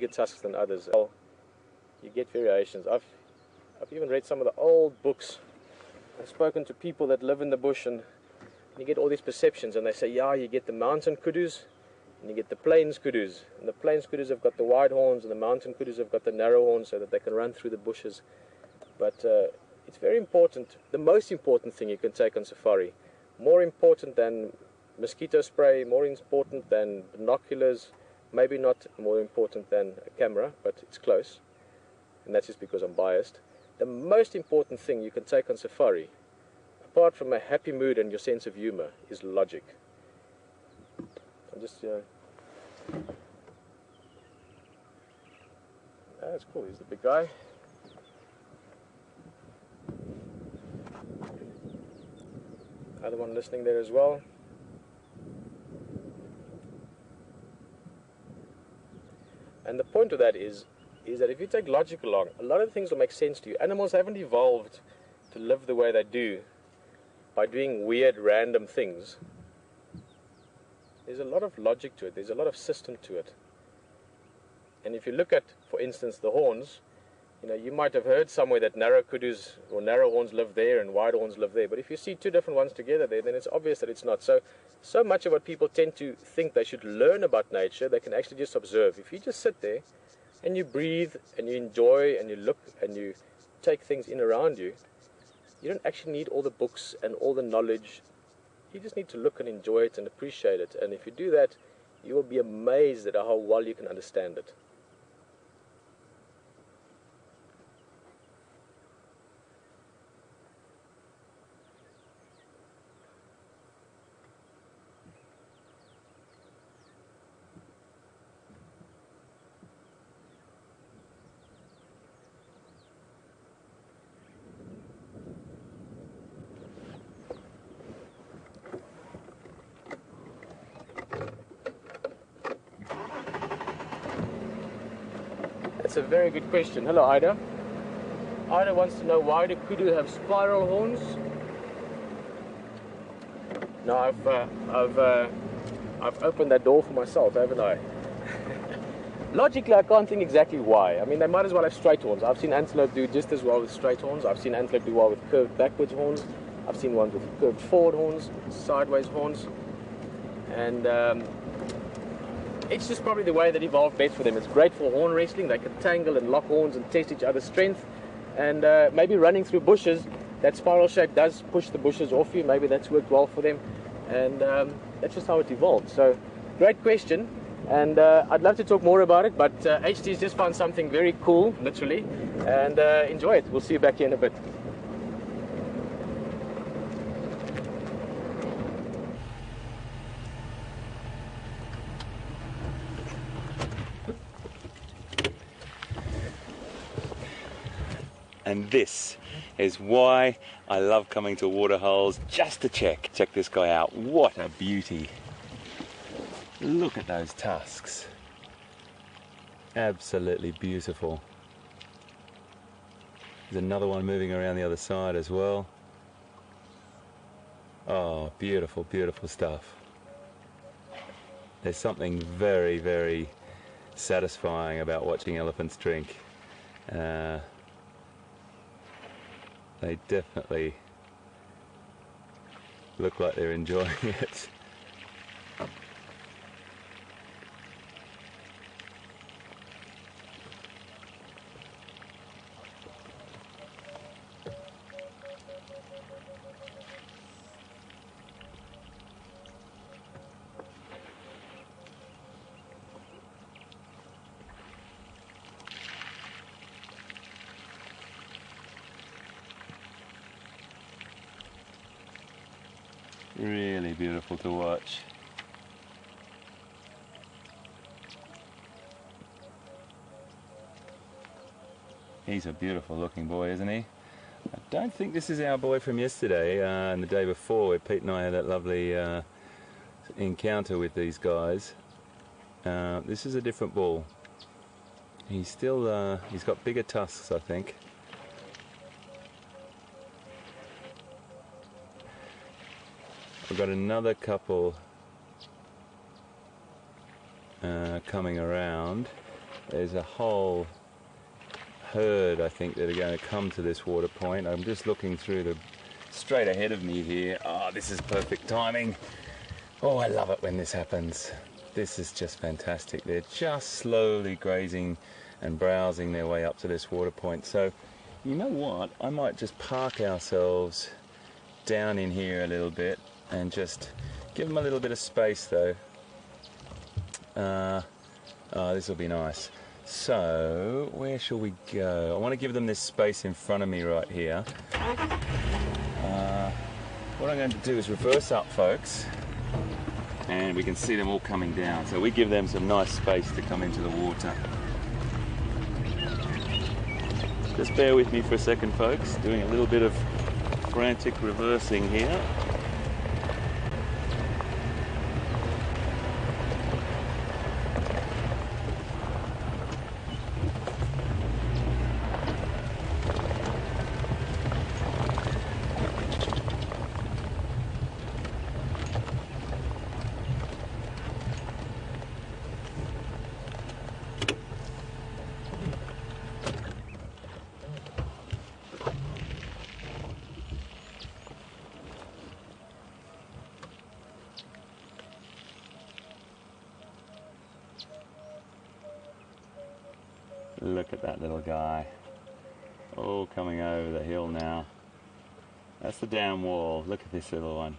bigger tusks than others. Well, you get variations. I've even read some of the old books. I've spoken to people that live in the bush, and you get all these perceptions, and they say, yeah, you get the mountain kudus and you get the plains kudus, and the plains kudus have got the wide horns and the mountain kudus have got the narrow horns so that they can run through the bushes. But it's very important, the most important thing you can take on safari, more important than mosquito spray, more important than binoculars, maybe not more important than a camera, but it's close, and that's just because I'm biased. The most important thing you can take on safari, apart from a happy mood and your sense of humor, is logic. I'm just, that's cool, he's the big guy. Other one listening there as well. And the point of that is that if you take logic along, a lot of things will make sense to you. Animals haven't evolved to live the way they do by doing weird, random things. There's a lot of logic to it. There's a lot of system to it. And if you look at, for instance, the horns, you might have heard somewhere that narrow kudus or narrow horns live there and wide horns live there. But if you see two different ones together there, then it's obvious that it's not. So much of what people tend to think they should learn about nature, they can actually just observe. If you just sit there and you breathe and you enjoy and you look and you take things in around you, you don't actually need all the books and all the knowledge. You just need to look and enjoy it and appreciate it. And if you do that, you will be amazed at how well you can understand it. That's a very good question. Hello, Ida. Ida wants to know, why do kudu have spiral horns? Now I've opened that door for myself, haven't I? Logically, I can't think exactly why. I mean, they might as well have straight horns. I've seen antelope do just as well with straight horns. I've seen antelope do well with curved backwards horns. I've seen ones with curved forward horns, sideways horns, and it's just probably the way that evolved best for them. It's great for horn wrestling. They can tangle and lock horns and test each other's strength. And maybe running through bushes, that spiral shape does push the bushes off you. Maybe that's worked well for them. And that's just how it evolved. So, great question. And I'd love to talk more about it, but HT's just found something very cool, literally. And enjoy it. We'll see you back here in a bit. And this is why I love coming to waterholes, just to check this guy out. What a beauty. Look at those tusks. Absolutely beautiful. There's another one moving around the other side as well. Oh, beautiful, beautiful stuff. There's something very, very satisfying about watching elephants drink. They definitely look like they're enjoying it. Really beautiful to watch. He's a beautiful looking boy, isn't he? I don't think this is our boy from yesterday and the day before, where Pete and I had that lovely encounter with these guys. This is a different bull. He's still, he's got bigger tusks, I think. We've got another couple coming around. There's a whole herd, I think, that are going to come to this water point. I'm just looking through the straight ahead of me here. Oh, this is perfect timing. Oh, I love it when this happens. This is just fantastic. They're just slowly grazing and browsing their way up to this water point. So, you know what? I might just park ourselves down in here a little bit and just give them a little bit of space, though. This will be nice. So, where shall we go? I want to give them this space in front of me right here. What I'm going to do is reverse up, folks, and we can see them all coming down. So we give them some nice space to come into the water. Just bear with me for a second, folks. Doing a little bit of frantic reversing here. Look at that little guy. Oh, coming over the hill now. That's the dam wall. Look at this little one.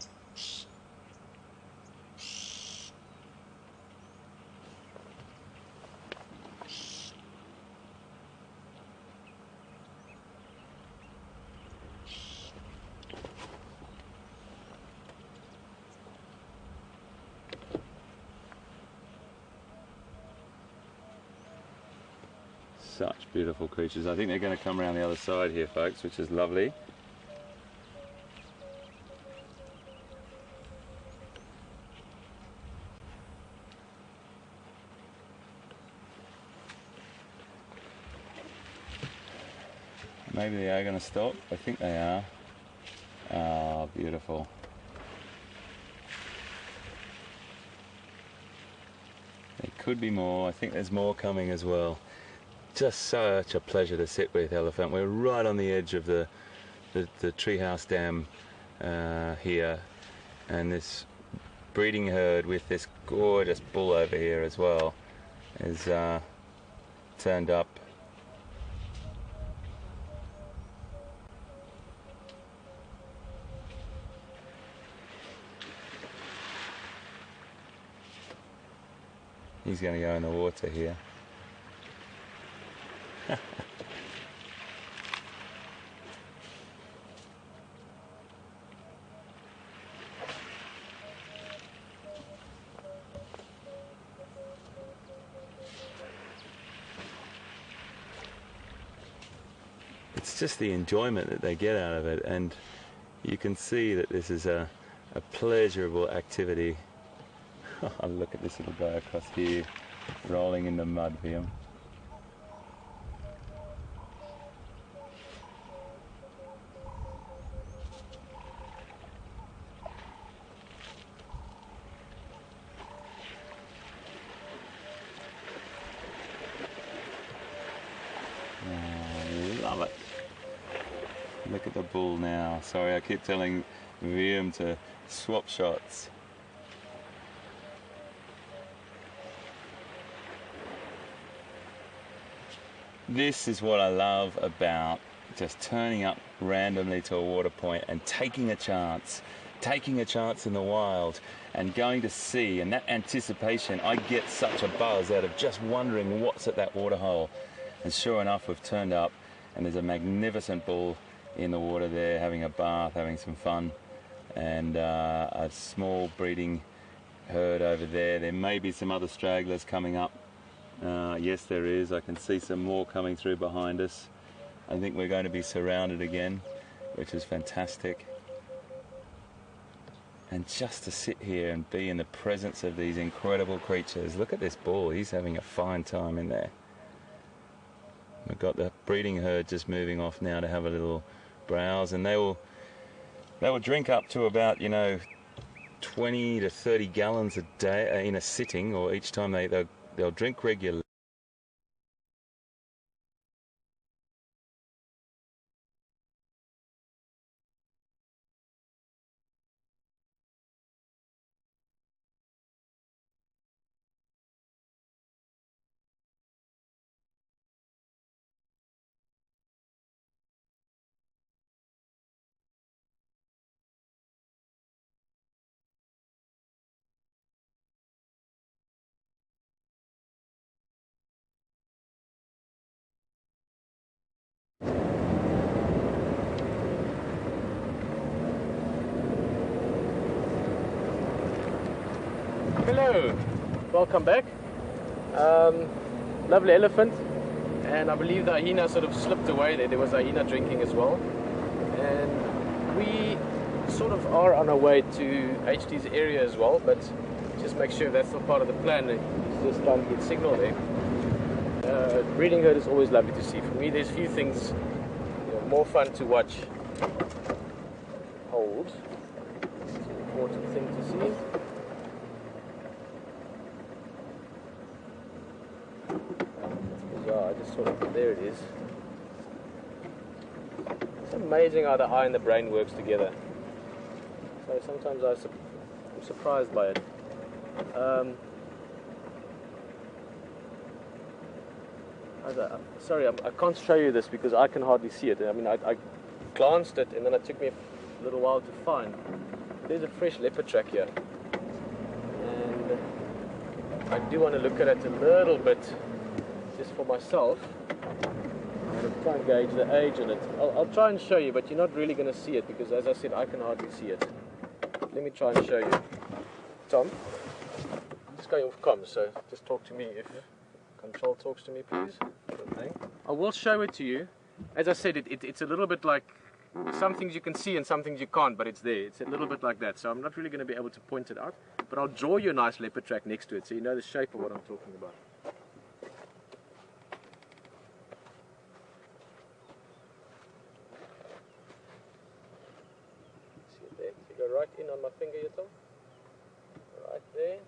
Such beautiful creatures. I think they're going to come around the other side here, folks, which is lovely. Maybe they are going to stop. I think they are. Ah, beautiful. There could be more. I think there's more coming as well. Just such a pleasure to sit with, elephant. We're right on the edge of the treehouse dam here, and this breeding herd with this gorgeous bull over here as well is turned up. He's going to go in the water here. It's just the enjoyment that they get out of it, and you can see that this is a pleasurable activity. Look at this little guy across here, rolling in the mud for him. Love it. Look at the bull now. Sorry, I keep telling Liam to swap shots. This is what I love about just turning up randomly to a water point and taking a chance in the wild and going to see, and that anticipation, I get such a buzz out of just wondering what's at that water hole. And sure enough, we've turned up and there's a magnificent bull in the water there having a bath, having some fun, and a small breeding herd over there. There may be some other stragglers coming up. Yes, there is. I can see some more coming through behind us. I think we're going to be surrounded again, which is fantastic. And just to sit here and be in the presence of these incredible creatures. Look at this bull. He's having a fine time in there. We've got the breeding herd just moving off now to have a little browse, and they will drink up to about 20 to 30 gallons a day in a sitting, or each time they'll drink regularly. Hello, welcome back. Lovely elephant, and I believe the hyena sort of slipped away there. There was a hyena drinking as well, and we sort of are on our way to HD's area as well, but just make sure that's not part of the plan. He's just trying to get signal there. Breeding herd is always lovely to see. For me, there's few things more fun to watch. Hold. It's an important thing to see. I just sort of, there it is. It's amazing how the eye and the brain works together. So sometimes I'm surprised by it. Sorry, I can't show you this because I can hardly see it. I mean, I glanced at it and then it took me a little while to find. There's a fresh leopard track here. And I do want to look at it a little bit just for myself. I'm going to try and gauge the age on it. I'll try and show you, but you're not really going to see it because, as I said, I can hardly see it. Let me try and show you. Tom, I'm just going off comms, so just talk to me if control talks to me, please. I will show it to you. As I said, it's a little bit like some things you can see and some things you can't, but it's there. It's a little bit like that, so I'm not really going to be able to point it out, but I'll draw you a nice leopard track next to it so you know the shape of what I'm talking about. See it there? So you go right in on my finger here, Tom. Right there.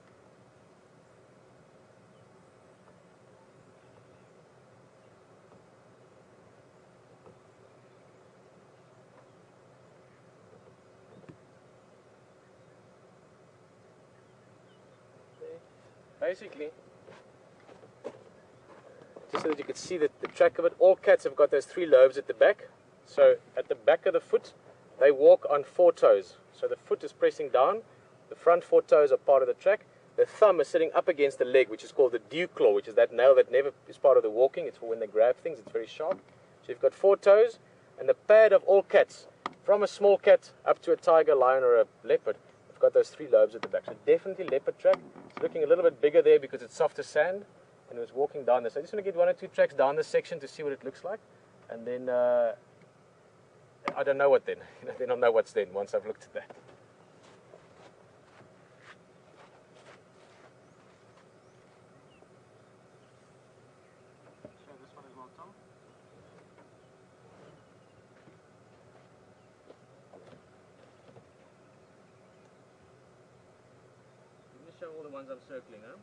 Basically, just so that you can see the track of it, all cats have got those 3 lobes at the back. So at the back of the foot, they walk on 4 toes. So the foot is pressing down, the front 4 toes are part of the track, the thumb is sitting up against the leg, which is called the dew claw, which is that nail that never is part of the walking. It's for when they grab things, it's very sharp. So you've got 4 toes, and the pad of all cats, from a small cat up to a tiger, lion, or a leopard, have got those 3 lobes at the back. So definitely leopard track. It's looking a little bit bigger there because it's softer sand, and it was walking down there. So I just want to get 1 or 2 tracks down this section to see what it looks like, and then I don't know what then. Then I'll know what's then once I've looked at that. Show this one as well, Tom. Let me show all the ones I'm circling now.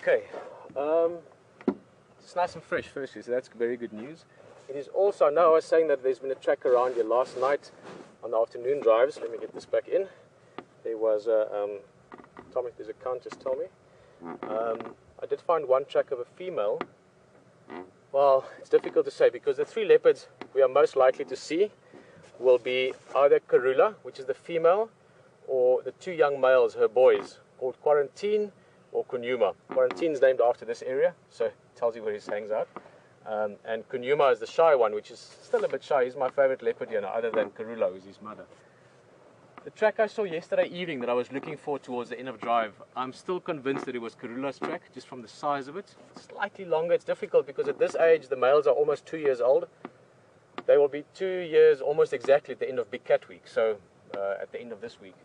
Okay, it's nice and fresh firstly, so that's very good news. It is also, now I was saying that there's been a track around here last night on the afternoon drives. Let me get this back in. There was Tom, if there's a count, just tell me. I did find 1 track of a female. Well, it's difficult to say because the 3 leopards we are most likely to see will be either Karula, which is the female, or the 2 young males, her boys, called Quarantine or Djuma. Quarantine is named after this area, so it tells you where he hangs out. And Djuma is the shy one, which is still a bit shy. He's my favorite leopard here, other than Karula, who's his mother. The track I saw yesterday evening that I was looking for towards the end of drive, I'm still convinced that it was Karula's track, just from the size of it. Slightly longer, it's difficult because at this age the males are almost 2 years old. They will be 2 years almost exactly at the end of Big Cat Week, so at the end of this week.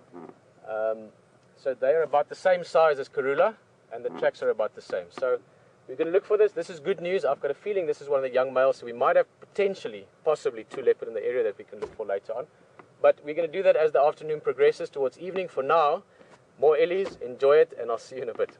So they are about the same size as Karula, and the tracks are about the same. So we're going to look for this. This is good news. I've got a feeling this is one of the young males, so we might have potentially, possibly 2 leopard in the area that we can look for later on. But we're going to do that as the afternoon progresses towards evening. For now, more Ellies, enjoy it, and I'll see you in a bit.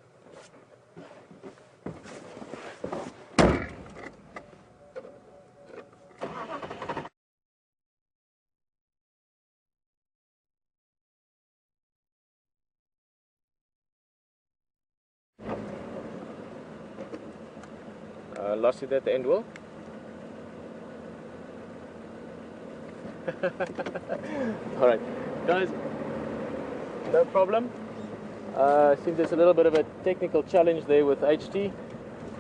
Lost it at the end, Will? Alright, guys, no problem. Seems there's a little bit of a technical challenge there with HT.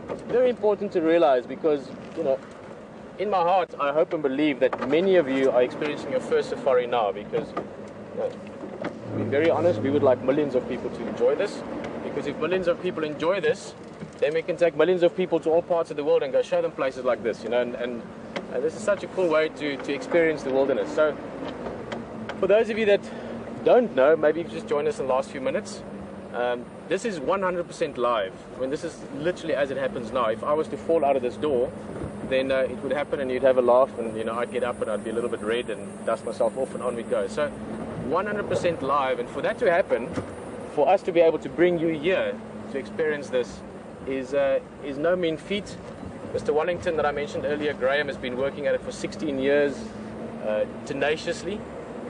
It's very important to realize because, you know, in my heart, I hope and believe that many of you are experiencing your first safari now because, you know, to be very honest, we would like millions of people to enjoy this, because if millions of people enjoy this, then we can take millions of people to all parts of the world and go show them places like this, you know, and this is such a cool way to experience the wilderness. So for those of you that don't know, maybe you've just joined us in the last few minutes. This is 100% live. I mean, this is literally as it happens now. If I was to fall out of this door, then it would happen and you'd have a laugh, and, you know, I'd get up and I'd be a little bit red and dust myself off, and on we'd go. So 100% live, and for that to happen, for us to be able to bring you here to experience this is no mean feat. Mr. Wellington that I mentioned earlier, Graham, has been working at it for 16 years tenaciously,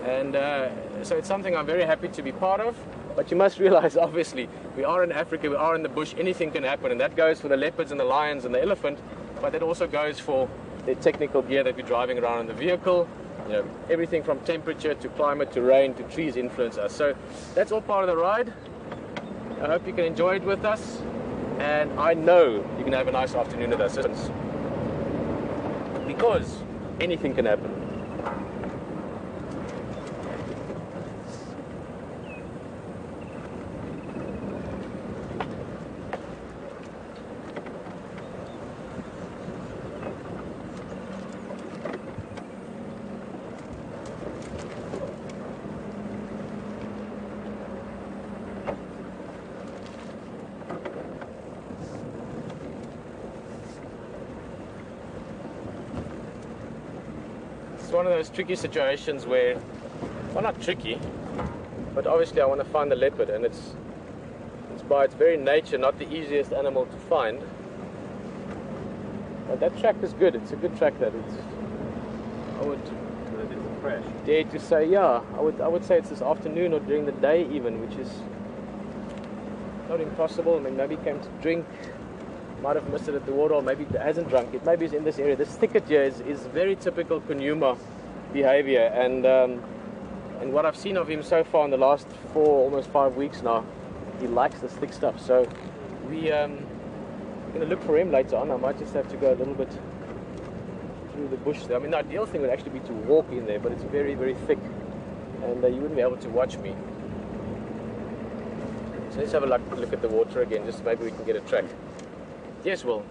and so it's something I'm very happy to be part of. But you must realize, obviously, we are in Africa, we are in the bush, anything can happen, and that goes for the leopards and the lions and the elephant, but that also goes for the technical gear that we're driving around in the vehicle. You know, everything from temperature to climate to rain to trees influence us. So that's all part of the ride. I hope you can enjoy it with us, and I know you're going to have a nice afternoon with us, because anything can happen. It's one of those tricky situations where, well, not tricky, but obviously I want to find the leopard, and it's by its very nature not the easiest animal to find. But that track is good. It's a good track. That I would dare to say, yeah, I would say it's this afternoon or during the day even, which is not impossible. I mean, maybe he came to drink, might have missed it at the water, maybe he hasn't drunk it, maybe he's in this area. This thicket here is very typical Djuma behavior, and what I've seen of him so far in the last almost 5 weeks now, he likes this thick stuff. So we're going to look for him later on. I might just have to go a little bit through the bush there. I mean, the ideal thing would actually be to walk in there, but it's very, very thick, and you wouldn't be able to watch me. So let's have a look at the water again, just maybe we can get a track. Yes, Will.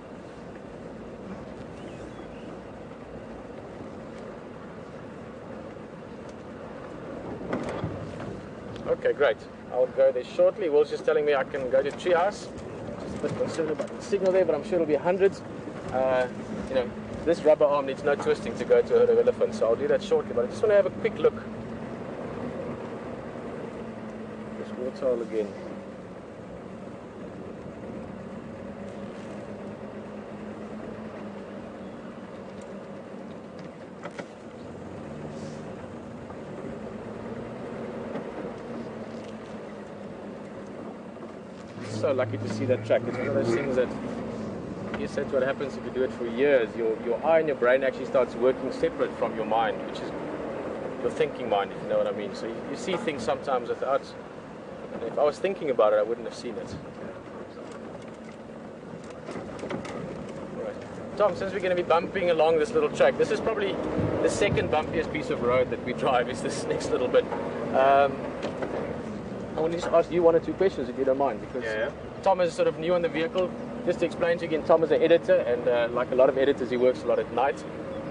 Okay, great. I will go there shortly. Will's just telling me I can go to Treehouse. Just a bit concerned about the signal there, but I'm sure it'll be hundreds. You know, this rubber arm needs no twisting to go to a herd of elephants, so I'll do that shortly. But I just want to have a quick look. This waterhole again. So lucky to see that track. It's one of those things that, I guess that's what happens if you do it for years. Your eye and your brain actually starts working separate from your mind, which is your thinking mind, if you know what I mean. So you see things sometimes without, and if I was thinking about it, I wouldn't have seen it. Right. Tom, since we're going to be bumping along this little track, this is probably the second bumpiest piece of road that we drive, is this next little bit. I want to just ask you one or two questions, if you don't mind, because Tom is sort of new on the vehicle. Just to explain to you again, Tom is an editor, and like a lot of editors, he works a lot at night.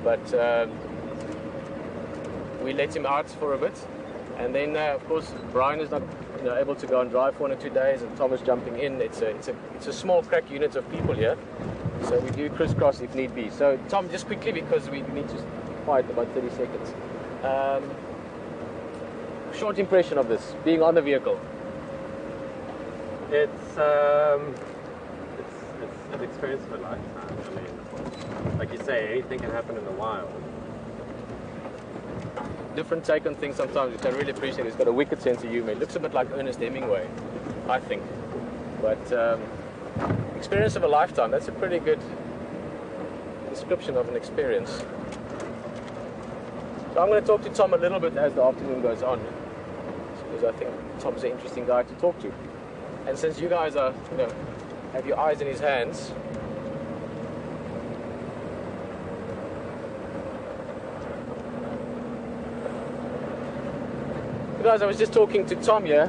But we let him out for a bit, and then of course Brian is not able to go and drive for 1 or 2 days, and Tom is jumping in. It's a small crack unit of people here, so we do crisscross if need be. So Tom, just quickly, because we need to fight about 30 seconds. Short impression of this, being on the vehicle. It's an experience of a lifetime. I mean, like you say, anything can happen in the wild. Different take on things sometimes, which I really appreciate. He's got a wicked sense of humor. It looks a bit like Ernest Hemingway, I think. But experience of a lifetime, that's a pretty good description of an experience. So I'm going to talk to Tom a little bit as the afternoon goes on, because I think Tom's an interesting guy to talk to. And since you guys are, have your eyes in his hands, guys, I was just talking to Tom here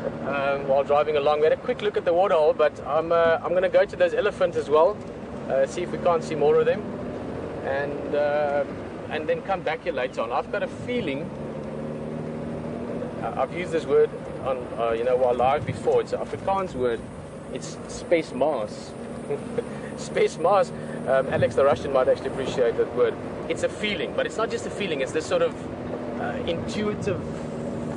while driving along. We had a quick look at the waterhole, but I'm going to go to those elephants as well, see if we can't see more of them, and then come back here later on. I've got a feeling, I've used this word on while live before. It's an Afrikaans word. It's space Mars. Space Mars. Alex the Russian might actually appreciate that word. It's a feeling, but it's not just a feeling. It's this sort of intuitive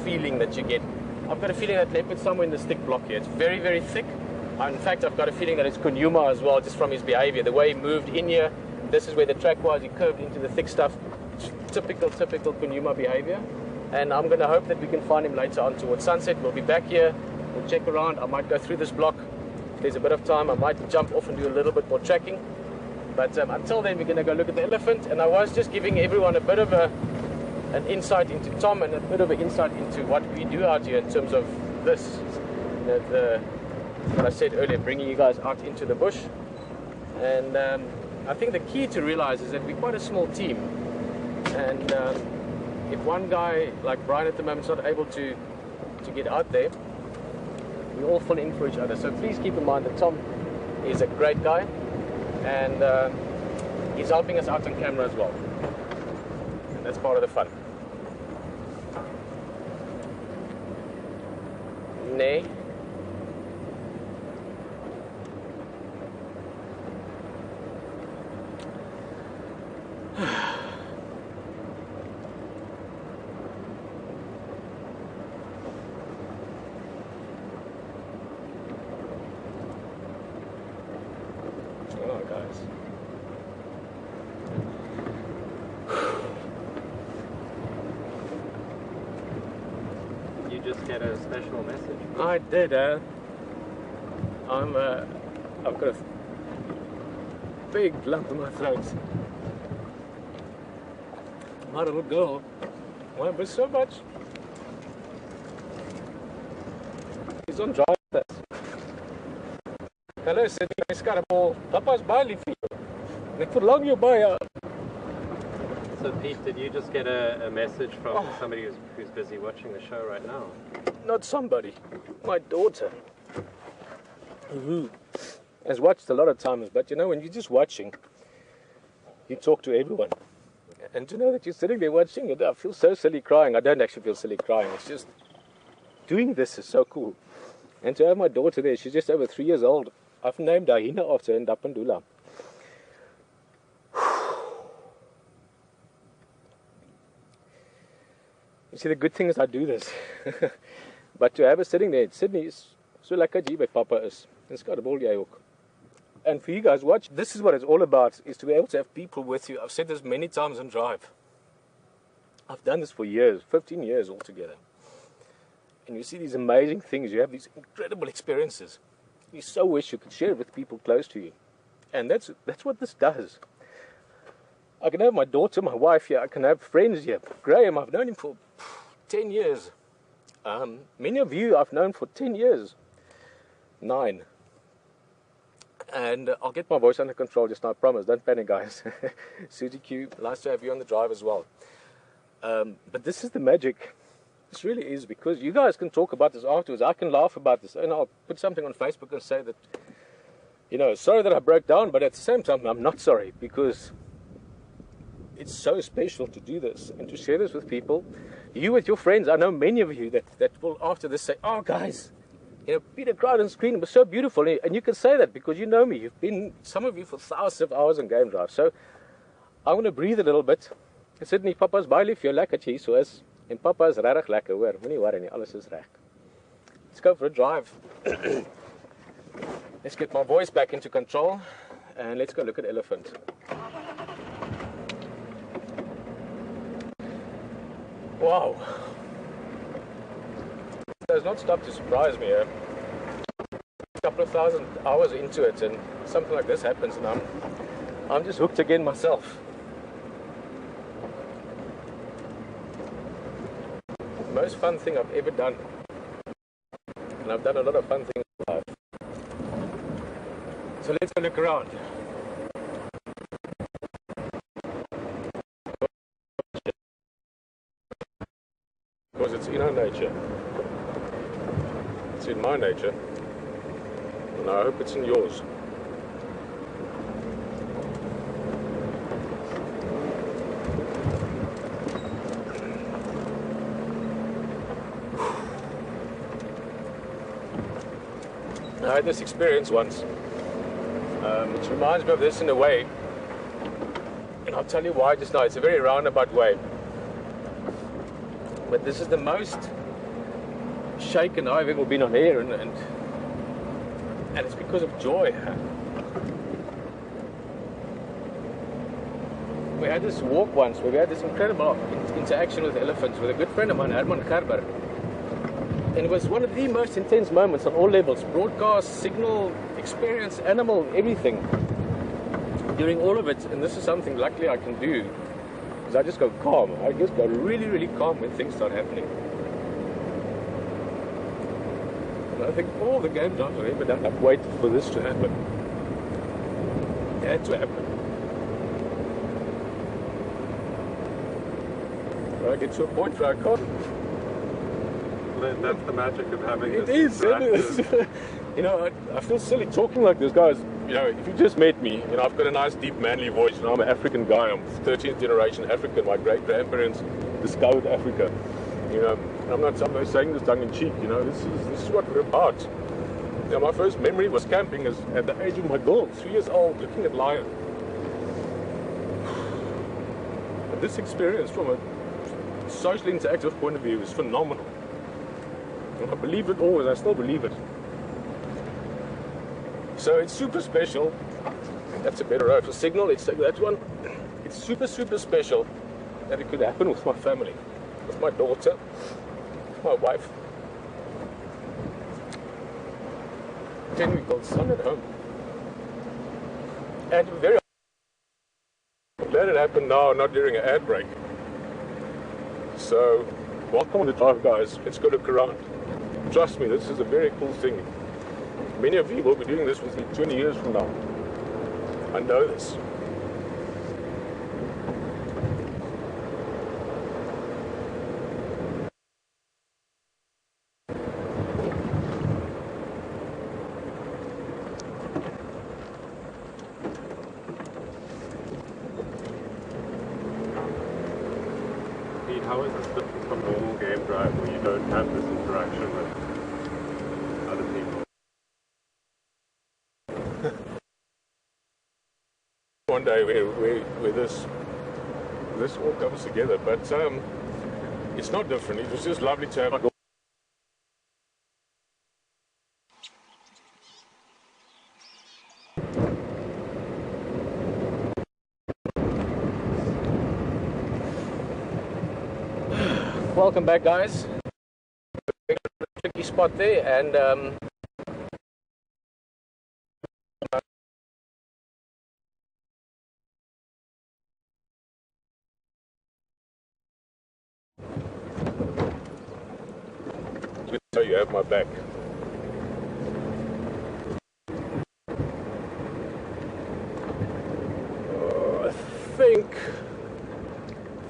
feeling that you get. I've got a feeling that leopard's somewhere in the stick block here. It's very, very thick. In fact, I've got a feeling that it's Djuma as well, just from his behavior. The way he moved in here, this is where the track was, he curved into the thick stuff. Typical Djuma behavior. And I'm going to hope that we can find him later on towards sunset. We'll be back here, we'll check around. I might go through this block. If there's a bit of time, I might jump off and do a little bit more tracking. But until then, we're going to go look at the elephant. And I was just giving everyone a bit of an insight into Tom and a bit of an insight into what we do out here in terms of this, what I said earlier, bringing you guys out into the bush. And I think the key to realize is that we're quite a small team, and if one guy like Brian at the moment is not able to get out there, we all fall in for each other. So please keep in mind that Tom is a great guy, and he's helping us out on camera as well. That's part of the fun. Nee. Oh, guys. Just get a special message. I did. I've got a big lump in my throat. My little girl won't miss so much. He's on drive with us. Hello, Sydney. It's got a ball. Papa's baie for you. They put along your baie. So Pete, did you just get a message from somebody who's busy watching the show right now? Not somebody, my daughter, who has watched a lot of times, but when you're just watching, you talk to everyone. And to know that you're sitting there watching it, I feel so silly crying. I don't actually feel silly crying, it's just, doing this is so cool. And to have my daughter there, she's just over 3 years old. I've named her Hina after her in Dapandula. You see, the good thing is I do this. But to have her sitting there, Sydney is so lekker hier by Papa is. En it's got a ball jy ook. And for you guys, watch. This is what it's all about, is to be able to have people with you. I've said this many times on Drive. I've done this for years, 15 years altogether. And you see these amazing things. You have these incredible experiences. You so wish you could share it with people close to you. And that's what this does. I can have my daughter, my wife here. I can have friends here. Graham, I've known him for 10 years. Many of you I've known for 10 years. 9. And I'll get my voice under control just now, I promise. Don't panic, guys. Susie Q, nice to have you on the drive as well. But this is the magic. This really is, because you guys can talk about this afterwards. I can laugh about this. And I'll put something on Facebook and say that, sorry that I broke down, but at the same time, I'm not sorry, because it's so special to do this and to share this with people. You with your friends, I know many of you that will after this say, oh guys, Peter Crowden's screen was so beautiful. And you can say that because you know me. You've been, some of you, for thousands of hours on Game Drive. So I want to breathe a little bit. Sydney, Papa's baie lief vir jou lekker hier so is. En Papa is regtig lekker, hoor. Moenie worry nie, alles is reg. Let's go for a drive. Let's get my voice back into control and let's go look at elephant. Wow. It does not stop to surprise me. A couple of thousand hours into it and something like this happens, and I'm just hooked again myself. Most fun thing I've ever done. And I've done a lot of fun things in life. So let's go look around. Because it's in our nature. It's in my nature. And I hope it's in yours. I had this experience once, which reminds me of this in a way, and I'll tell you why just now. It's a very roundabout way, but this is the most shaken I've ever been on air, and it's because of joy. We had this walk once where we had this incredible interaction with elephants with a good friend of mine, Herman Gerber. And it was one of the most intense moments on all levels. Broadcast, signal, experience, animal, everything. During all of it, and this is something luckily I can do, is I just go calm. I just go really, really calm when things start happening. And I think all the game jobs I've ever done, I've waited for this to happen. It had to happen. I get to a point where I can't. That's the magic of having it this. Is. You know, I feel silly talking like this, guys. You know, if you just met me, you know, I've got a nice, deep, manly voice. You know, I'm an African guy. I'm 13th generation African. My great-grandparents discovered Africa. You know, I'm not somebody saying this tongue-in-cheek. You know, this is what we're about. You know, my first memory was camping at the age of my girl, 3 years old, looking at lion. And this experience, from a socially interactive point of view, is phenomenal. I believed it always, I still believe it. So it's super special. That's a better road for signal, let's take that one. It's super, super special that it could happen with my family, with my daughter, with my wife. 10-week-old son at home. And very glad it happened now, not during an ad break. So, welcome on the drive, guys. Let's go look around. Trust me, this is a very cool thing. Many of you will be doing this with me 20 years from now. I know this. Pete, how is this different from normal game drive where you don't have this interaction with other people? One day where this all comes together, but it's not different. It was just lovely to have. Welcome back, guys. Tricky spot there, and so you have my back. I think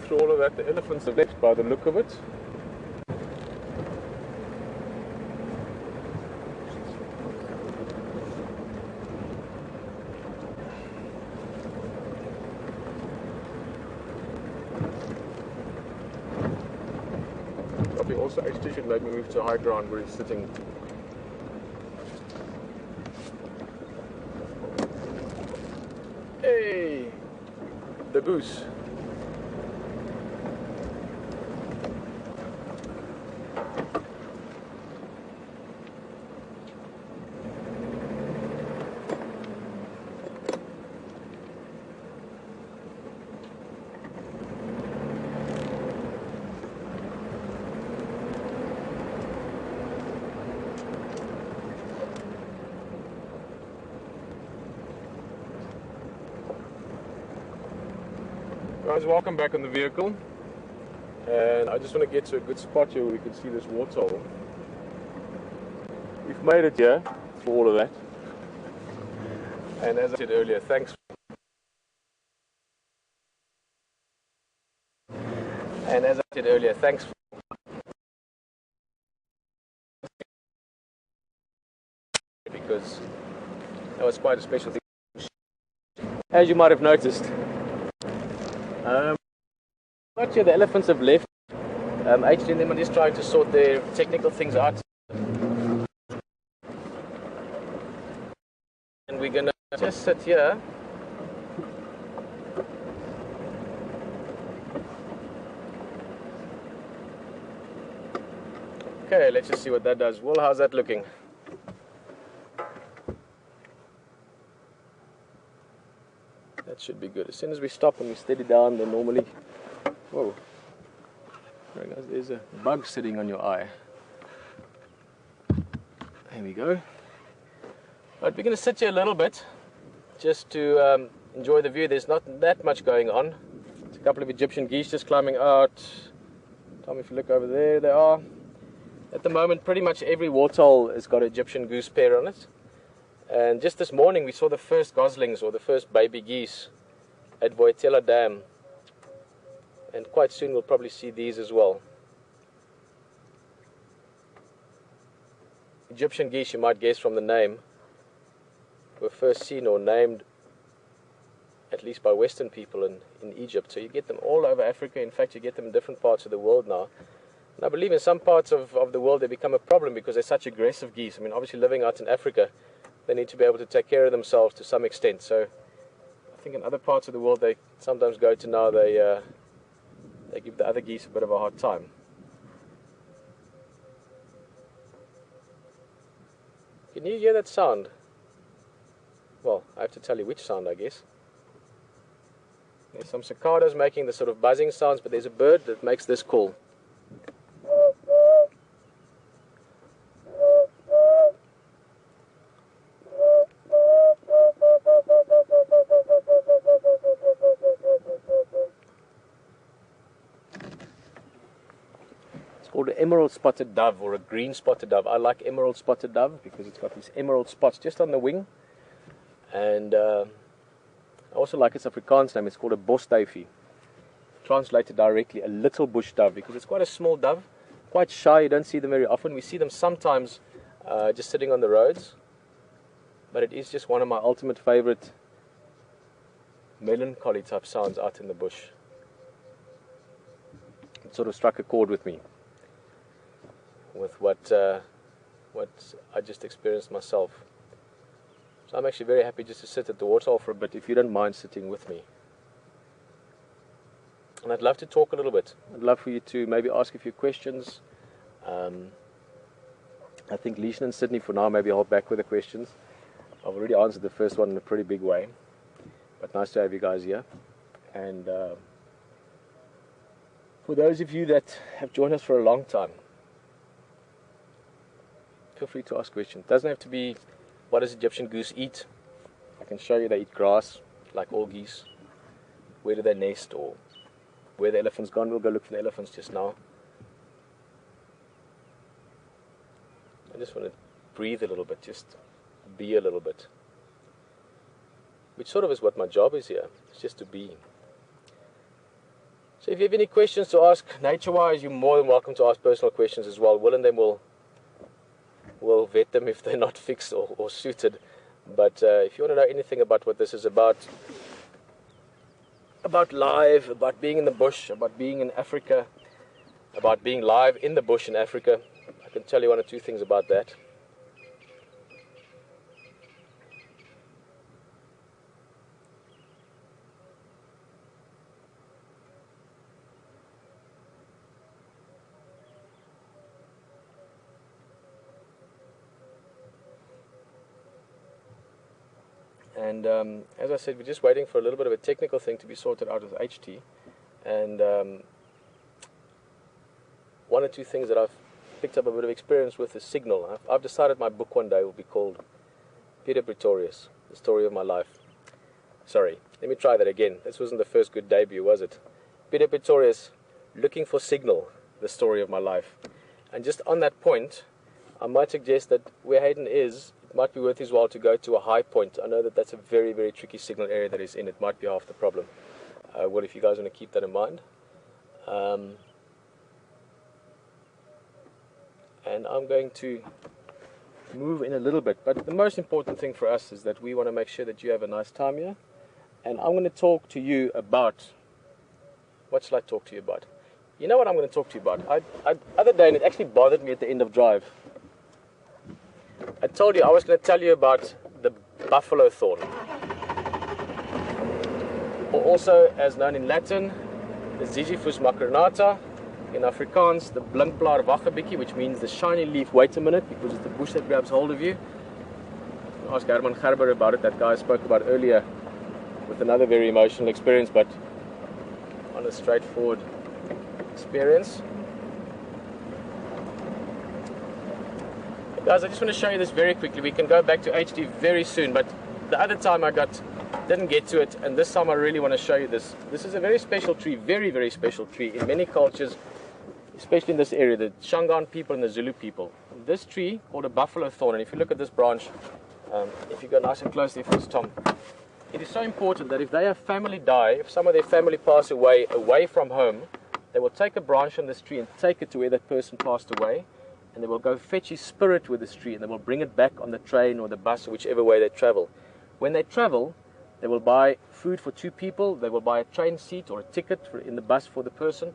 through all of that, the elephants have left by the look of it. Probably also HT should maybe move to high ground where he's sitting. Hey, the goose. Guys, welcome back on the vehicle. And I just want to get to a good spot here where we can see this waterhole. We've made it here for all of that. And as I said earlier, thanks. And as I said earlier, thanks. Because that was quite a special thing. As you might have noticed. Not here, the elephants have left. HT and them are just trying to sort their technical things out. And we're gonna just sit here. Okay, let's just see what that does. Well, how's that looking? That should be good. As soon as we stop and we steady down, then normally... Whoa. There guys, there's a bug sitting on your eye. There we go. But we're going to sit here a little bit just to enjoy the view. There's not that much going on. There's a couple of Egyptian geese just climbing out. Tell me if you look over there, they are. At the moment, pretty much every waterhole has got an Egyptian goose pair on it. And just this morning, we saw the first goslings or the first baby geese at Voitela Dam. And quite soon we'll probably see these as well. Egyptian geese, you might guess from the name, were first seen or named, at least by Western people in Egypt. So you get them all over Africa. In fact, you get them in different parts of the world now. And I believe in some parts of the world they become a problem because they're such aggressive geese. I mean, obviously living out in Africa, they need to be able to take care of themselves to some extent. So I think in other parts of the world they sometimes go to now, they give the other geese a bit of a hard time. Can you hear that sound? Well, I have to tell you which sound, I guess. There's some cicadas making the sort of buzzing sounds, but there's a bird that makes this call. Called an emerald spotted dove or a green spotted dove. I like emerald spotted dove because it's got these emerald spots just on the wing. And I also like its Afrikaans name. It's called a bosduifie. Translated directly, a little bush dove, because it's quite a small dove, quite shy. You don't see them very often. We see them sometimes just sitting on the roads. But it is just one of my ultimate favorite melancholy type sounds out in the bush. It sort of struck a chord with me, with what I just experienced myself. So I'm actually very happy just to sit at the waterhole for a bit, if you don't mind sitting with me. And I'd love to talk a little bit. I'd love for you to maybe ask a few questions. I think Leishan and Sydney for now maybe hold back with the questions. I've already answered the first one in a pretty big way. But nice to have you guys here. And for those of you that have joined us for a long time, feel free to ask questions. It doesn't have to be, what does Egyptian goose eat? I can show you they eat grass, like all geese. Where do they nest, or where the elephant's gone? We'll go look for the elephants just now. I just want to breathe a little bit, just be a little bit. Which sort of is what my job is here. It's just to be. So if you have any questions to ask nature-wise, you're more than welcome to ask personal questions as well. Will and them will vet them if they're not fixed or suited. But if you want to know anything about what this is about live, about being in the bush, about being in Africa, about being live in the bush in Africa, I can tell you one or two things about that. And as I said, we're just waiting for a little bit of a technical thing to be sorted out with HT. And one or two things that I've picked up a bit of experience with is signal. I've decided my book one day will be called Peter Pretorius, the story of my life. Sorry, Let me try that again. This wasn't the first good debut, was it? Peter Pretorius, looking for signal, the story of my life. And just on that point, I might suggest that where Hayden is, it might be worth his while to go to a high point. I know that that's a very, very tricky signal area that he's in. It might be half the problem. What if you guys want to keep that in mind? And I'm going to move in a little bit. But the most important thing for us is that we want to make sure that you have a nice time here. And I'm going to talk to you about... What shall I talk to you about? You know what I'm going to talk to you about? Other day, and it actually bothered me at the end of drive. I told you I was going to tell you about the buffalo thorn. Or also, as known in Latin, the Ziziphus macronata. In Afrikaans, the blinkblaar waggebikkie, which means the shiny leaf. Wait a minute, because it's the bush that grabs hold of you. Ask Herman Gerber about it, that guy I spoke about earlier, with another very emotional experience, but on a straightforward experience. Guys, I just want to show you this very quickly. We can go back to HD very soon, but the other time I didn't get to it, and this time I really want to show you this. This is a very special tree, very, very special tree in many cultures, especially in this area, the Shangaan people and the Zulu people. This tree, called a buffalo thorn, and if you look at this branch, if you go nice and close there for this, Tom, it is so important that if they have family die, if some of their family pass away from home, they will take a branch on this tree and take it to where that person passed away, and they will go fetch his spirit with this tree, and they will bring it back on the train or the bus or whichever way they travel. When they travel, they will buy food for 2 people, they will buy a train seat or a ticket in the bus for the person,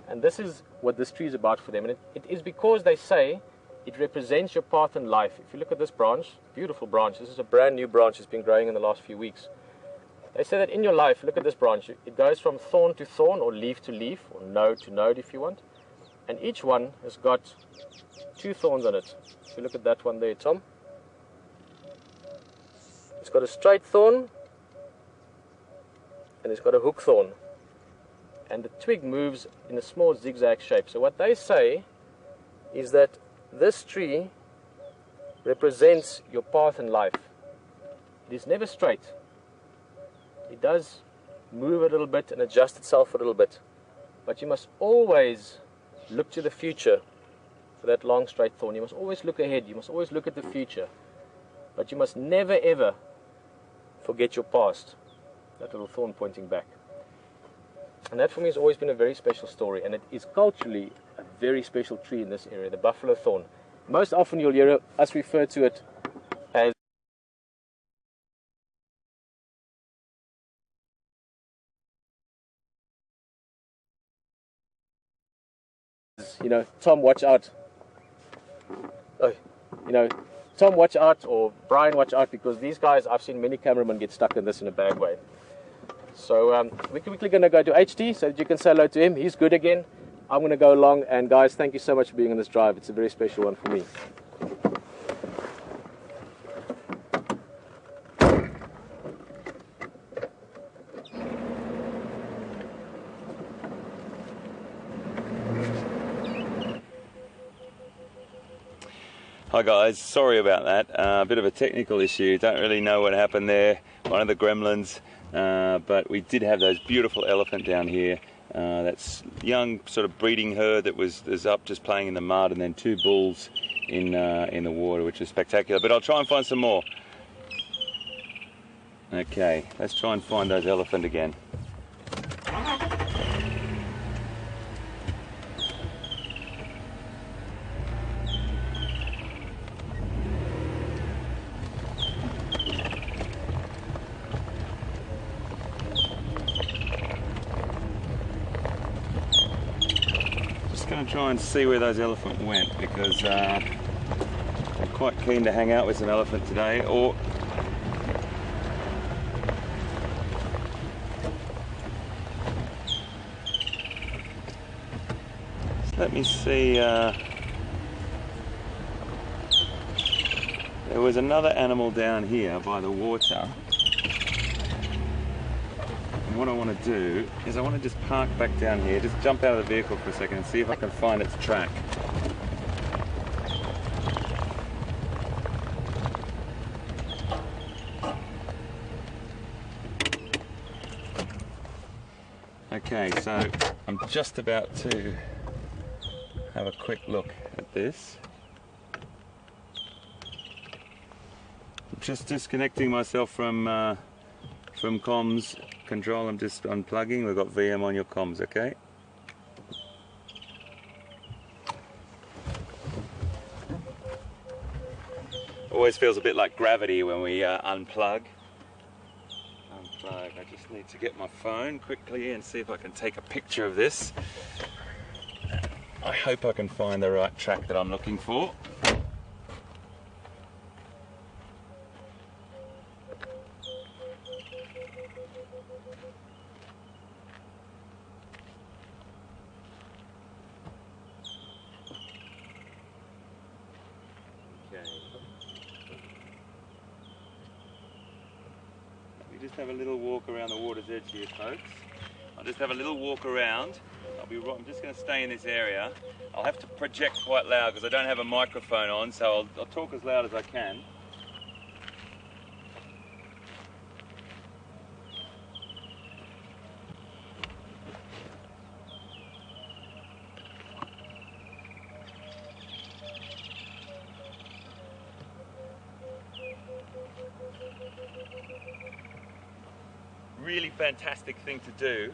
and this is what this tree is about for them. And it is because they say it represents your path in life. If you look at this branch, beautiful branch, this is a brand new branch, it's been growing in the last few weeks. They say that in your life, look at this branch, it goes from thorn to thorn, or leaf to leaf, or node to node if you want, and each one has got 2 thorns on it. If you look at that one there, Tom, it's got a straight thorn, and it's got a hook thorn, and the twig moves in a small zigzag shape. So what they say is that this tree represents your path in life. It is never straight. It does move a little bit and adjust itself a little bit, but you must always look to the future for that long straight thorn. You must always look ahead, you must always look at the future, but you must never ever forget your past. That little thorn pointing back. And that for me has always been a very special story, and it is culturally a very special tree in this area, the buffalo thorn. Most often you'll hear us refer to it as Tom, watch out. Tom, watch out, or Brian, watch out, because these guys, I've seen many cameramen get stuck in this in a bad way. So we're quickly going to go to HD so that you can say hello to him. He's good again. I'm going to go along, and guys, thank you so much for being on this drive. It's a very special one for me. Hi guys, sorry about that. A bit of a technical issue. Don't really know what happened there. One of the gremlins, but we did have those beautiful elephant down here. That's young sort of breeding herd that was up just playing in the mud, and then 2 bulls in the water, which is spectacular. But I'll try and find some more. Okay, let's try and find those elephant again. Going to try and see where those elephant went, because I'm quite keen to hang out with some elephant today. Or let me see, there was another animal down here by the water. What I want to do is I want to just park back down here, just jump out of the vehicle for a second and see if I can find its track. Okay, so I'm just about to have a quick look at this. Just disconnecting myself from comms control. I'm just unplugging. We've got VM on your comms, okay? Always feels a bit like gravity when we unplug. I just need to get my phone quickly and see if I can take a picture of this. I hope I can find the right track that I'm looking for. Just have a little walk around the water's edge here, folks. I'll just have a little walk around. I'm just going to stay in this area. I'll have to project quite loud because I don't have a microphone on, so I'll talk as loud as I can. Really fantastic thing to do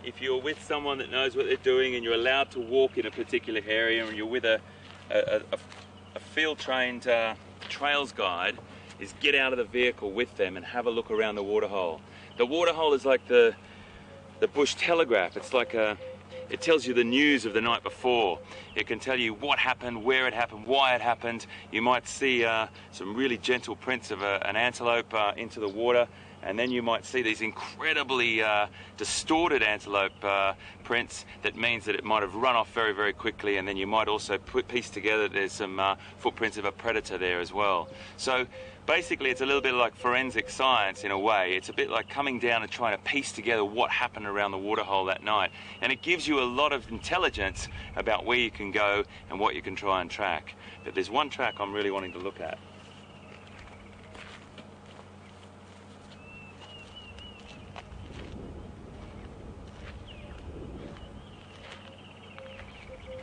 if you're with someone that knows what they're doing and you're allowed to walk in a particular area and you're with a field-trained trails guide, is get out of the vehicle with them and have a look around the waterhole. The waterhole is like the bush telegraph. It's like it tells you the news of the night before. It can tell you what happened, where it happened, why it happened. You might see some really gentle prints of an antelope into the water, and then you might see these incredibly distorted antelope prints. That means that it might have run off very, very quickly, and then you might also piece together there's some footprints of a predator there as well. So basically it's a little bit like forensic science in a way. It's a bit like coming down and trying to piece together what happened around the waterhole that night. And it gives you a lot of intelligence about where you can go and what you can try and track. But there's one track I'm really wanting to look at.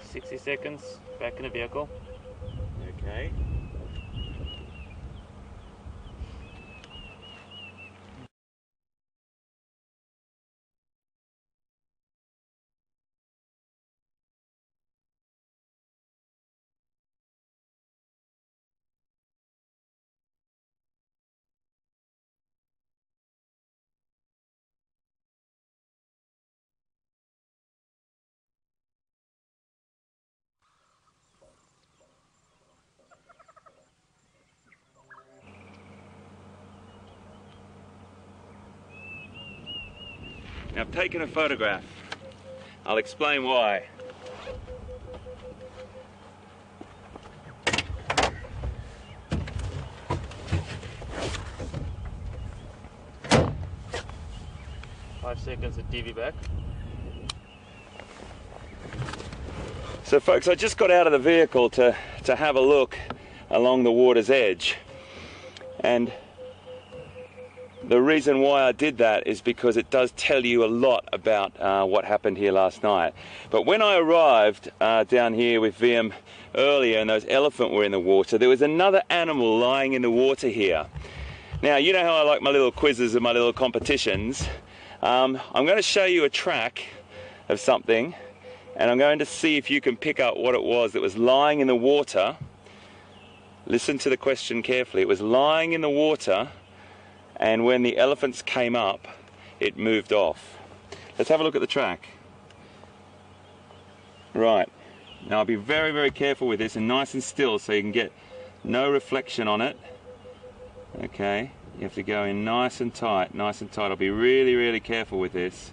"60 seconds, back in the vehicle." Okay. Now I've taken a photograph. I'll explain why. "5 seconds at DV back." So folks, I just got out of the vehicle to have a look along the water's edge, and the reason why I did that is because it does tell you a lot about what happened here last night. But when I arrived down here with VM earlier and those elephant were in the water, there was another animal lying in the water here. Now, you know how I like my little quizzes and my little competitions. I'm going to show you a track of something, and I'm going to see if you can pick up what it was that was lying in the water. Listen to the question carefully. It was lying in the water, and when the elephants came up, it moved off. Let's have a look at the track. Right, now I'll be very, very careful with this and nice and still so you can get no reflection on it. Okay, you have to go in nice and tight, nice and tight. I'll be really, really careful with this.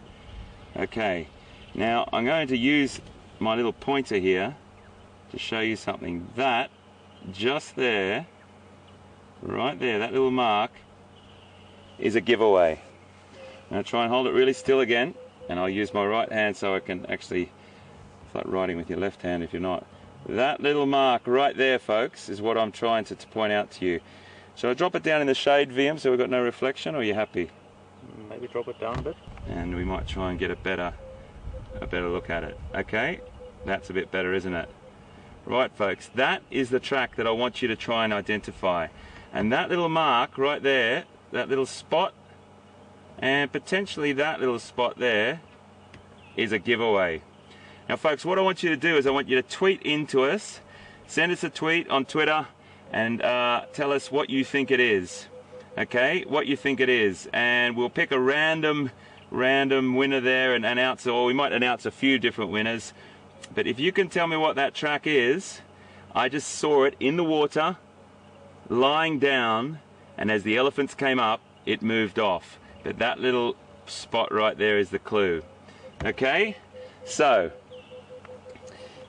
Okay, now I'm going to use my little pointer here to show you something. That, just there, right there, that little mark, is a giveaway. I'm going to try and hold it really still again, and I'll use my right hand so I can actually, it's like writing with your left hand if you're not. That little mark right there, folks, is what I'm trying to point out to you. Shall I drop it down in the shade, VM, so we've got no reflection, or are you happy? Maybe drop it down a bit. And we might try and get a better a better look at it. Okay, that's a bit better, isn't it? Right folks, that is the track that I want you to try and identify. And that little mark right there, that little spot, and potentially that little spot there, is a giveaway. Now folks, what I want you to do is I want you to tweet into us, send us a tweet on Twitter, and tell us what you think it is. Okay, what you think it is, and we'll pick a random winner there and announce, or we might announce a few different winners. But if you can tell me what that track is, I just saw it in the water, lying down, and as the elephants came up, it moved off. But that little spot right there is the clue. Okay, so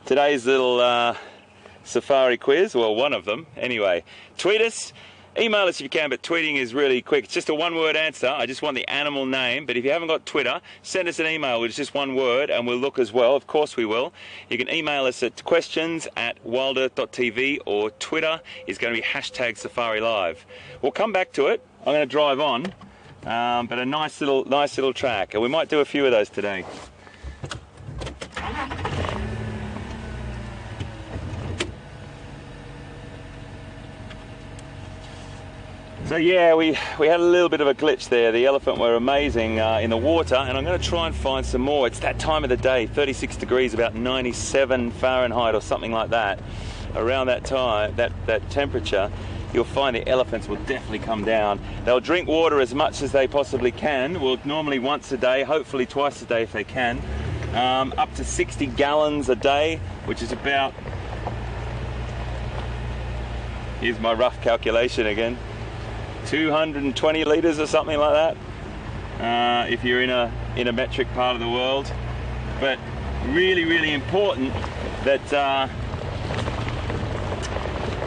today's little safari quiz, well, one of them anyway. Tweet us, email us if you can, but tweeting is really quick. It's just a one-word answer. I just want the animal name, but if you haven't got Twitter, send us an email with just one word and we'll look as well. Of course we will. You can email us at questions@wildearth.tv, or Twitter is going to be #SafariLive. We'll come back to it. I'm going to drive on, but a nice little track, and we might do a few of those today. So yeah, we had a little bit of a glitch there. The elephant were amazing in the water, and I'm going to try and find some more. It's that time of the day, 36 degrees, about 97 Fahrenheit or something like that. Around that time, that temperature, you'll find the elephants will definitely come down. They'll drink water as much as they possibly can. Well, normally once a day, hopefully twice a day if they can. Up to 60 gallons a day, which is about, here's my rough calculation again, 220 litres or something like that, if you're in a metric part of the world. But really important that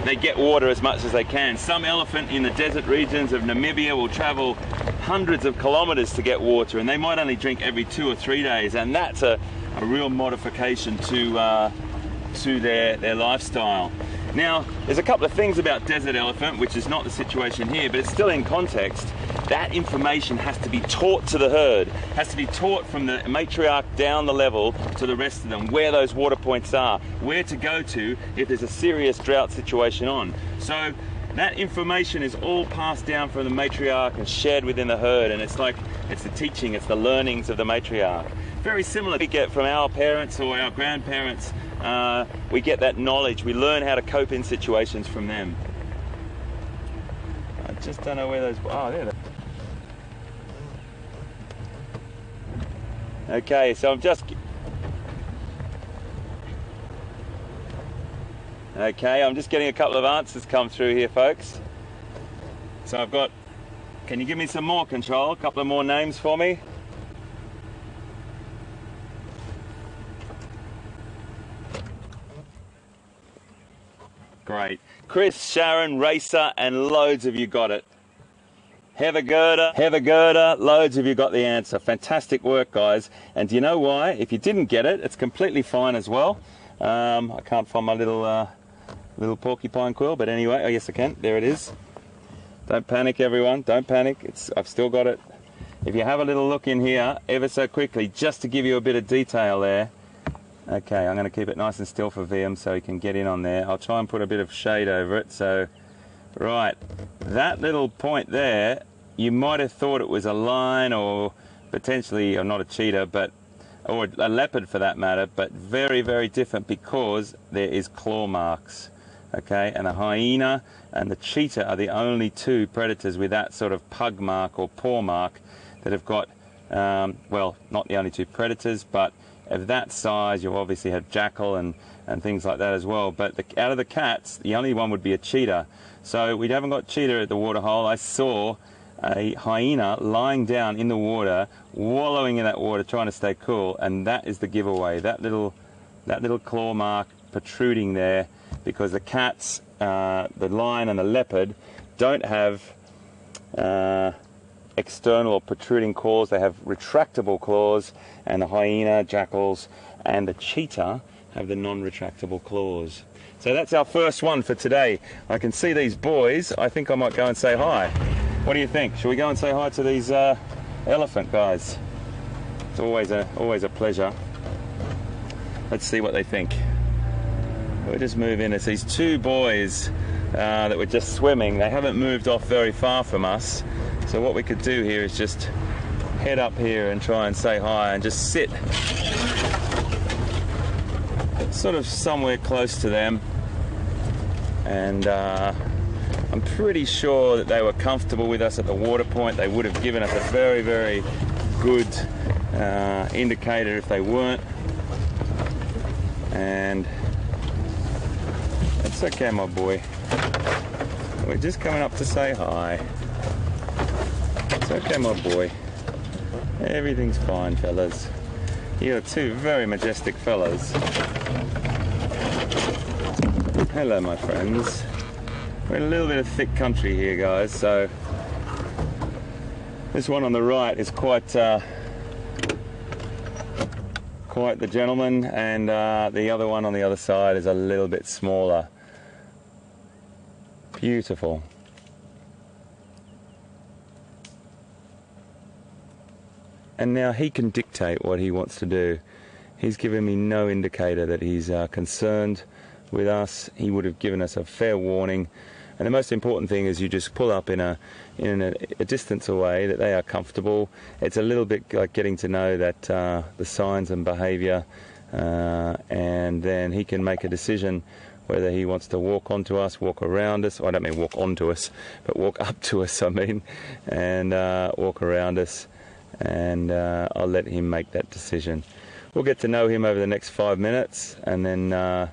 they get water as much as they can. Some elephant in the desert regions of Namibia will travel hundreds of kilometres to get water, and they might only drink every 2 or 3 days, and that's a real modification to their lifestyle. Now, there's a couple of things about desert elephant, which is not the situation here, but it's still in context. That information has to be taught to the herd, has to be taught from the matriarch down the level to the rest of them, where those water points are, where to go to if there's a serious drought situation on. So that information is all passed down from the matriarch and shared within the herd, and it's the teaching, it's the learnings of the matriarch. Very similar we get from our parents or our grandparents. We get that knowledge, we learn how to cope in situations from them. I just don't know where those, oh, there they are. Okay, so I'm just getting a couple of answers come through here, folks. So I've got, can you give me some more, Control? A couple of more names for me? Great. Chris, Sharon, Racer, and loads of you got it. Heather Gerda, loads of you got the answer. Fantastic work, guys. And do you know why? If you didn't get it, it's completely fine as well. I can't find my little porcupine quill, but anyway, oh yes I can. There it is. Don't panic, everyone. Don't panic. I've still got it. If you have a little look in here, ever so quickly, just to give you a bit of detail there. Okay, I'm going to keep it nice and still for VM so he can get in on there. I'll try and put a bit of shade over it. So, right, that little point there, you might have thought it was a lion or potentially, or not a cheetah, or a leopard for that matter, but very different because there is claw marks. Okay, and the hyena and the cheetah are the only two predators with that sort of pug mark or paw mark that have got, well, not the only two predators, but of that size. You'll obviously have jackal and things like that as well, but out of the cats, the only one would be a cheetah. So we haven't got cheetah at the waterhole. I saw a hyena lying down in the water, wallowing in that water, trying to stay cool, and that is the giveaway. That little claw mark protruding there, because the cats, the lion and the leopard, don't have external or protruding claws. They have retractable claws, and the hyena, jackals, and the cheetah have the non-retractable claws. So that's our first one for today. I can see these boys. I think I might go and say hi. What do you think? Shall we go and say hi to these elephant guys? It's always a pleasure. Let's see what they think. We'll just move in. It's these two boys that were just swimming. They haven't moved off very far from us. So what we could do here is just head up here and try and say hi and just sit sort of somewhere close to them. And I'm pretty sure that they were comfortable with us at the water point. They would have given us a very, very good indicator if they weren't. And it's okay, my boy. We're just coming up to say hi. It's okay, my boy. Everything's fine, fellas. You're two very majestic fellas. Hello, my friends. We're in a little bit of thick country here, guys, so this one on the right is quite the gentleman, and the other one on the other side is a little bit smaller. Beautiful. And now he can dictate what he wants to do. He's given me no indicator that he's concerned with us. He would have given us a fair warning. And the most important thing is you just pull up in a distance away, that they are comfortable. It's a little bit like getting to know that the signs and behaviour, and then he can make a decision whether he wants to walk onto us, walk around us. I don't mean walk onto us, but walk up to us, I mean, and walk around us. And I'll let him make that decision. We'll get to know him over the next 5 minutes, and then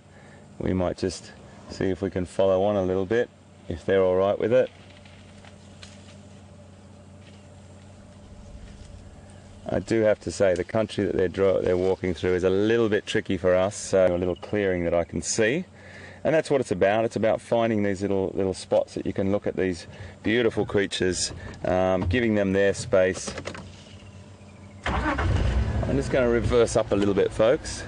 we might just see if we can follow on a little bit, if they're all right with it. I do have to say the country that they're walking through is a little bit tricky for us, so a little clearing that I can see. And that's what it's about. It's about finding these little spots that you can look at these beautiful creatures, giving them their space. I'm just going to reverse up a little bit, folks.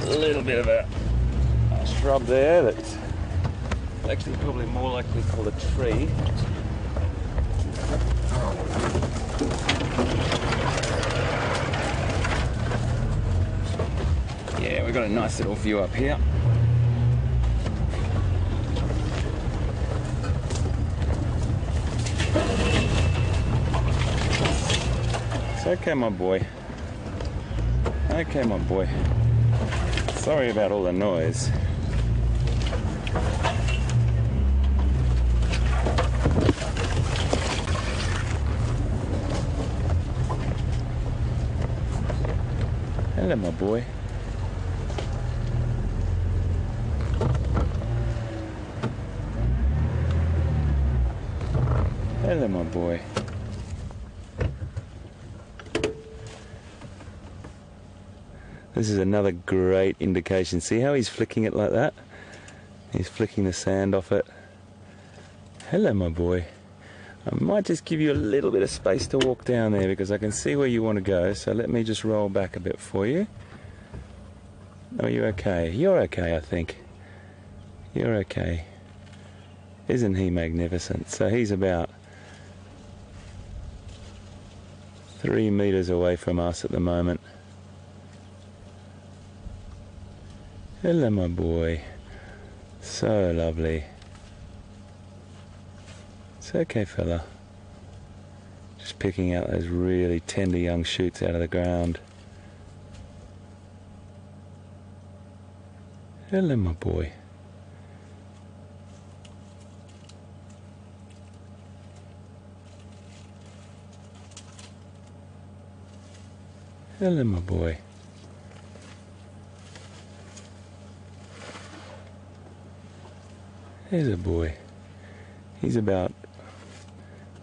A little bit of a shrub there that's actually probably more likely called a tree. Yeah, we've got a nice little view up here. It's okay, my boy. Okay, my boy. Sorry about all the noise. Hello, my boy. Hello, my boy. This is another great indication. See how he's flicking it like that? He's flicking the sand off it. Hello, my boy. I might just give you a little bit of space to walk down there because I can see where you want to go. So let me just roll back a bit for you. Are you okay? You're okay, I think. You're okay. Isn't he magnificent? So he's about 3 meters away from us at the moment. Hello, my boy. So lovely. It's okay, fella. Just picking out those really tender young shoots out of the ground. Hello, my boy. Hello, my boy. There's a boy. He's about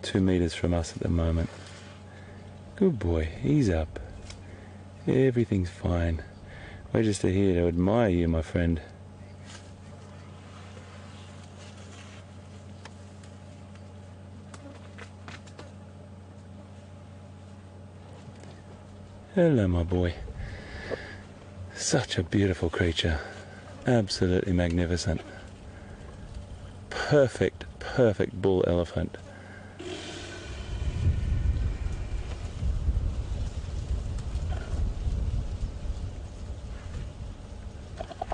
2 meters from us at the moment. Good boy. He's up. Everything's fine. We're just here to admire you, my friend. Hello, my boy. Such a beautiful creature. Absolutely magnificent. Perfect, perfect bull elephant.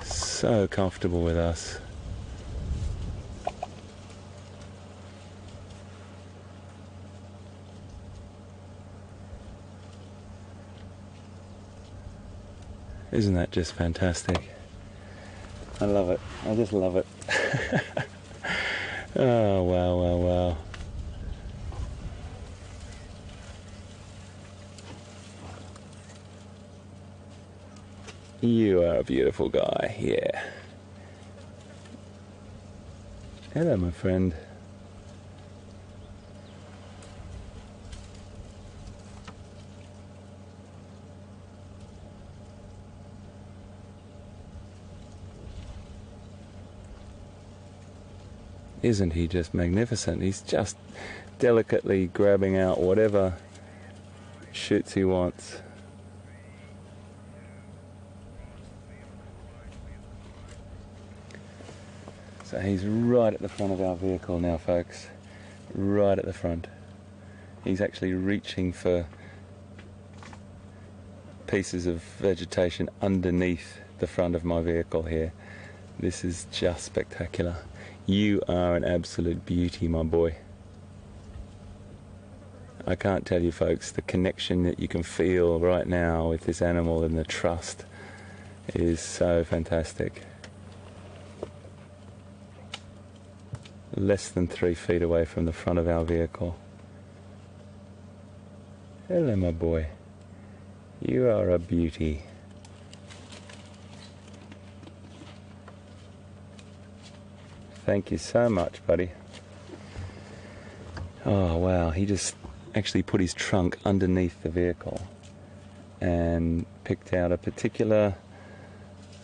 So comfortable with us. Isn't that just fantastic? I love it. I just love it. Oh, wow, wow, wow. You are a beautiful guy, yeah. Hello, my friend. Isn't he just magnificent? He's just delicately grabbing out whatever shoots he wants. So he's right at the front of our vehicle now, folks. Right at the front. He's actually reaching for pieces of vegetation underneath the front of my vehicle here. This is just spectacular. You are an absolute beauty, my boy. I can't tell you, folks, the connection that you can feel right now with this animal and the trust is so fantastic. Less than 3 feet away from the front of our vehicle. Hello, my boy. You are a beauty. Thank you so much, buddy. Oh, wow. He just actually put his trunk underneath the vehicle and picked out a particular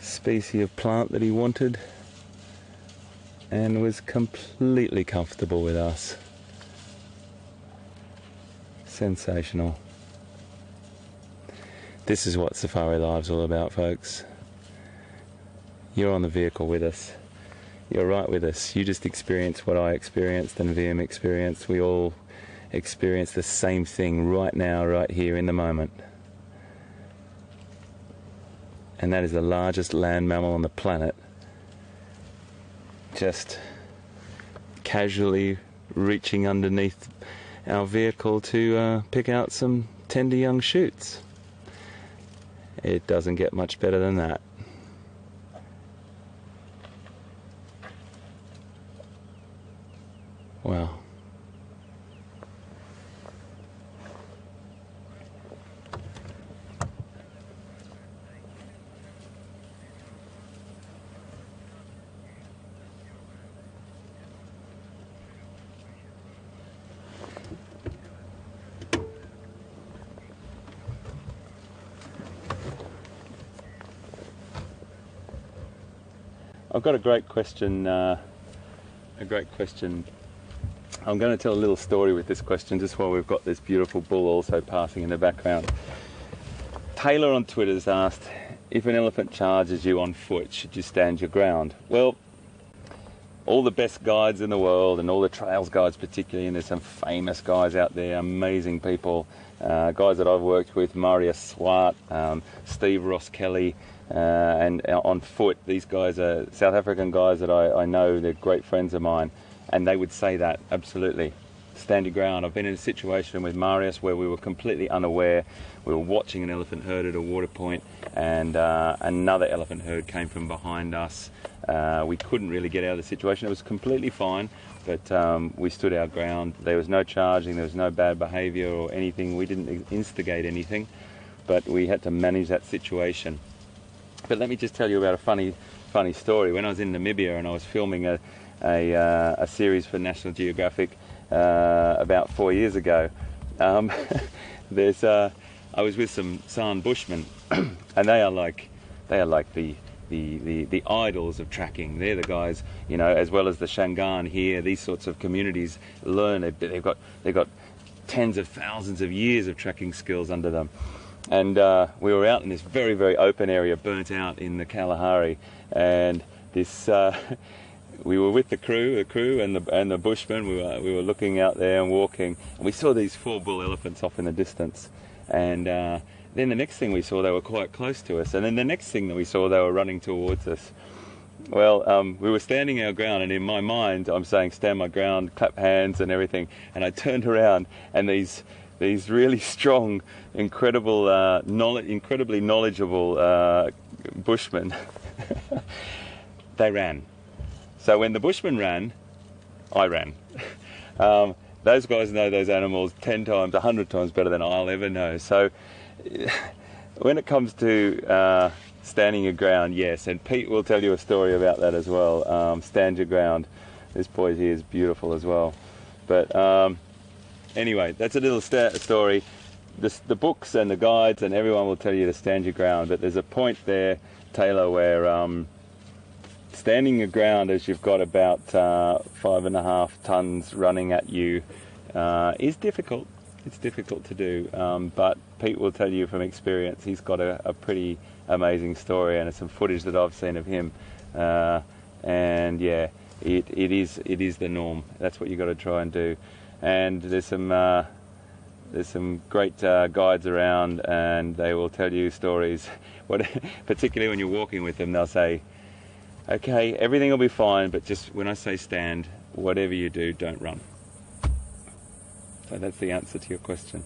species of plant that he wanted and was completely comfortable with us. Sensational. This is what Safari Life's all about, folks. You're on the vehicle with us. You're right with us. You just experienced what I experienced and VM experienced. We all experience the same thing right now, right here in the moment. And that is the largest land mammal on the planet. Just casually reaching underneath our vehicle to pick out some tender young shoots. It doesn't get much better than that. Wow. I've got a great question. I'm going to tell a little story with this question just while we've got this beautiful bull also passing in the background. Taylor on Twitter's asked, if an elephant charges you on foot, should you stand your ground? Well, all the best guides in the world and all the trails guides particularly, and there's some famous guys out there, amazing people, guys that I've worked with, Marius Swart, Steve Ross Kelly, and on foot, these guys are South African guys that I know, they're great friends of mine, and they would say that, absolutely. Stand your ground. I've been in a situation with Marius where we were completely unaware. We were watching an elephant herd at a water point, and another elephant herd came from behind us. We couldn't really get out of the situation. It was completely fine, but we stood our ground. There was no charging, there was no bad behaviour or anything. We didn't instigate anything, but we had to manage that situation. But let me just tell you about a funny story. When I was in Namibia and I was filming a series for National Geographic about 4 years ago, I was with some San Bushmen, and they are like the idols of tracking. They're the guys, you know, as well as the Shangaan here. These sorts of communities learn. They've got tens of thousands of years of tracking skills under them. and we were out in this very, very open area, burnt out in the Kalahari, and this we were with the crew and the bushmen. We were looking out there and walking, and we saw these 4 bull elephants off in the distance, and then the next thing we saw, they were quite close to us, and then the next thing that we saw, they were running towards us. Well, we were standing our ground, and in my mind I'm saying stand my ground, clap hands and everything, and I turned around, and these really strong, incredibly knowledgeable bushmen, they ran. So when the bushmen ran, I ran. Those guys know those animals 10 times, 100 times better than I'll ever know. So when it comes to standing your ground, yes, and Pete will tell you a story about that as well. Stand your ground. This boy here is beautiful as well. But anyway, that's a little story. The books and the guides and everyone will tell you to stand your ground, but there's a point there, Taylor, where standing your ground as you've got about 5.5 tons running at you is difficult. It's difficult to do, but Pete will tell you from experience. He's got a pretty amazing story, and it's some footage that I've seen of him, and yeah, it is the norm. That's what you got to try and do. And there's some great guides around, and they will tell you stories. Particularly when you're walking with them, they'll say, "Okay, everything will be fine, but just when I say stand, whatever you do, don't run." So that's the answer to your question.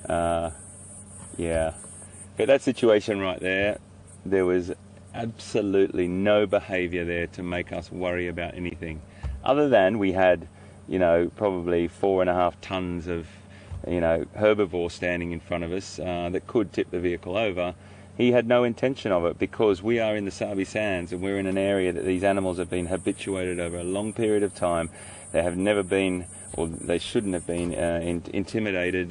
Yeah, but that situation right there, there was absolutely no behaviour there to make us worry about anything, other than we had, probably 4.5 tons of, herbivore standing in front of us that could tip the vehicle over. He had no intention of it, because we are in the Sabi Sands and we're in an area that these animals have been habituated over a long period of time. They have never been, or they shouldn't have been, intimidated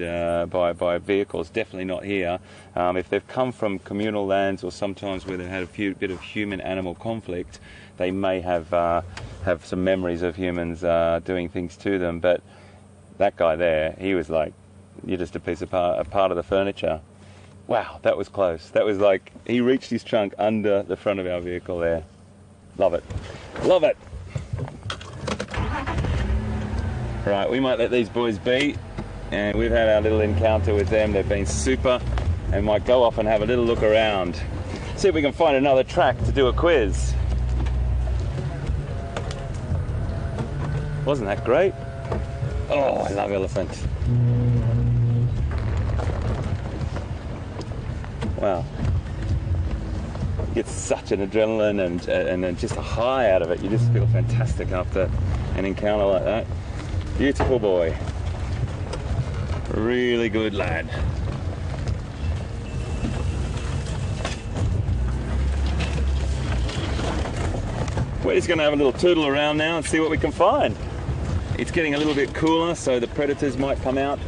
by vehicles, definitely not here. If they've come from communal lands, or sometimes where they've had a bit of human-animal conflict, they may have some memories of humans doing things to them. But that guy there, he was like, you're just a part of the furniture. Wow, that was close. That was like, he reached his trunk under the front of our vehicle there. Love it. Love it. Right, we might let these boys be, and we've had our little encounter with them. They've been super, and might go off and have a little look around. See if we can find another track to do a quiz. Wasn't that great? Oh, I love elephants. Wow. You get such an adrenaline and just a high out of it. You just feel fantastic after an encounter like that. Beautiful boy. Really good lad. We're just going to have a little tootle around now and see what we can find. It's getting a little bit cooler, so the predators might come out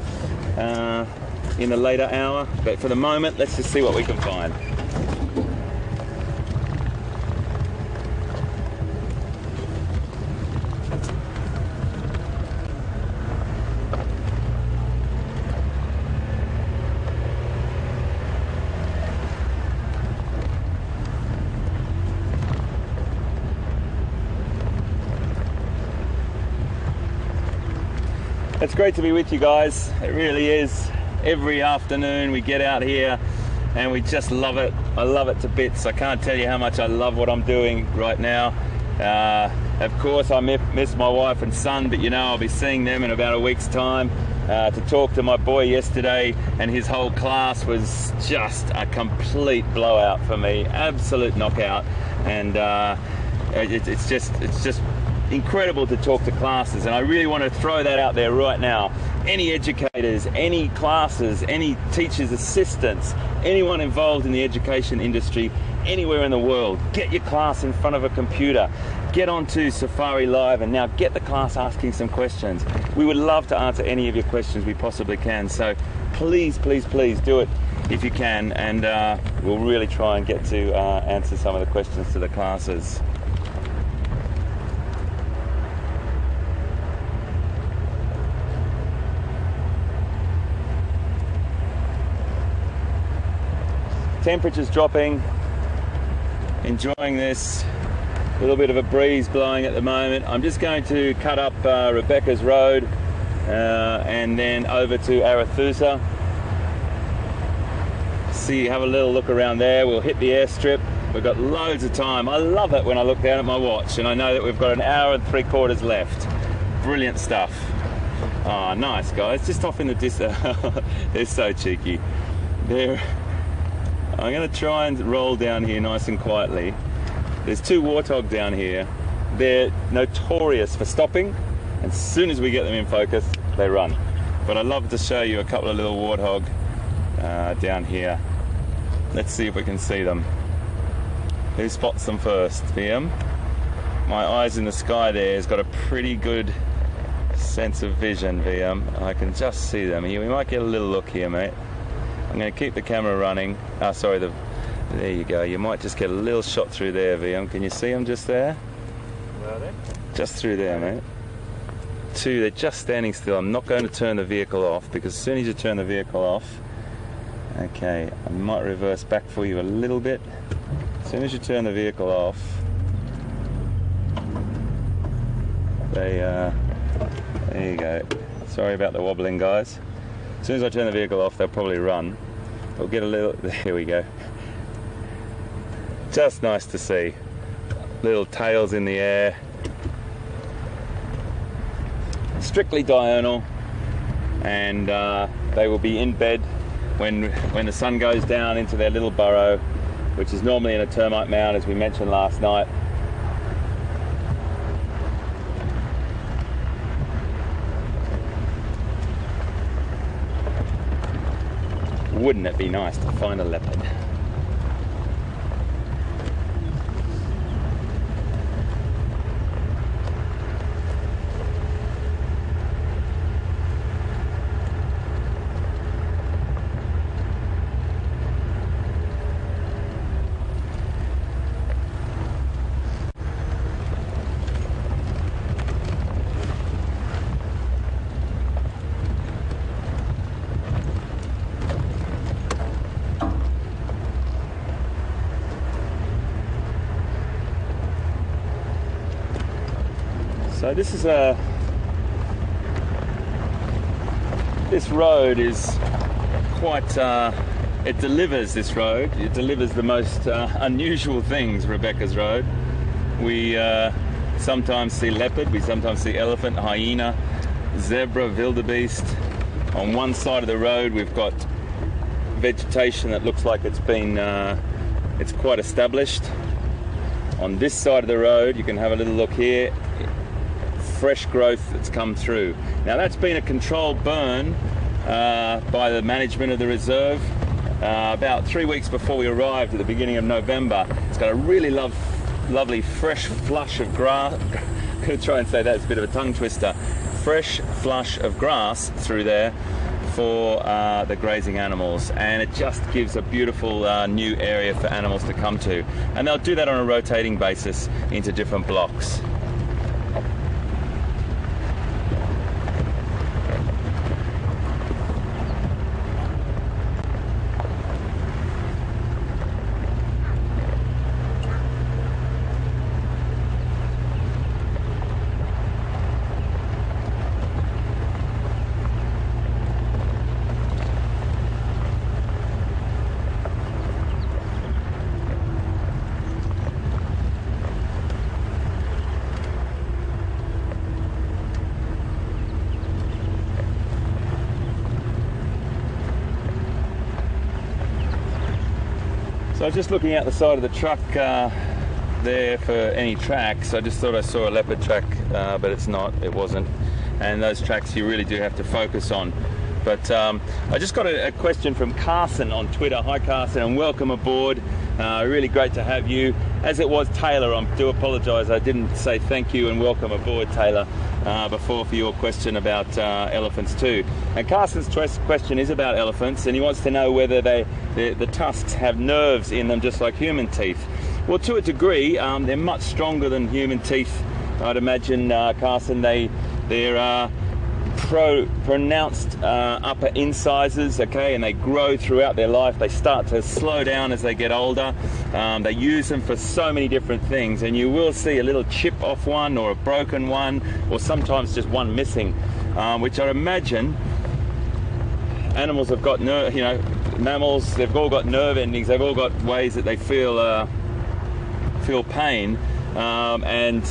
in the later hour, but for the moment, let's just see what we can find. It's great to be with you guys. It really is. Every afternoon we get out here and we just love it. I love it to bits. I can't tell you how much I love what I'm doing right now. Of course I miss my wife and son, but I'll be seeing them in about a week's time. To talk to my boy yesterday, and his whole class was just a complete blowout for me. Absolute knockout. And it's just incredible to talk to classes, and I really want to throw that out there right now. Any educators, any classes, any teachers' assistants, anyone involved in the education industry anywhere in the world, get your class in front of a computer, get onto Safari Live, and now get the class asking some questions. We would love to answer any of your questions we possibly can, so please, please, please do it if you can, and we'll really try and get to answer some of the questions to the classes. temperature's dropping. Enjoying this. A little bit of a breeze blowing at the moment. I'm just going to cut up Rebecca's Road and then over to Arathusa. See, have a little look around there. We'll hit the airstrip. We've got loads of time. I love it when I look down at my watch and I know that we've got an hour and 3/4 left. Brilliant stuff. Oh, nice guys. Just off in the distance. They're so cheeky. I'm going to try and roll down here nice and quietly. There's 2 warthog down here. They're notorious for stopping. And as soon as we get them in focus, they run. But I'd love to show you a couple of little warthog down here. Let's see if we can see them. Who spots them first? VM? My eyes in the sky there has got a pretty good sense of vision, VM. I can just see them. We might get a little look here, mate. I'm going to keep the camera running. Sorry, there you go. You might just get a little shot through there, VM. Can you see them just there? Where are they? Just through there, mate. 2, they're just standing still. I'm not going to turn the vehicle off because as soon as you turn the vehicle off, okay, I might reverse back for you a little bit. As soon as you turn the vehicle off, there you go. Sorry about the wobbling, guys. As soon as I turn the vehicle off, they'll probably run. We'll get a little, there we go. Just nice to see. Little tails in the air. Strictly diurnal, and they will be in bed when the sun goes down into their little burrow, which is normally in a termite mound, as we mentioned last night. Wouldn't it be nice to find a leopard? So this road is quite, it delivers this road. It delivers the most unusual things, Rebecca's Road. We sometimes see leopard, we sometimes see elephant, hyena, zebra, wildebeest. On one side of the road we've got vegetation that looks like it's been, it's quite established. On this side of the road, you can have a little look here. Fresh growth that's come through. Now that's been a controlled burn by the management of the reserve about 3 weeks before we arrived at the beginning of November. It's got a really lovely fresh flush of grass. I'm going to try and say that, it's a bit of a tongue twister. Fresh flush of grass through there for the grazing animals, and it just gives a beautiful new area for animals to come to, and they'll do that on a rotating basis into different blocks. So I was just looking out the side of the truck there for any tracks. I just thought I saw a leopard track, but it's not, it wasn't. And those tracks you really do have to focus on. But I just got a question from Carson on Twitter. Hi Carson, and welcome aboard. Really great to have you. As it was Taylor, I do apologise, I didn't say thank you and welcome aboard, Taylor, before for your question about elephants too. And Carson's question is about elephants, and he wants to know whether the tusks have nerves in them just like human teeth. Well, to a degree, they're much stronger than human teeth, I'd imagine, Carson. They're pronounced upper incisors, okay, and they grow throughout their life. They start to slow down as they get older. They use them for so many different things, and you will see a little chip off one or a broken one, or sometimes just one missing, which I imagine animals have got mammals, they've all got nerve endings, they've all got ways that they feel pain, and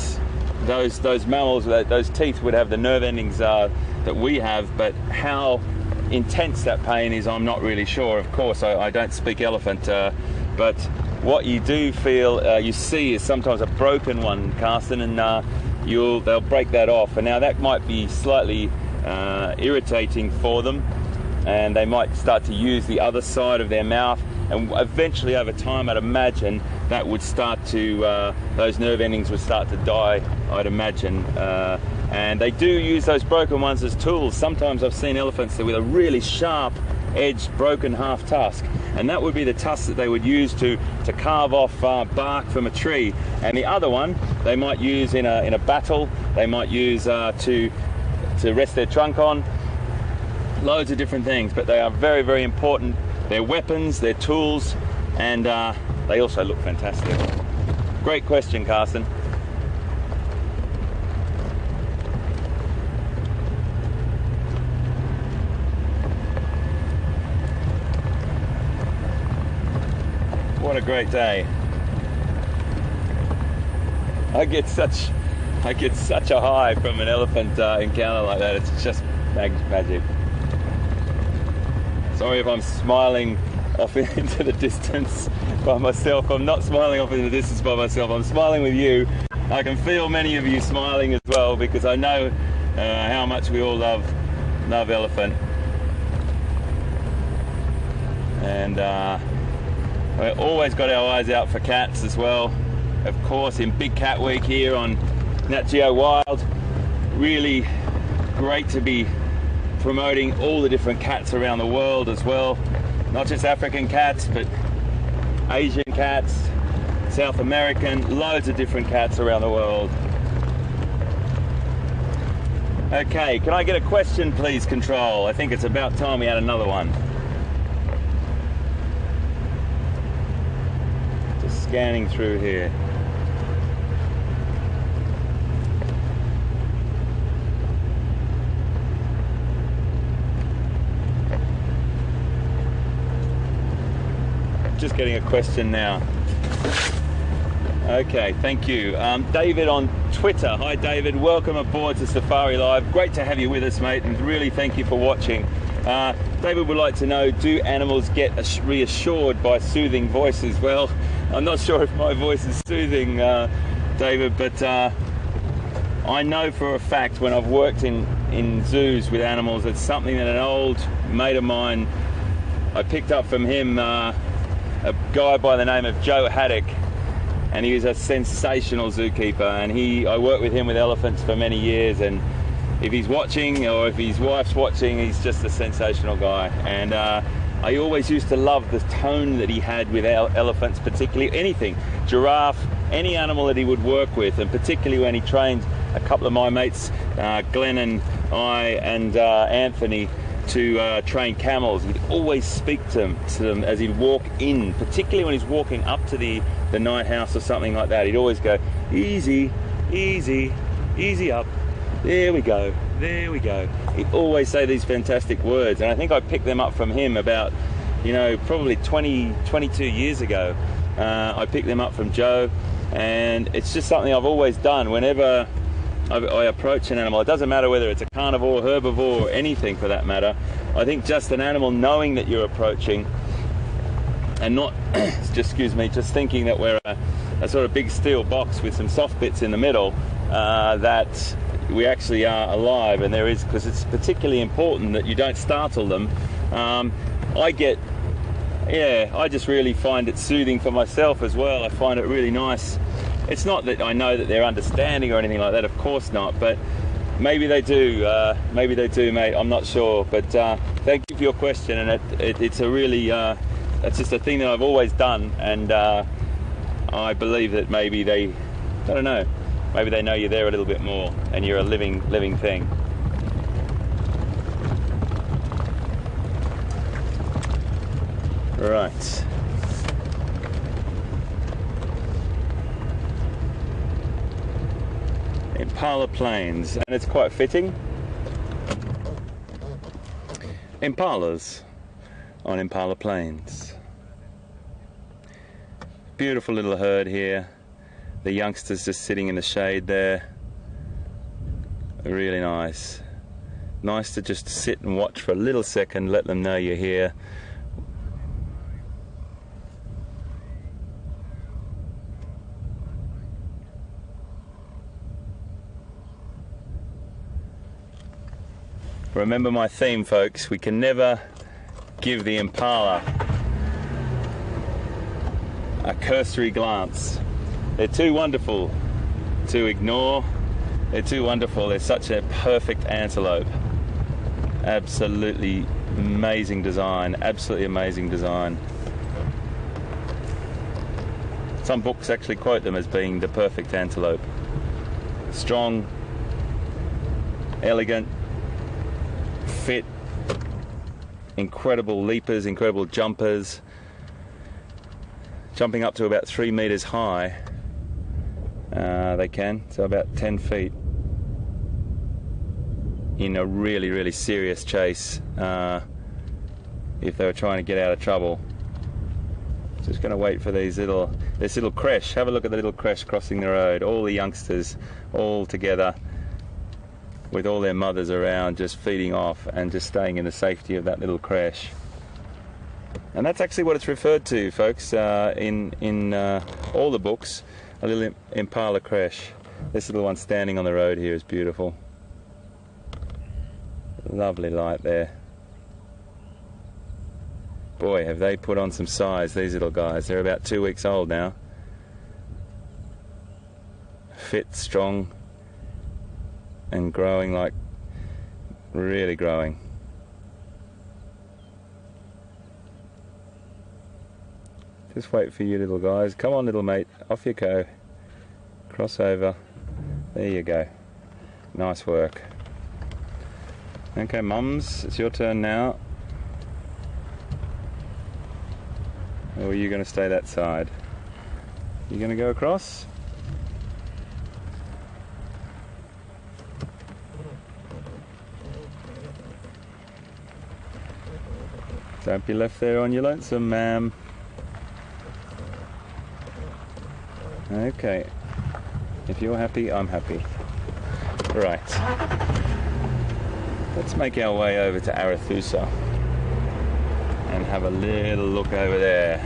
those mammals, those teeth would have the nerve endings that we have, but how intense that pain is, I'm not really sure. Of course, I don't speak elephant, but what you do feel, you see, is sometimes a broken one, Carsten, and they'll break that off, and now that might be slightly irritating for them, and they might start to use the other side of their mouth, and eventually over time I'd imagine that would start to, those nerve endings would start to die, I'd imagine. And they do use those broken ones as tools. Sometimes I've seen elephants with a really sharp edged broken half tusk, and that would be the tusk that they would use to carve off bark from a tree. And the other one they might use in a battle, they might use to rest their trunk on. Loads of different things, but they are very, very important. They're weapons, they're tools, and they also look fantastic. Great question, Carsten. What a great day. I get such a high from an elephant encounter like that. It's just magic. Sorry if I'm smiling off into the distance by myself. I'm not smiling off into the distance by myself. I'm smiling with you. I can feel many of you smiling as well, because I know how much we all love elephant. And we've always got our eyes out for cats as well. Of course, in Big Cat Week here on Nat Geo Wild, really great to be promoting all the different cats around the world as well. Not just African cats, but Asian cats, South American, loads of different cats around the world. Okay, can I get a question please, Control? I think it's about time we had another one. Just scanning through here. Just getting a question now. Okay, thank you. David on Twitter. Hi David, welcome aboard to Safari Live. Great to have you with us, mate, and really thank you for watching. David would like to know, do animals get reassured by soothing voices? Well, I'm not sure if my voice is soothing, David, but I know for a fact when I've worked in zoos with animals, it's something that an old mate of mine, I picked up from him, a guy by the name of Joe Haddock, and he was a sensational zookeeper, and I worked with him with elephants for many years, and if he's watching or if his wife's watching, he's just a sensational guy. And I always used to love the tone that he had with elephants, particularly anything, giraffe, any animal that he would work with, and particularly when he trained a couple of my mates, Glenn and I and Anthony, to train camels. He'd always speak to them as he'd walk in, particularly when he's walking up to the night house or something like that. He'd always go, easy, easy, easy up, there we go, there we go. He'd always say these fantastic words, and I think I picked them up from him about, probably 22 years ago. I picked them up from Joe, and it's just something I've always done whenever I approach an animal. It doesn't matter whether it's a carnivore, herbivore, or anything for that matter. I think just an animal knowing that you're approaching, and not just thinking that we're a sort of big steel box with some soft bits in the middle, that we actually are alive, and there is, because it's particularly important that you don't startle them. I just really find it soothing for myself as well. I find it really nice. It's not that I know that they're understanding or anything like that, of course not, but maybe they do, mate, I'm not sure. But thank you for your question, and it's a really, it's just a thing that I've always done, and I believe that maybe they, maybe they know you're there a little bit more, and you're a living thing. Right. Impala Plains, and it's quite fitting. Impalas on Impala Plains. Beautiful little herd here. The youngsters just sitting in the shade there. Really nice. Nice to just sit and watch for a little second, let them know you're here. Remember my theme, folks, we can never give the impala a cursory glance. They're too wonderful to ignore. They're too wonderful. They're such a perfect antelope. Absolutely amazing design. Absolutely amazing design. Some books actually quote them as being the perfect antelope. Strong, elegant, fit, incredible leapers, incredible jumpers, jumping up to about 3 meters high. They can, so about 10 feet in a really, really serious chase if they were trying to get out of trouble. Just going to wait for this little creche. Have a look at the little creche crossing the road. All the youngsters all together with all their mothers around, just feeding off and just staying in the safety of that little creche. And that's actually what it's referred to, folks, in all the books, a little impala creche. This little one standing on the road here is beautiful. Lovely light there. Boy, have they put on some size, these little guys. They're about 2 weeks old now. Fit, strong, and growing, like really growing. Just wait for you little guys. Come on little mate, off you go. Cross over. There you go. Nice work. Okay mums, it's your turn now. Or are you going to stay that side? You going to go across? Don't be left there on your lonesome, ma'am. Okay. If you're happy, I'm happy. Right. Let's make our way over to Arathusa and have a little look over there.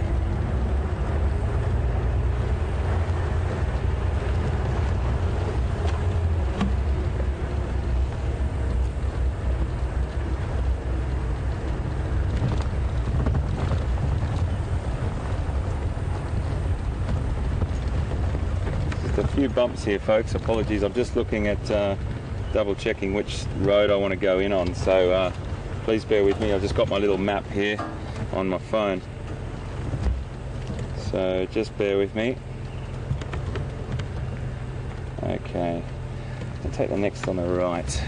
Just a few bumps here, folks. Apologies, I'm just looking at double checking which road I want to go in on, so please bear with me. I've just got my little map here on my phone, so just bear with me. Okay, I'll take the next on the right.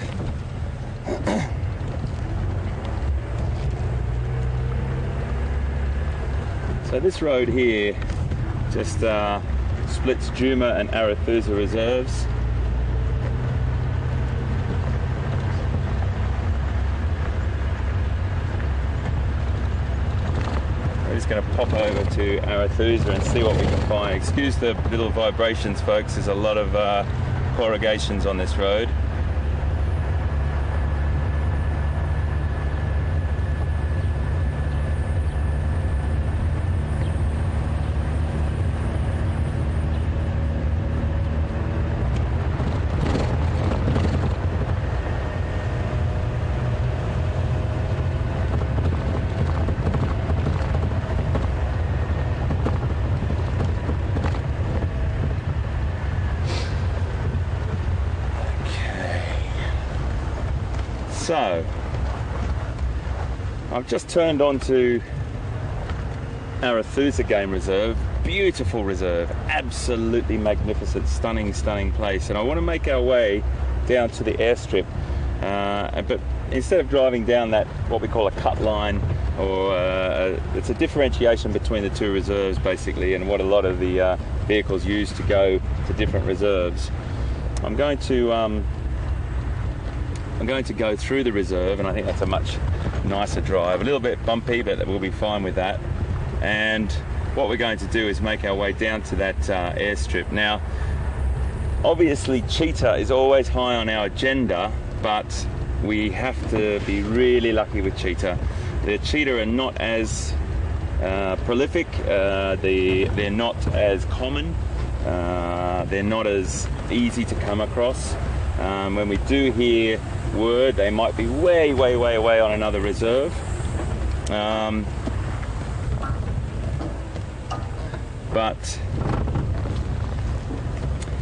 So this road here just splits Djuma and Arathusa reserves. We're just going to pop over to Arathusa and see what we can find. Excuse the little vibrations, folks. There's a lot of corrugations on this road. So, I've just turned onto Arathusa Game Reserve. Beautiful reserve, absolutely magnificent, stunning place. And I want to make our way down to the airstrip. But instead of driving down that, what we call a cut line, or it's a differentiation between the two reserves basically, and what a lot of the vehicles use to go to different reserves. I'm going to go through the reserve, and I think that's a much nicer drive. A little bit bumpy, but we'll be fine with that. And what we're going to do is make our way down to that airstrip. Now, obviously cheetah is always high on our agenda, but we have to be really lucky with cheetah. The cheetah are not as prolific, they're not as common, they're not as easy to come across. When we do hear word, they might be way on another reserve. But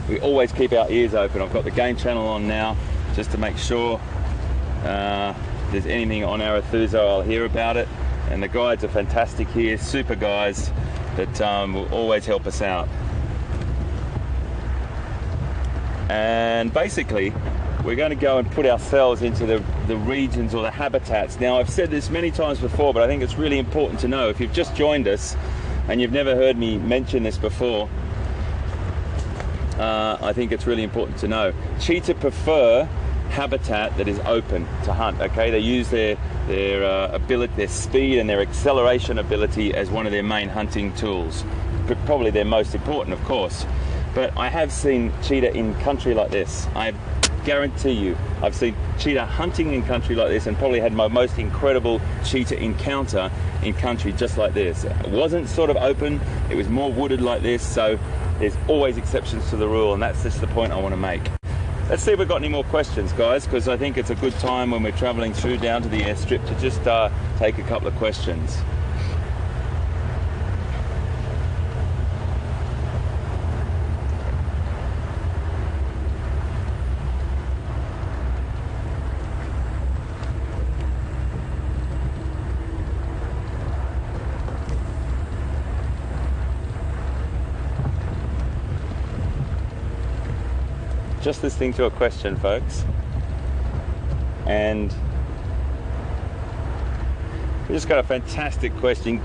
we always keep our ears open. I've got the game channel on now just to make sure there's anything on Arathusa, I'll hear about it. And the guides are fantastic here, super guys that will always help us out. And basically, we're going to go and put ourselves into the regions or the habitats. Now, I've said this many times before, but I think it's really important to know. If you've just joined us and you've never heard me mention this before, I think it's really important to know. Cheetah prefer habitat that is open to hunt. Okay, they use their ability, their speed and their acceleration ability as one of their main hunting tools. Probably their most important, of course. But I have seen cheetah in country like this. I guarantee you, I've seen cheetah hunting in country like this, and probably had my most incredible cheetah encounter in country just like this. It wasn't sort of open, it was more wooded like this, so there's always exceptions to the rule, and that's just the point I want to make. Let's see if we've got any more questions, guys, because I think it's a good time when we're traveling through down to the airstrip to just take a couple of questions. Just listening to a question, folks, and we just got a fantastic question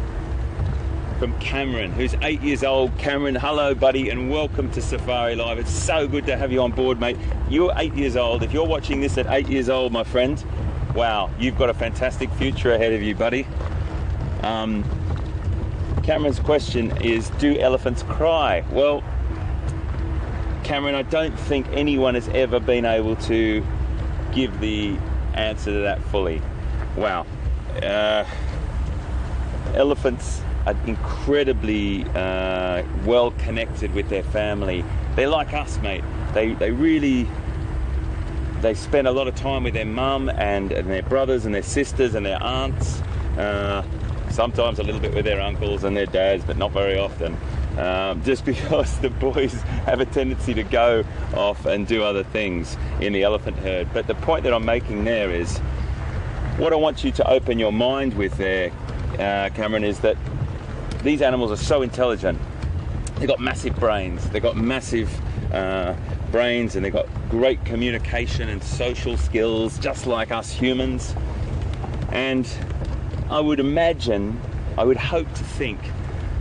from Cameron, who's 8 years old. Cameron, hello buddy, and welcome to Safari Live. It's so good to have you on board, mate. You're 8 years old. If you're watching this at 8 years old, my friend, wow, you've got a fantastic future ahead of you, buddy. Cameron's question is, do elephants cry? Well, Cameron, I don't think anyone has ever been able to give the answer to that fully. Wow. Elephants are incredibly well connected with their family. They're like us, mate. They spend a lot of time with their mum and their brothers and their sisters and their aunts. Sometimes a little bit with their uncles and their dads, but not very often. Just because the boys have a tendency to go off and do other things in the elephant herd. But the point that I'm making there is, what I want you to open your mind with there, Cameron, is that these animals are so intelligent. They've got massive brains, they've got massive brains, and they've got great communication and social skills, just like us humans. And I would imagine, I would hope to think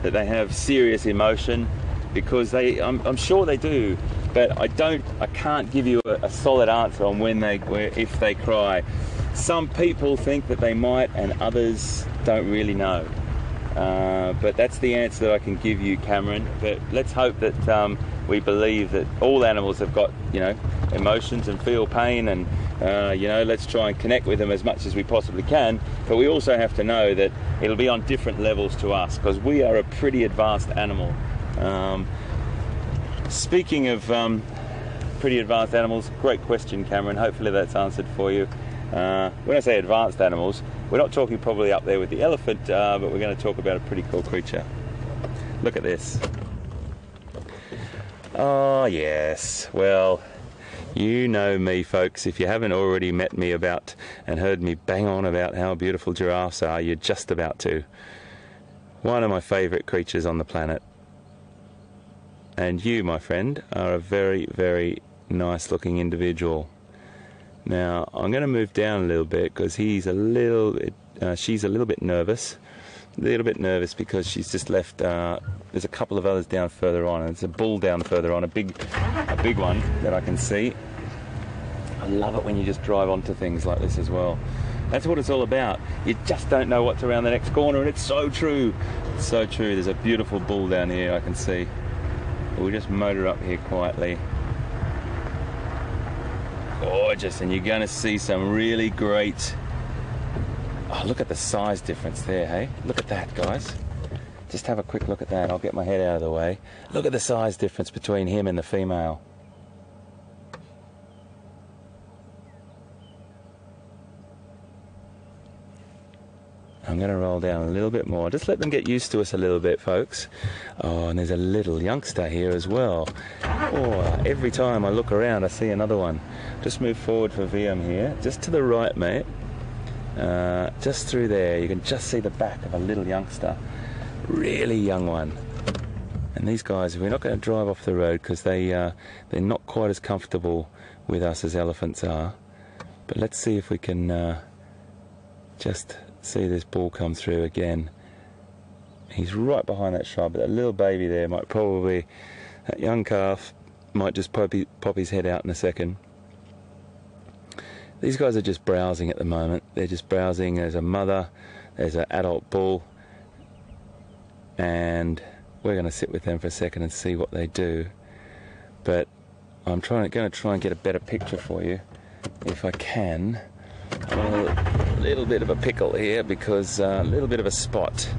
that they have serious emotion, because I'm sure they do, but I can't give you a solid answer on if they cry. Some people think that they might, and others don't really know. But that's the answer that I can give you, Cameron. But let's hope that we believe that all animals have got, emotions and feel pain, and let's try and connect with them as much as we possibly can. But we also have to know that it'll be on different levels to us, because we are a pretty advanced animal. Speaking of pretty advanced animals, great question, Cameron. Hopefully that's answered for you. When I say advanced animals, we're not talking probably up there with the elephant, but we're going to talk about a pretty cool creature. Look at this. Oh yes, well, you know me, folks. If you haven't already met me about and heard me bang on about how beautiful giraffes are, you're just about to. One of my favourite creatures on the planet. And you, my friend, are a very, very nice looking individual. Now I'm going to move down a little bit because she's a little bit nervous. A little bit nervous because she's just left. There's a couple of others down further on. There's a bull down further on, a big one that I can see. I love it when you just drive onto things like this as well. That's what it's all about. You just don't know what's around the next corner, and it's so true. It's so true. There's a beautiful bull down here I can see. We'll just motor up here quietly. Gorgeous, and you're going to see some really great... Oh, look at the size difference there, hey? Look at that, guys. Just have a quick look at that. I'll get my head out of the way. Look at the size difference between him and the female. I'm going to roll down a little bit more. Just let them get used to us a little bit, folks. Oh, and there's a little youngster here as well. Oh, every time I look around, I see another one. Just move forward for VM here. Just to the right, mate. Just through there. You can just see the back of a little youngster. Really young one. And these guys, we're not going to drive off the road because they're not quite as comfortable with us as elephants are. But let's see if we can just... see this bull come through again. He's right behind that shrub, but that little baby there might probably, that young calf might just pop his head out in a second. These guys are just browsing at the moment. They're just browsing. There's a mother, there's an adult bull, and we're going to sit with them for a second and see what they do. But I'm going to try and get a better picture for you if I can. A little bit of a pickle here because a little bit of a spot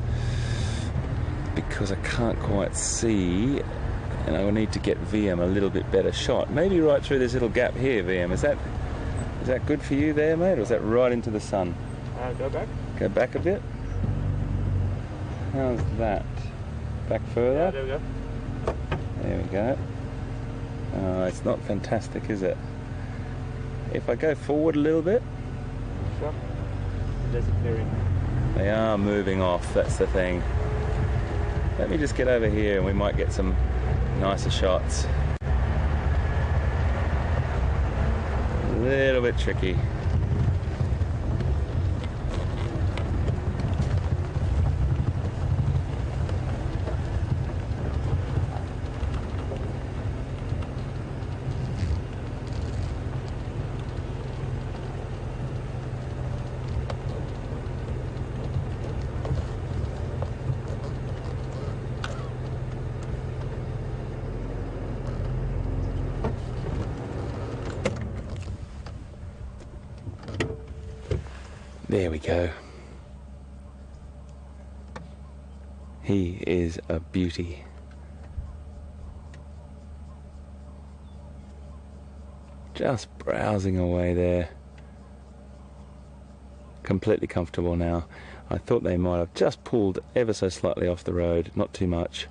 because I can't quite see, and I will need to get VM a little bit better shot. Maybe right through this little gap here, VM. Is that good for you there, mate, or is that right into the sun? Go back. Go back a bit. How's that? Back further? Yeah, there we go. There we go. Oh, it's not fantastic, is it? If I go forward a little bit. Sure. There's a clearing. They are moving off, that's the thing. Let me just get over here and we might get some nicer shots. A little bit tricky. There we go. He is a beauty. Just browsing away there. Completely comfortable now. I thought they might have just pulled ever so slightly off the road, not too much.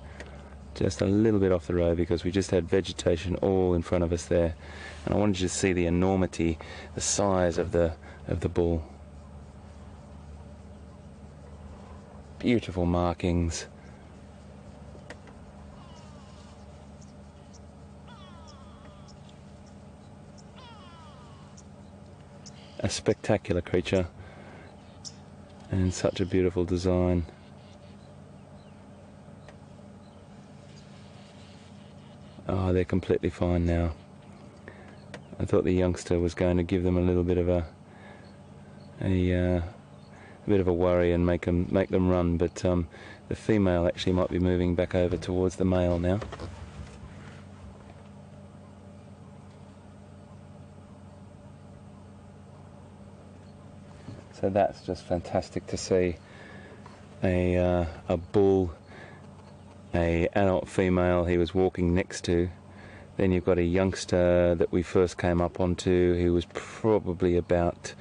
Just a little bit off the road because we just had vegetation all in front of us there. And I wanted you to see the enormity, the size of the bull. Beautiful markings. A spectacular creature and such a beautiful design. Oh, they're completely fine now. I thought the youngster was going to give them a little bit of a bit of a worry and make them run, but the female actually might be moving back over towards the male now. So that's just fantastic to see. A bull, a adult female he was walking next to. Then you've got a youngster that we first came up onto who was probably about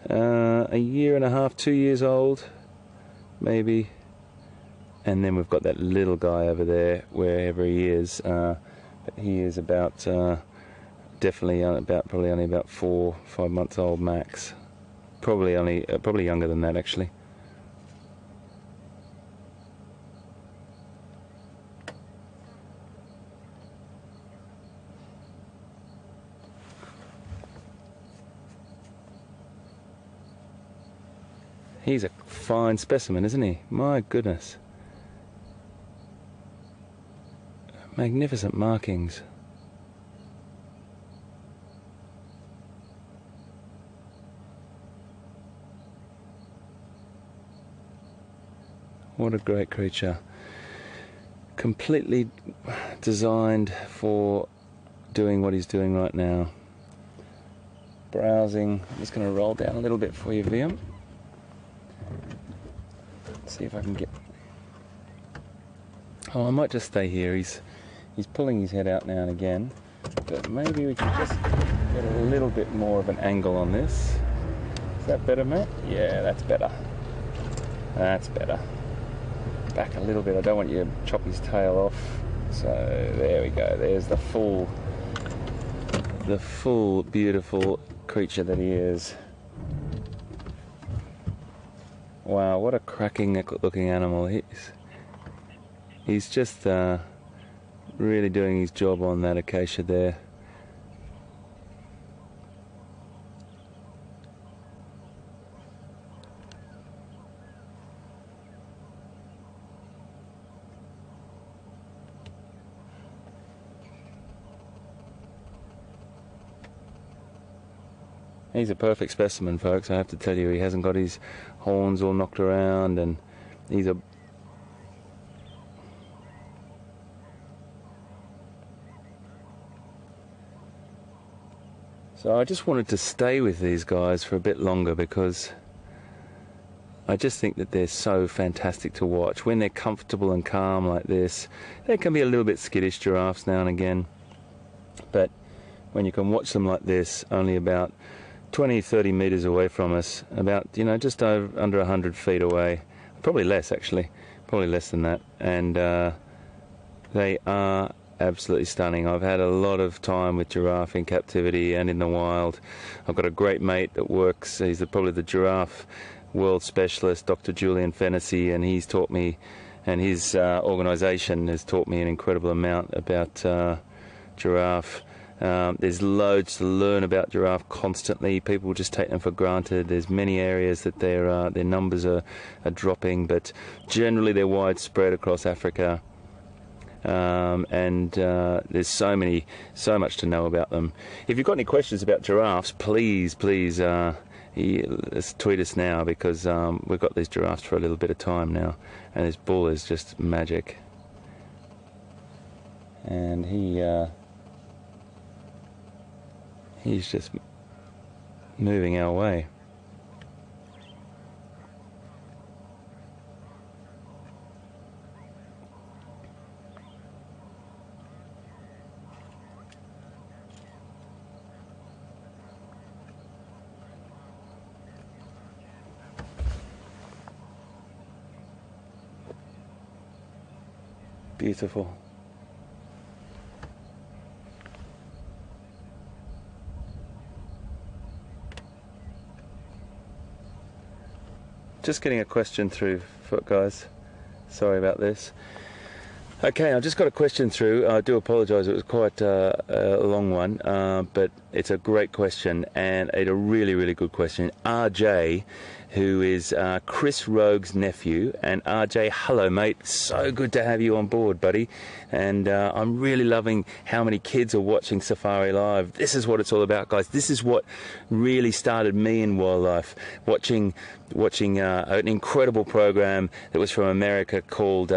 a year and a half, 2 years old, maybe. And then we've got that little guy over there, wherever he is. But he is about, probably only about 4 or 5 months old max. Probably younger than that actually. fine specimen, isn't he? My goodness. Magnificent markings. What a great creature. Completely designed for doing what he's doing right now. Browsing. I'm just going to roll down a little bit for you, Liam. See if I can get... Oh, I might just stay here. He's pulling his head out now and again. But maybe we can just get a little bit more of an angle on this. Is that better, Matt? Yeah, that's better. That's better. Back a little bit. I don't want you to chop his tail off. So there we go. There's the full beautiful creature that he is. Wow, what a cracking looking animal. He's just really doing his job on that acacia there. He's a perfect specimen, folks. I have to tell you, he hasn't got his horns all knocked around, and he's a... So I just wanted to stay with these guys for a bit longer because I just think that they're so fantastic to watch. When they're comfortable and calm like this, they can be a little bit skittish, giraffes, now and again. But when you can watch them like this, only about 20-30 meters away from us, about, you know, just under 100 feet away, probably less actually, probably less than that, and they are absolutely stunning. I've had a lot of time with giraffe in captivity and in the wild. I've got a great mate that works, he's probably the giraffe world specialist, Dr. Julian Fennessy, and he's taught me, and his organisation has taught me an incredible amount about giraffe. There's loads to learn about giraffe constantly. People just take them for granted. There's many areas that their numbers are dropping, but generally they're widespread across Africa. And there's so much to know about them. If you've got any questions about giraffes, please tweet us now, because we've got these giraffes for a little bit of time now, and this bull is just magic. And he's just moving our way. Beautiful. Just getting a question through, guys. Sorry about this. Okay, I've just got a question through. I do apologise, it was quite a long one, but it's a great question, and a really, really good question. RJ, who is Chris Rogue's nephew, and RJ, hello mate, so good to have you on board, buddy, and I'm really loving how many kids are watching Safari Live. This is what it's all about, guys. This is what really started me in wildlife, watching an incredible program that was from America called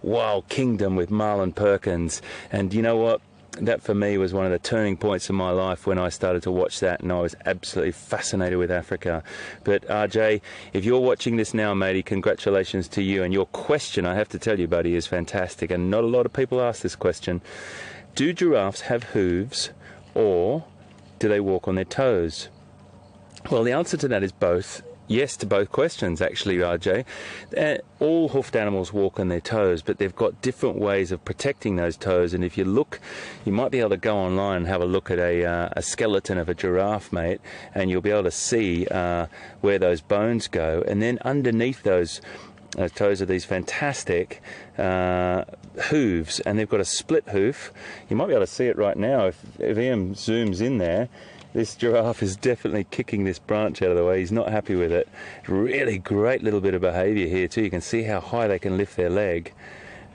Wild Kingdom with Marlon Perkins, and you know what? That for me was one of the turning points in my life when I started to watch that, and I was absolutely fascinated with Africa. But RJ, if you're watching this now, matey, congratulations to you. And your question, I have to tell you, buddy, is fantastic, and not a lot of people ask this question. Do giraffes have hooves, or do they walk on their toes? Well, the answer to that is both. Yes to both questions, actually, RJ. All hoofed animals walk on their toes, but they've got different ways of protecting those toes. And if you look, you might be able to go online and have a look at a skeleton of a giraffe, mate, and you'll be able to see where those bones go. And then underneath those toes are these fantastic hooves, and they've got a split hoof. You might be able to see it right now if Ian zooms in there. This giraffe is definitely kicking this branch out of the way. He's not happy with it. Really great little bit of behaviour here too. You can see how high they can lift their leg.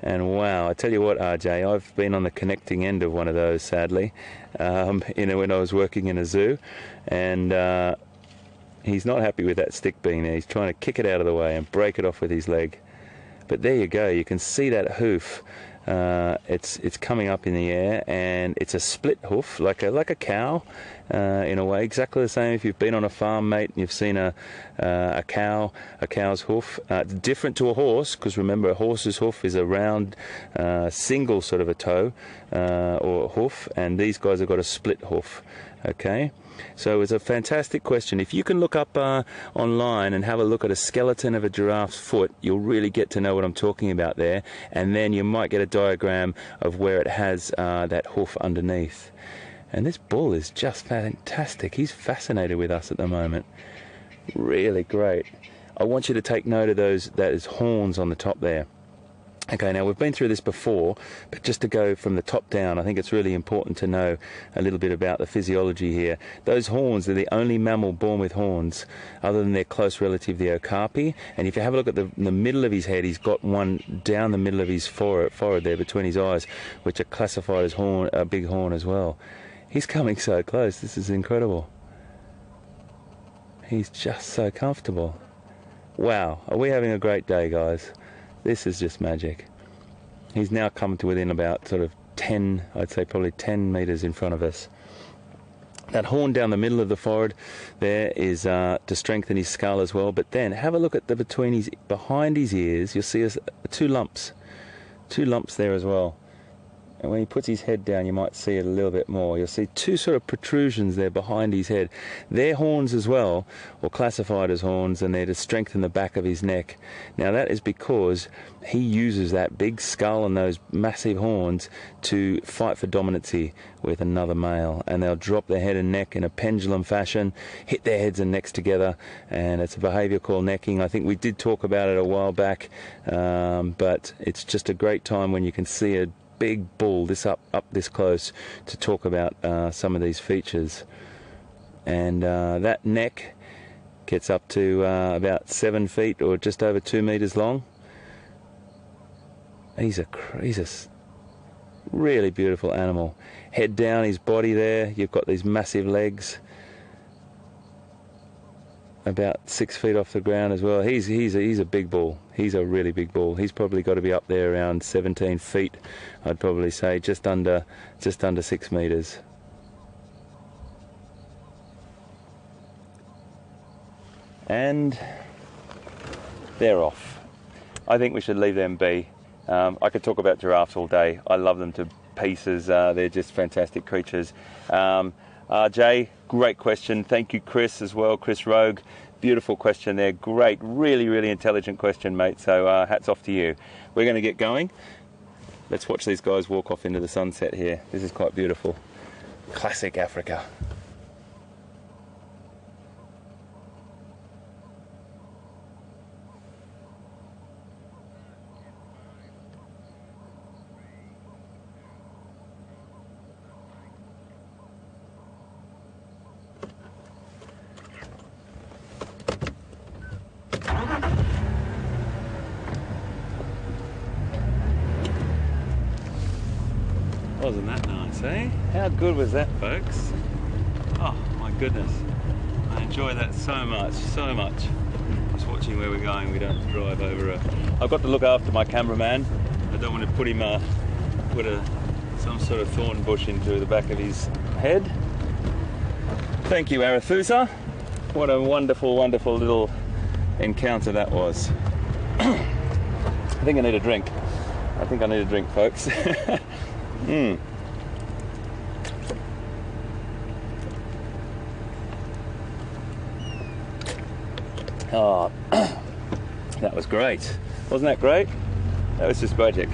And wow, I tell you what, RJ, I've been on the connecting end of one of those, sadly, when I was working in a zoo, and he's not happy with that stick being there. He's trying to kick it out of the way and break it off with his leg. But there you go, you can see that hoof. It's coming up in the air, and it's a split hoof, like a cow, in a way. Exactly the same if you've been on a farm, mate, and you've seen a cow's hoof. It's different to a horse, because remember, a horse's hoof is a round, single sort of a toe or hoof, and these guys have got a split hoof. Okay. So it's a fantastic question. If you can look up online and have a look at a skeleton of a giraffe's foot, you'll really get to know what I'm talking about there, and then you might get a diagram of where it has that hoof underneath. And this bull is just fantastic. He's fascinated with us at the moment. Really great. I want you to take note of those horns on the top there. Okay, now we've been through this before, but just to go from the top down, I think it's really important to know a little bit about the physiology here. Those horns are the only mammal born with horns, other than their close relative, the okapi. And if you have a look at the middle of his head, he's got one down the middle of his forehead there between his eyes, which are classified as a big horn as well. He's coming so close. This is incredible. He's just so comfortable. Wow, are we having a great day, guys? This is just magic. He's now come to within about sort of 10, I'd say probably 10 metres in front of us. That horn down the middle of the forehead there is to strengthen his skull as well. But then have a look at behind his ears. You'll see two lumps there as well. And when he puts his head down, you might see it a little bit more. You'll see two sort of protrusions there behind his head. They're horns as well, or classified as horns, and they're to strengthen the back of his neck. Now that is because he uses that big skull and those massive horns to fight for dominancy with another male. And they'll drop their head and neck in a pendulum fashion, hit their heads and necks together, and it's a behaviour called necking. I think we did talk about it a while back, but it's just a great time when you can see a big bull up this close to talk about some of these features. And that neck gets up to about 7 feet or just over 2 meters long. He's a really beautiful animal. Head down, his body there, you've got these massive legs, about 6 feet off the ground as well. He's a big bull. He's a really big bull. He's probably got to be up there around 17 feet, I'd probably say, just under 6 meters. And they're off. I think we should leave them be. I could talk about giraffes all day. I love them to pieces. They're just fantastic creatures. RJ, great question. Thank you, Chris, as well. Chris Rogue, beautiful question there. Great, really, really intelligent question, mate. So hats off to you. We're going to get going. Let's watch these guys walk off into the sunset here. This is quite beautiful. Classic Africa. Wasn't that nice, eh? How good was that, folks? Oh my goodness, I enjoy that so much, so much. Just watching where we're going. We don't drive over I've got to look after my cameraman. I don't want to put him some sort of thorn bush into the back of his head. Thank you, Arathusa. What a wonderful, wonderful little encounter that was. I think I need a drink. Folks. Oh, that was great. Wasn't that great? That was just magic.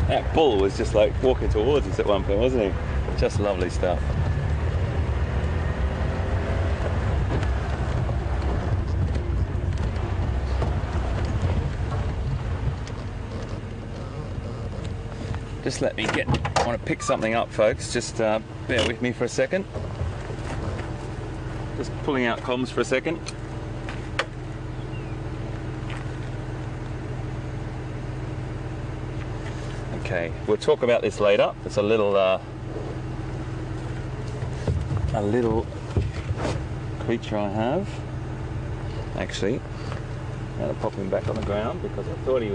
That bull was just like walking towards us at one point, wasn't he? Just lovely stuff. Just let me I want to pick something up, folks. Just bear with me for a second. Just pulling out comms for a second. Okay, we'll talk about this later. It's a little creature I have. Actually, I'm gonna pop him back on the ground because I thought he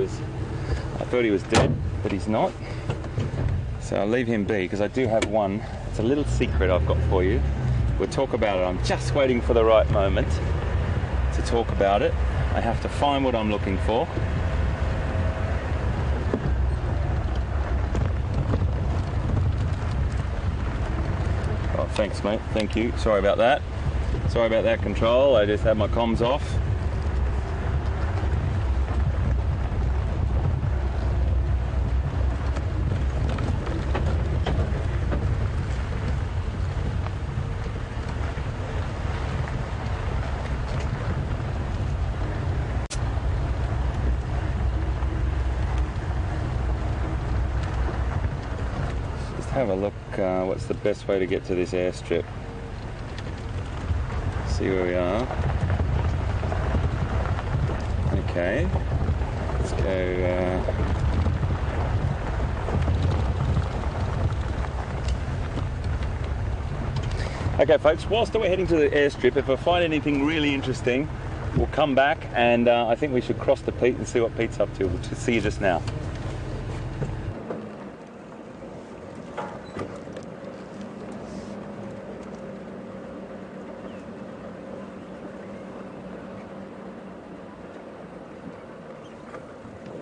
was dead, but he's not. So I'll leave him be because I do have one. It's a little secret I've got for you. We'll talk about it. I'm just waiting for the right moment to talk about it. I have to find what I'm looking for. Oh, thanks, mate. Thank you. Sorry about that. Sorry about that, control. I just had my comms off. Have a look, what's the best way to get to this airstrip? See where we are. Okay, let's go. Okay folks, whilst we're heading to the airstrip, if I find anything really interesting, we'll come back, and I think we should cross to Pete and see what Pete's up to. We'll see you just now.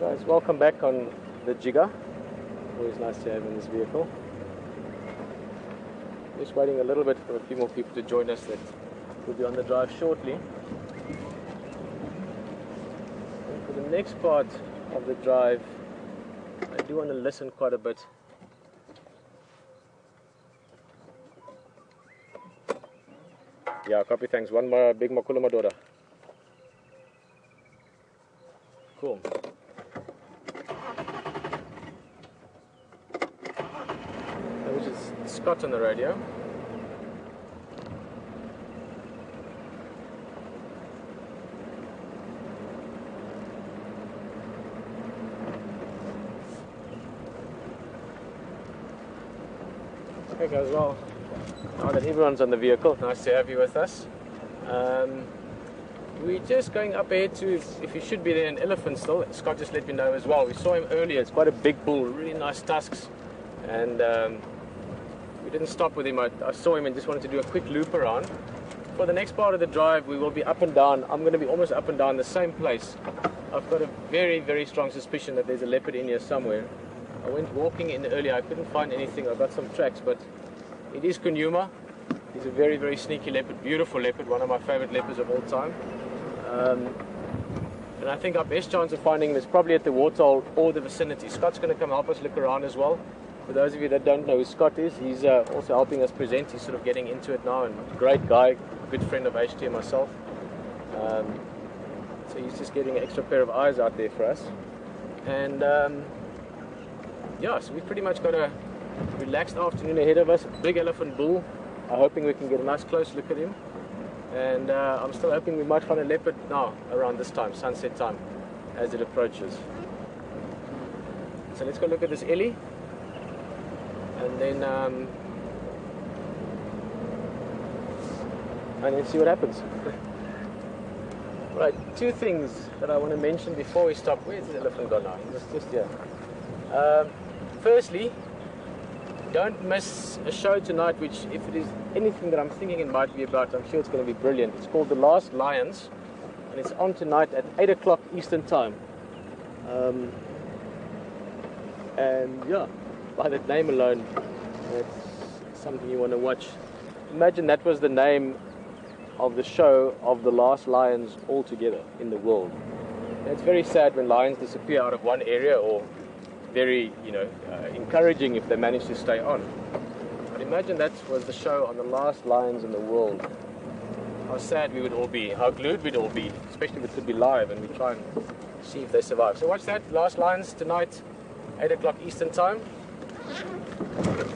Guys, welcome back on the Jigger. Always nice to have in this vehicle. Just waiting a little bit for a few more people to join us that will be on the drive shortly. And for the next part of the drive, I do want to listen quite a bit. Yeah, copy, thanks. One more big makula madora. Cool. Which is Scott on the radio. Okay guys, well, now that everyone's on the vehicle, nice to have you with us. We're just going up ahead to, if you should be there, an elephant still. Scott just let me know as well. We saw him earlier. It's quite a big bull, really nice tusks. And we didn't stop with him. I saw him and just wanted to do a quick loop around. For the next part of the drive, we will be up and down. I'm going to be almost up and down the same place. I've got a very, very strong suspicion that there's a leopard in here somewhere. I went walking in earlier. I couldn't find anything. I've got some tracks, but it is Djuma. He's a very, very sneaky leopard, beautiful leopard, one of my favorite leopards of all time. And I think our best chance of finding him is probably at the waterhole or the vicinity. Scott's going to come help us look around as well. For those of you that don't know who Scott is, he's also helping us present. He's sort of getting into it now, and great guy, good friend of HT and myself. So he's just getting an extra pair of eyes out there for us. And yeah, so we've pretty much got a relaxed afternoon ahead of us. Big elephant bull. I'm hoping we can get a nice close look at him. And I'm still hoping we might find a leopard now around this time, sunset time, as it approaches. So let's go look at this Ellie, and then see what happens. Right, two things that I want to mention before we stop. Where's the elephant gone now? He was just here. Firstly, don't miss a show tonight, which, if it is anything that I'm thinking it might be about, I'm sure it's going to be brilliant. It's called The Last Lions, and it's on tonight at 8 o'clock Eastern Time. And yeah, by that name alone, it's something you want to watch. Imagine that was the name of the show of the last lions altogether in the world. And it's very sad when lions disappear out of one area, or very, encouraging if they manage to stay on. But imagine that was the show on the last lions in the world. How sad we would all be, how glued we'd all be, especially if it could be live and we try and see if they survive. So watch that, Last Lions tonight, 8 o'clock Eastern Time.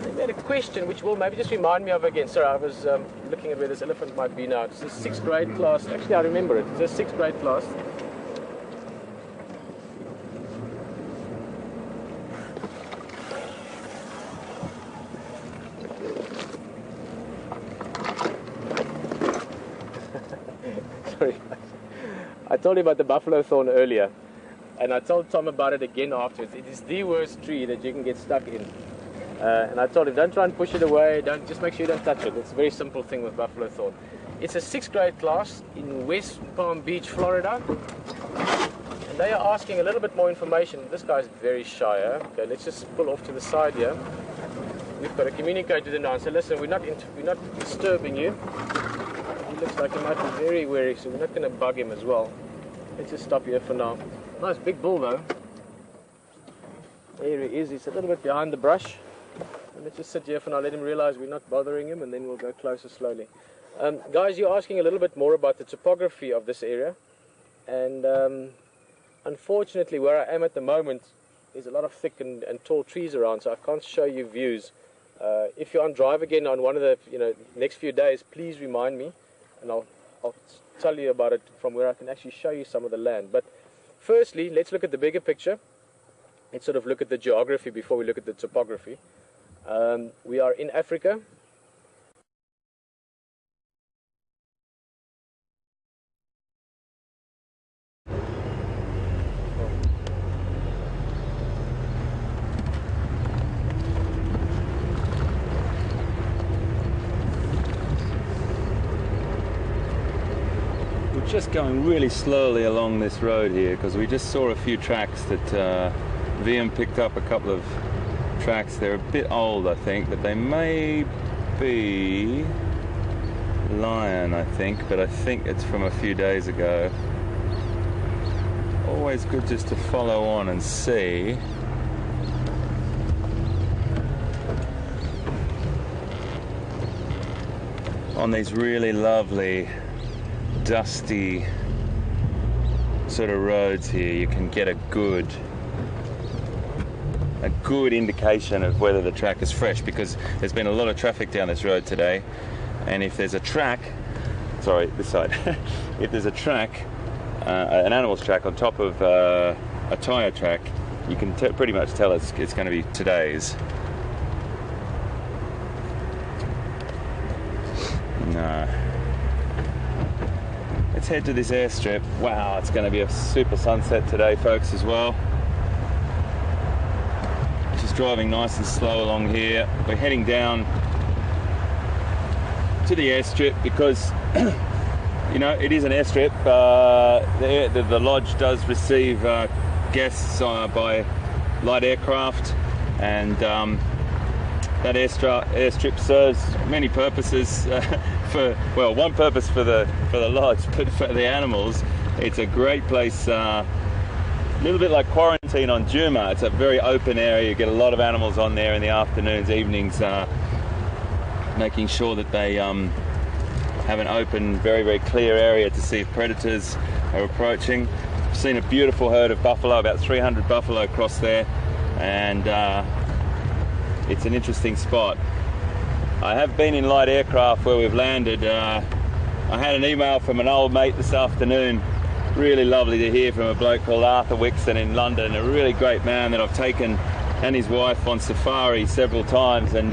And we had a question which will maybe just remind me of again. Sorry, I was looking at where this elephant might be now. It's a 6th grade class. Actually, I remember it. It's a 6th grade class. Sorry. I told you about the buffalo thorn earlier, and I told Tom about it again afterwards. It is the worst tree that you can get stuck in. And I told him, don't try and push it away, just make sure you don't touch it. It's a very simple thing with buffalo thorn. It's a 6th grade class in West Palm Beach, Florida. And they are asking a little bit more information. This guy's very shy. Okay, let's just pull off to the side here. We've got to communicate with him now and say, listen, we're not disturbing you. He looks like he might be very wary, so we're not going to bug him as well. Let's just stop here for now. Nice big bull though. There he is. He's a little bit behind the brush. And let's just sit here for now, let him realize we're not bothering him, and then we'll go closer slowly. Guys, you're asking a little bit more about the topography of this area. And unfortunately, where I am at the moment, there's a lot of thick and tall trees around, so I can't show you views. If you're on drive again on one of the next few days, please remind me, and I'll tell you about it from where I can actually show you some of the land. But firstly, let's look at the bigger picture. Let's sort of look at the geography before we look at the topography. We are in Africa. We're just going really slowly along this road here because we just saw a few tracks that VM picked up a couple of tracks. They're a bit old, I think, but they may be lion, I think, but I think it's from a few days ago. Always good just to follow on and see. On these really lovely dusty sort of roads here, you can get a good indication of whether the track is fresh, because there's been a lot of traffic down this road today, and if there's a track, sorry, this side, if there's a track, an animal's track on top of a tyre track, you can pretty much tell it's going to be today's. No. Let's head to this airstrip. Wow, it's going to be a super sunset today, folks, as well. Just driving nice and slow along here. We're heading down to the airstrip because, it is an airstrip. The lodge does receive guests by light aircraft, and that airstrip serves many purposes. One purpose for the lodge, but for the animals, it's a great place. A little bit like quarantine on Djuma. It's a very open area. You get a lot of animals on there in the afternoons, evenings, making sure that they have an open, very, very clear area to see if predators are approaching. I've seen a beautiful herd of buffalo, about 300 buffalo across there, and it's an interesting spot. I have been in light aircraft where we've landed. I had an email from an old mate this afternoon. Really lovely to hear from a bloke called Arathusa in London, a really great man that I've taken and his wife on safari several times, and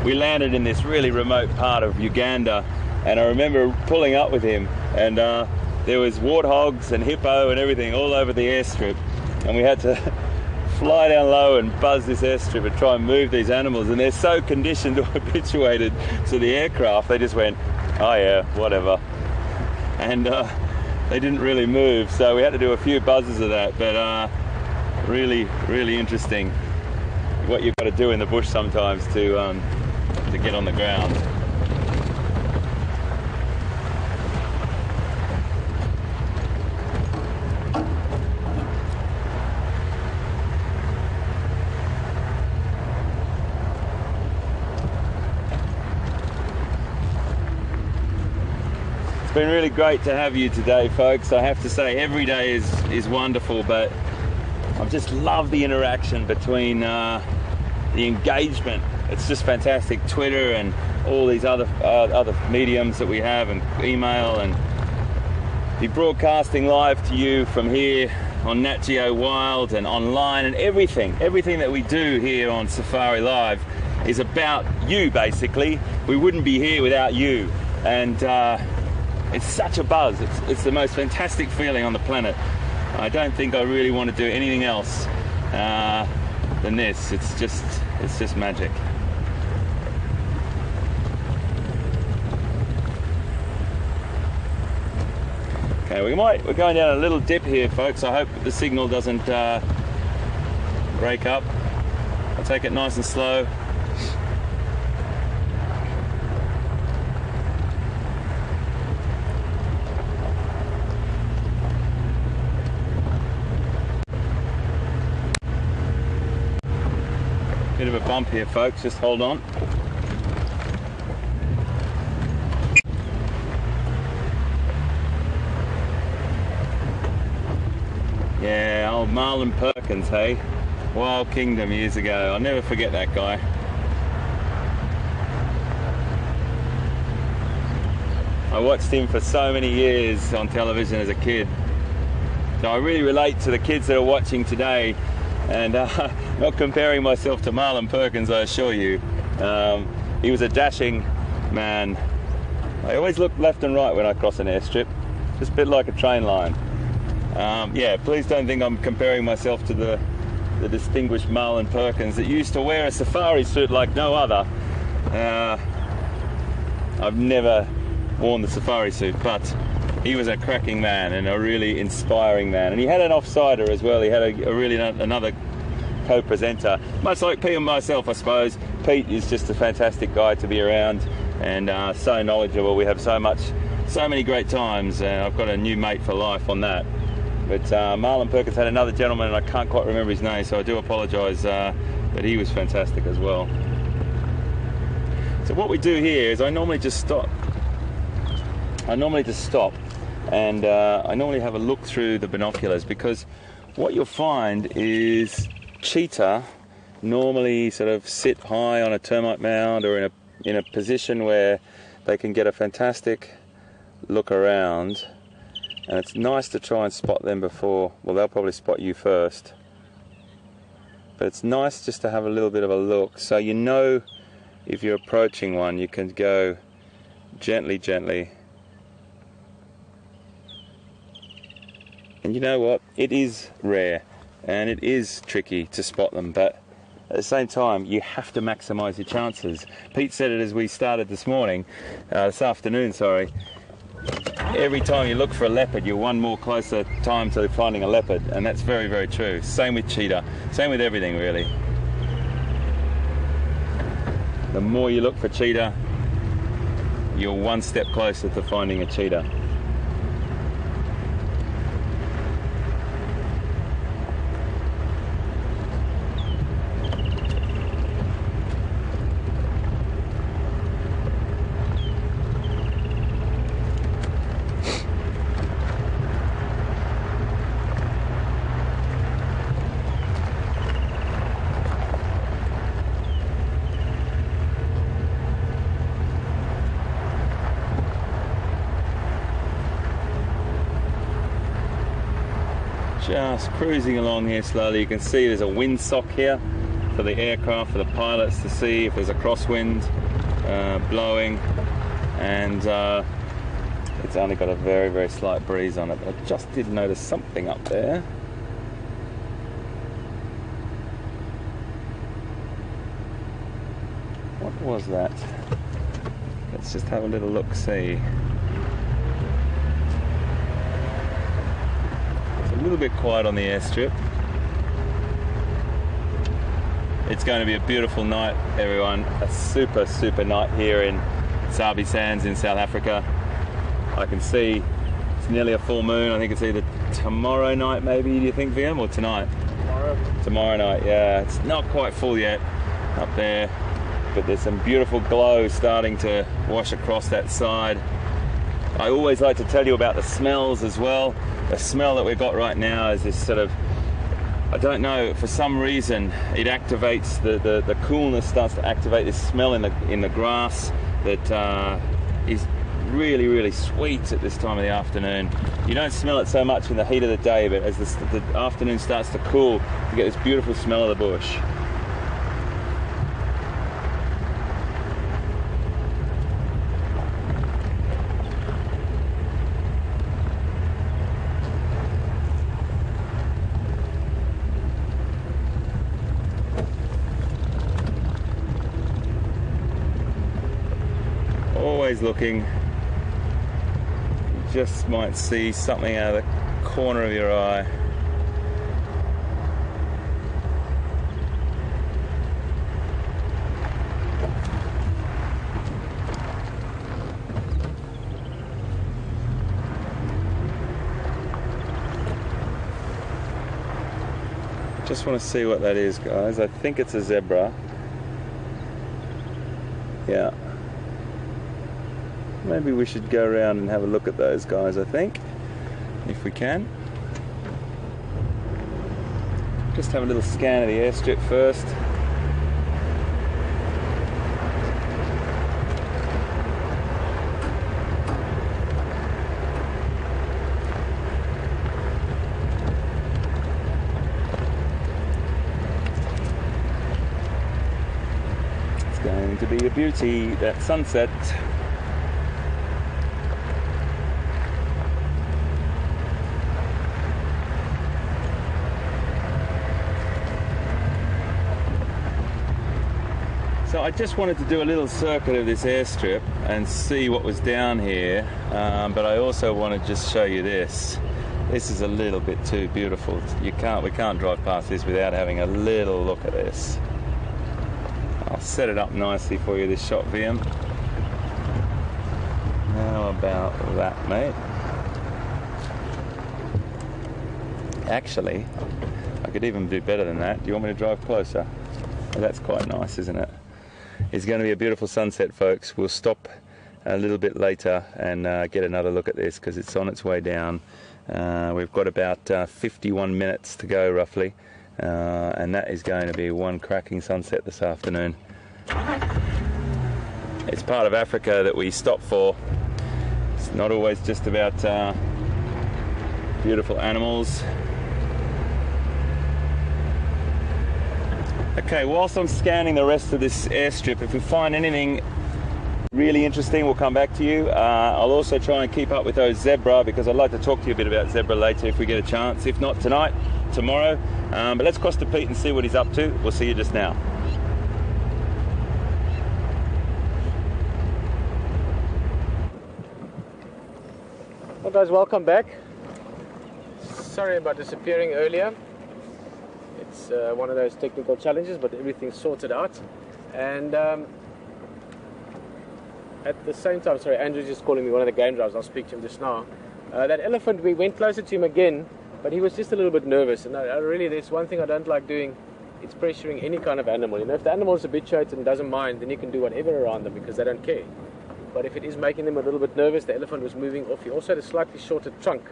we landed in this really remote part of Uganda, and I remember pulling up with him, and there was warthogs and hippo and everything all over the airstrip, and we had to fly down low and buzz this airstrip and try and move these animals, and they're so conditioned or habituated to the aircraft, they just went, oh yeah, whatever, and they didn't really move, so we had to do a few buzzes of that. But really, really interesting what you've got to do in the bush sometimes to get on the ground. It's been really great to have you today, folks. I have to say every day is wonderful, but I just love the interaction between the engagement it's just fantastic. Twitter and all these other mediums that we have, and email, and be broadcasting live to you from here on Nat Geo Wild and online, and everything that we do here on Safari Live is about you, basically. We wouldn't be here without you, and it's such a buzz. It's the most fantastic feeling on the planet. I don't think I really want to do anything else than this. It's just magic. Okay, we're going down a little dip here, folks. I hope the signal doesn't break up. I'll take it nice and slow. Bit of a bump here, folks, just hold on. Yeah, old Marlon Perkins, hey? Wild Kingdom years ago. I'll never forget that guy. I watched him for so many years on television as a kid. So I really relate to the kids that are watching today, and not comparing myself to Marlon Perkins, I assure you. He was a dashing man. I always look left and right when I cross an airstrip, just a bit like a train line. Yeah, please don't think I'm comparing myself to the distinguished Marlon Perkins that used to wear a safari suit like no other. I've never worn the safari suit, but he was a cracking man and a really inspiring man. And he had an offsider as well. He had another co-presenter, much like Pete and myself, I suppose. Pete is just a fantastic guy to be around, and so knowledgeable. We have so many great times, and I've got a new mate for life on that. But Marlon Perkins had another gentleman, and I can't quite remember his name, so I do apologise, but he was fantastic as well. So what we do here is I normally just stop. And I normally have a look through the binoculars, because what you'll find is cheetah normally sort of sit high on a termite mound or in a position where they can get a fantastic look around. And it's nice to try and spot them before, well, they'll probably spot you first. But it's nice just to have a little bit of a look, so you know if you're approaching one, you can go gently. And you know what? It is rare and it is tricky to spot them, but at the same time, you have to maximise your chances. Pete said it as we started this afternoon, sorry. Every time you look for a leopard, you're one more closer time to finding a leopard, and that's very, very true. Same with cheetah, same with everything really. The more you look for cheetah, you're one step closer to finding a cheetah. Just cruising along here slowly. You can see there's a windsock here for the aircraft, for the pilots to see if there's a crosswind blowing, and it's only got a very, very slight breeze on it. But I just did notice something up there. What was that? Let's just have a little look-see. A little bit quiet on the airstrip. It's going to be a beautiful night, everyone. A super, super night here in Sabi Sands in South Africa. I can see it's nearly a full moon. I think it's either tomorrow night, maybe, do you think, VM, or tonight? Tomorrow night, yeah. It's not quite full yet up there, but there's some beautiful glow starting to wash across that side. I always like to tell you about the smells as well. The smell that we've got right now is this sort of I don't know, for some reason it activates the coolness starts to activate this smell in the grass that is really sweet at this time of the afternoon. You don't smell it so much in the heat of the day, but as the afternoon starts to cool, you get this beautiful smell of the bush. Always looking. You just might see something out of the corner of your eye. Just want to see what that is, guys. I think it's a zebra. Yeah. Maybe we should go around and have a look at those guys, I think, if we can. Just have a little scan of the airstrip first. It's going to be a beauty, that sunset. So I just wanted to do a little circuit of this airstrip and see what was down here, but I also want to just show you this. This is a little bit too beautiful. We can't drive past this without having a little look at this. I'll set it up nicely for you, this shot VM. How about that, mate? Actually, I could even do better than that. Do you want me to drive closer? Well, that's quite nice, isn't it? It's going to be a beautiful sunset, folks. We'll stop a little bit later and get another look at this because it's on its way down. We've got about 51 minutes to go, roughly, and that is going to be one cracking sunset this afternoon. It's part of Africa that we stop for. It's not always just about beautiful animals. Okay, whilst I'm scanning the rest of this airstrip, if we find anything really interesting, we'll come back to you. I'll also try and keep up with those zebra because I'd like to talk to you a bit about zebra later if we get a chance. If not tonight, tomorrow. But let's cross to Pete and see what he's up to. We'll see you just now. Well guys, welcome back. Sorry about disappearing earlier. It's one of those technical challenges, but everything's sorted out. And at the same time, sorry, Andrew's just calling me, one of the game drivers. I'll speak to him just now. That elephant, we went closer to him again, but he was just a little bit nervous. And I really, there's one thing I don't like doing. It's pressuring any kind of animal. You know, if the animal's habituated and doesn't mind, then you can do whatever around them because they don't care. But if it is making them a little bit nervous, the elephant was moving off. He also had a slightly shorter trunk,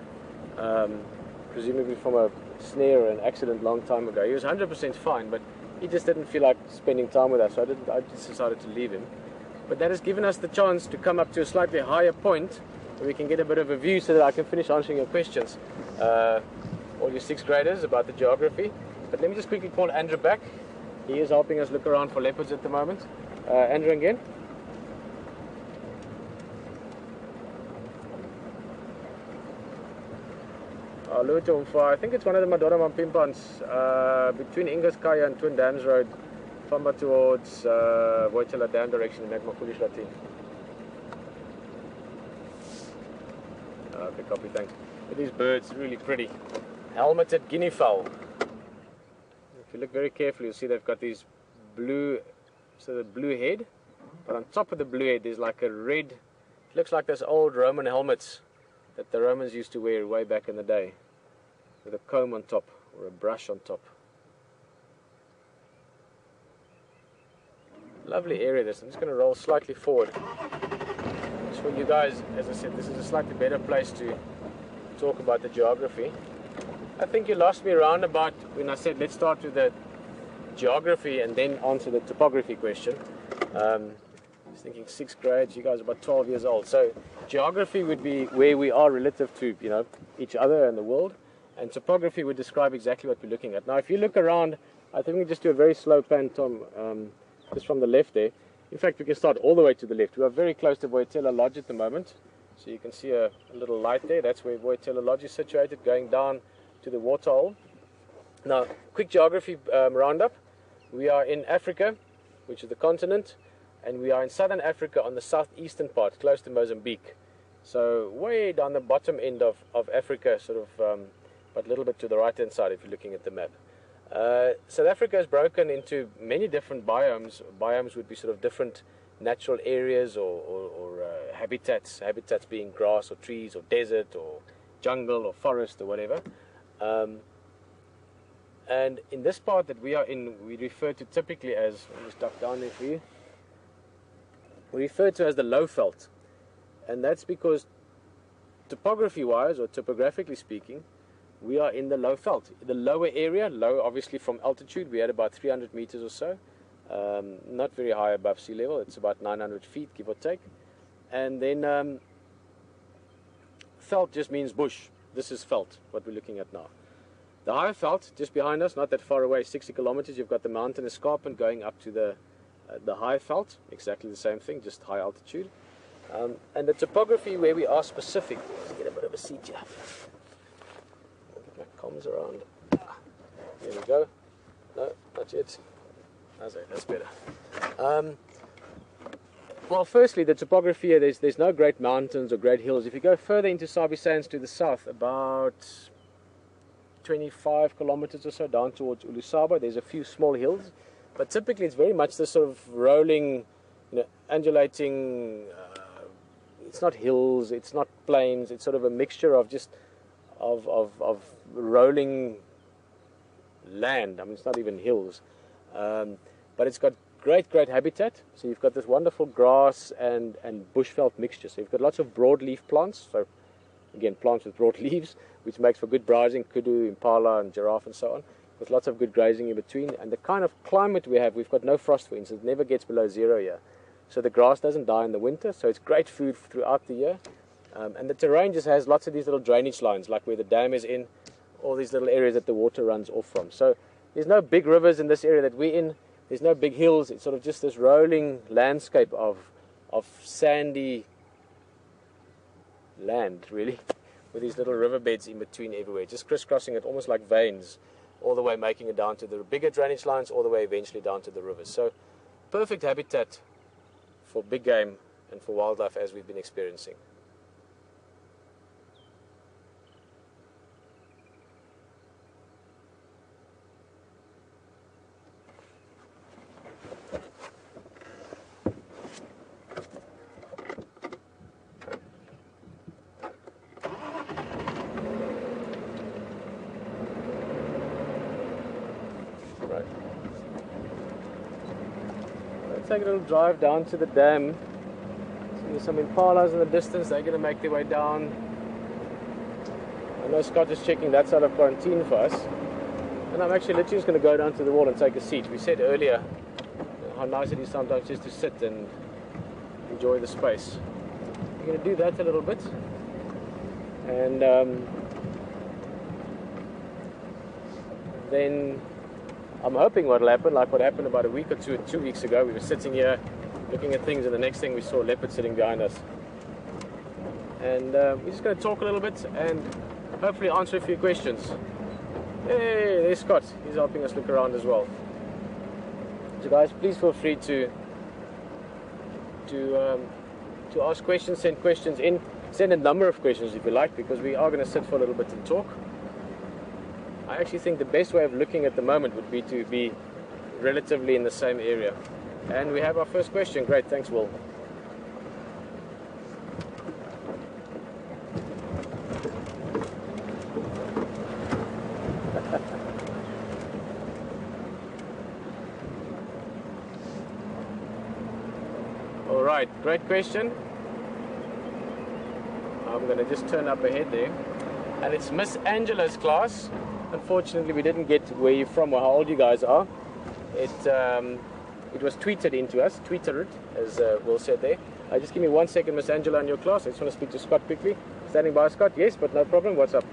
presumably from a snare or an accident long time ago. He was 100% fine, but he just didn't feel like spending time with us, so I just decided to leave him. But that has given us the chance to come up to a slightly higher point where we can get a bit of a view so that I can finish answering your questions, all your 6th graders, about the geography. But let me just quickly call Andrew back. He is helping us look around for leopards at the moment. Andrew again. I think it's one of the Madonna Mampimpans between Ingaskaya and Twin Dams Road, Famba towards Voitela Dam direction in Makmakulish Latin. Okay, copy, thanks. But these birds are really pretty. Helmeted guinea fowl. If you look very carefully, you'll see they've got these blue, so the blue head, but on top of the blue head there's like a red, it looks like those old Roman helmets that the Romans used to wear way back in the day, with a comb on top or a brush on top. Lovely area this. I'm just going to roll slightly forward. Just for you guys, as I said, this is a slightly better place to talk about the geography. I think you lost me around about when I said let's start with the geography and then answer the topography question. I was thinking 6th grade, you guys are about 12 years old. So geography would be where we are relative to, you know, each other and the world. And topography would describe exactly what we're looking at. Now, if you look around, I think we just do a very slow pan, Tom, just from the left there. In fact, we can start all the way to the left. We are very close to Voitela Lodge at the moment. So you can see a little light there. That's where Voitela Lodge is situated, going down to the waterhole. Now, quick geography roundup. We are in Africa, which is the continent, and we are in southern Africa on the southeastern part, close to Mozambique. So way down the bottom end of Africa, sort of, but a little bit to the right-hand side if you're looking at the map. South Africa is broken into many different biomes. Biomes would be sort of different natural areas or habitats. Habitats being grass or trees or desert or jungle or forest or whatever. And in this part that we are in, we refer to typically as, I'll just duck down there for you, we refer to as the low veld. And that's because topography-wise, or topographically speaking, we are in the low veld. The lower area, low obviously from altitude, we had about 300 meters or so. Not very high above sea level, it's about 900 feet, give or take. And then veld just means bush. This is veld, what we're looking at now. The high veld, just behind us, not that far away, 60 kilometers, you've got the mountain escarpment going up to the high veld, exactly the same thing, just high altitude. And the topography where we are specific, let's get a bit of a seat here. Get my comms around. There we go. No, not yet. That's better. Well, firstly, the topography here, there's no great mountains or great hills. If you go further into Sabi Sands to the south, about 25 kilometers or so down towards Ulusaba, there's a few small hills, but typically it's very much the sort of rolling, you know, undulating. It's not hills, it's not plains. It's sort of a mixture of just of rolling land. I mean, it's not even hills, but it's got great habitat. So you've got this wonderful grass and bushveld mixture. So you've got lots of broadleaf plants. So again, plants with broad leaves, which makes for good browsing, kudu, impala, and giraffe, and so on, with lots of good grazing in between. And the kind of climate we have, we've got no frost, for instance. It never gets below 0 here. So the grass doesn't die in the winter, so it's great food throughout the year. And the terrain just has lots of these little drainage lines, like where the dam is in, all these little areas that the water runs off from. So there's no big rivers in this area that we're in. There's no big hills. It's sort of just this rolling landscape of sandy land, really, with these little riverbeds in between everywhere, just crisscrossing it almost like veins, all the way making it down to the bigger drainage lines, all the way eventually down to the rivers. So perfect habitat for big game and for wildlife as we've been experiencing. Right. Let's take a little drive down to the dam. See some impalas in the distance. They're going to make their way down. I know Scott is checking that side of quarantine for us. And I'm actually literally just going to go down to the wall and take a seat. We said earlier how nice it is sometimes just to sit and enjoy the space. We're going to do that a little bit. And then I'm hoping what will happen, like what happened about a week or 2 weeks ago. We were sitting here looking at things, and the next thing we saw a leopard sitting behind us. And we're just going to talk a little bit and hopefully answer a few questions. Hey, there's Scott. He's helping us look around as well. So guys, please feel free to ask questions, send questions in. Send a number of questions if you like, because we are going to sit for a little bit and talk. I actually think the best way of looking at the moment would be to be relatively in the same area. And we have our first question. Great, thanks, Will. All right, great question. I'm going to just turn up ahead there. And it's Miss Angela's class. unfortunately we didn't get where you're from or how old you guys are. It was tweeted into us, tweeted, as Will said there. Just give me 1 second, Miss Angela, in your class. I just want to speak to Scott quickly. Standing by, Scott? Yes, but no problem. What's up?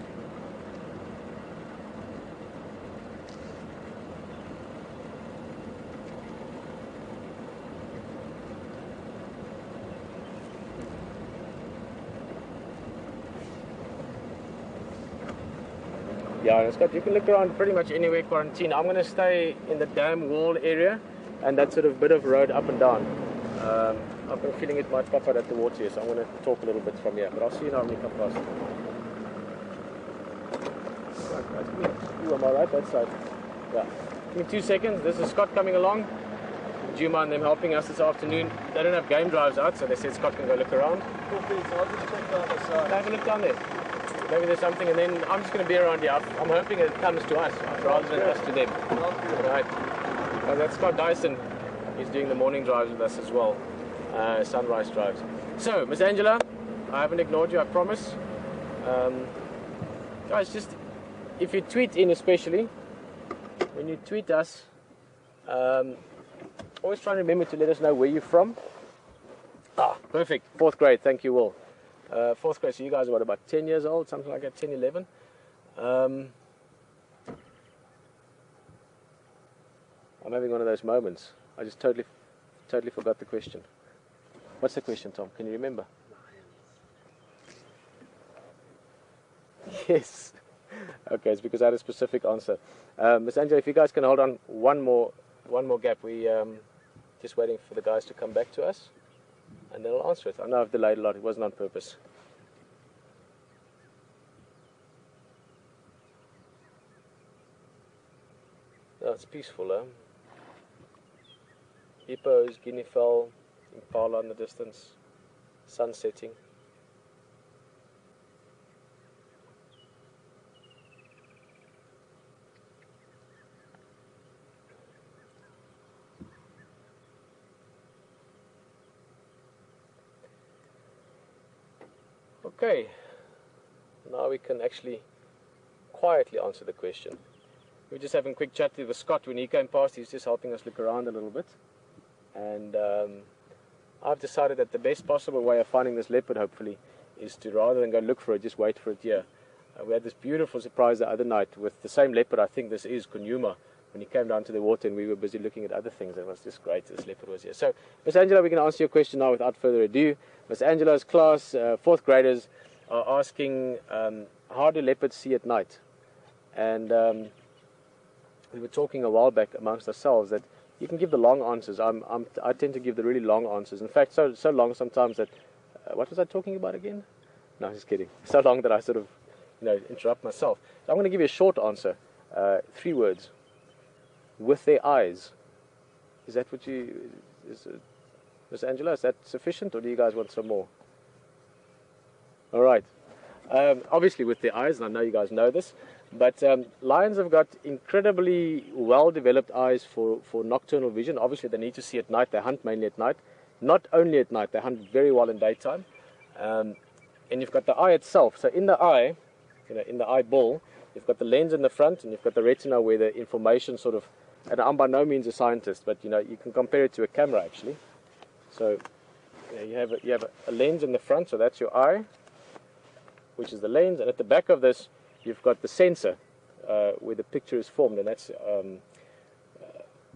Yeah, Scott, you can look around pretty much anywhere quarantine. I'm going to stay in the dam wall area and that sort of bit of road up and down. I've been feeling it might pop out at the water here, so I'm going to talk a little bit from here. But I'll see you now when you come past. Right, guys, you am I right? That side. Yeah. Give me 2 seconds. This is Scott coming along. Djuma and them helping us this afternoon. They don't have game drives out, so they said Scott can go look around. Okay, so I'll just check down the side. Have a look down there. Maybe there's something, and then I'm just going to be around here. I'm hoping it comes to us rather than us to them. Right. That's Scott Dyson. He's doing the morning drives with us as well. Sunrise drives. So, Miss Angela, I haven't ignored you, I promise. Guys, just if you tweet in, especially when you tweet us, always try and remember to let us know where you're from. Perfect. 4th grade. Thank you, Will. 4th grade. So you guys are what, about 10 years old, something like that, 10, 11. I'm having one of those moments. I just totally forgot the question. What's the question, Tom? Can you remember? Yes. Okay, it's because I had a specific answer. Miss Angela, if you guys can hold on one more gap, we just waiting for the guys to come back to us, and then I'll answer it. I know I've delayed a lot. It wasn't on purpose. Oh, it's peaceful, huh? Hippos, guinea fowl, impala in the distance, sun setting. Okay, now we can actually quietly answer the question. We're just having a quick chat with Scott. When he came past, he was just helping us look around a little bit. And I've decided that the best possible way of finding this leopard, hopefully, is to, rather than go look for it, just wait for it here. We had this beautiful surprise the other night with the same leopard. I think this is Djuma, when he came down to the water and we were busy looking at other things. It was just great. This leopard was here. So, Miss Angela, we're going to answer your question now without further ado. Miss Angela's class, 4th graders, are asking, how do leopards see at night? And we were talking a while back amongst ourselves that you can give the long answers. I tend to give the really long answers. In fact, so long sometimes that what was I talking about again? No, just kidding. So long that I sort of interrupt myself. So I'm going to give you a short answer. 3 words. With their eyes. Is that what you? Miss Angela, is that sufficient, or do you guys want some more? All right. Obviously with their eyes, and I know you guys know this. But lions have got incredibly well-developed eyes for nocturnal vision. Obviously, they need to see at night. They hunt mainly at night. Not only at night, they hunt very well in daytime. And you've got the eye itself. So in the eye, in the eyeball, you've got the lens in the front, and you've got the retina where the information sort of. And I'm by no means a scientist, but you can compare it to a camera actually. So you have a lens in the front, so that's your eye, which is the lens, and at the back of this, you've got the sensor where the picture is formed, and that's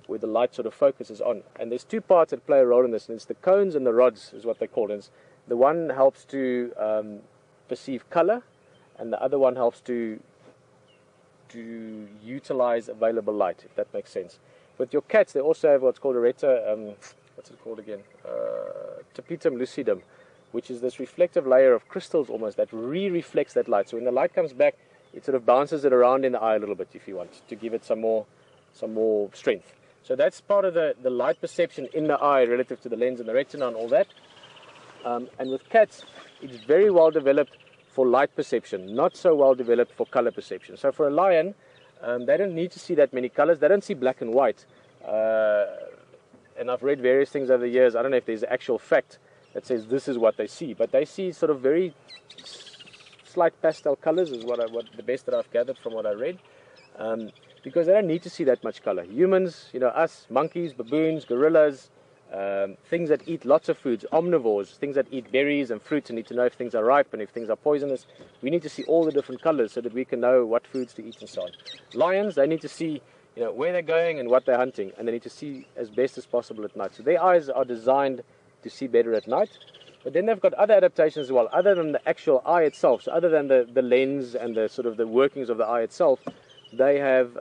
where the light sort of focuses on. And there's 2 parts that play a role in this, and it's the cones and the rods is what they call it. The one helps to perceive color, and the other one helps to utilize available light, if that makes sense. With your cats, they also have what's called a what's it called again? Tapetum lucidum, which is this reflective layer of crystals almost that reflects that light. So when the light comes back, it sort of bounces it around in the eye a little bit, if you want, to give it some more strength. So that's part of the light perception in the eye relative to the lens and the retina and all that. And with cats, it's very well developed for light perception, not so well developed for color perception. So for a lion, they don't need to see that many colors. They don't see black and white. And I've read various things over the years. I don't know if there's an actual fact that says this is what they see, but they see sort of very slight pastel colors is what the best that I've gathered from what I read. because they don't need to see that much color. Humans, you know, us, monkeys, baboons, gorillas, things that eat lots of foods, omnivores, things that eat berries and fruits and need to know if things are ripe and if things are poisonous. We need to see all the different colors so that we can know what foods to eat and so on. Lions, they need to see, you know, where they're going and what they're hunting, and they need to see as best as possible at night. So their eyes are designed to see better at night. But then they've got other adaptations as well, other than the actual eye itself. So other than the lens and the sort of the workings of the eye itself, they have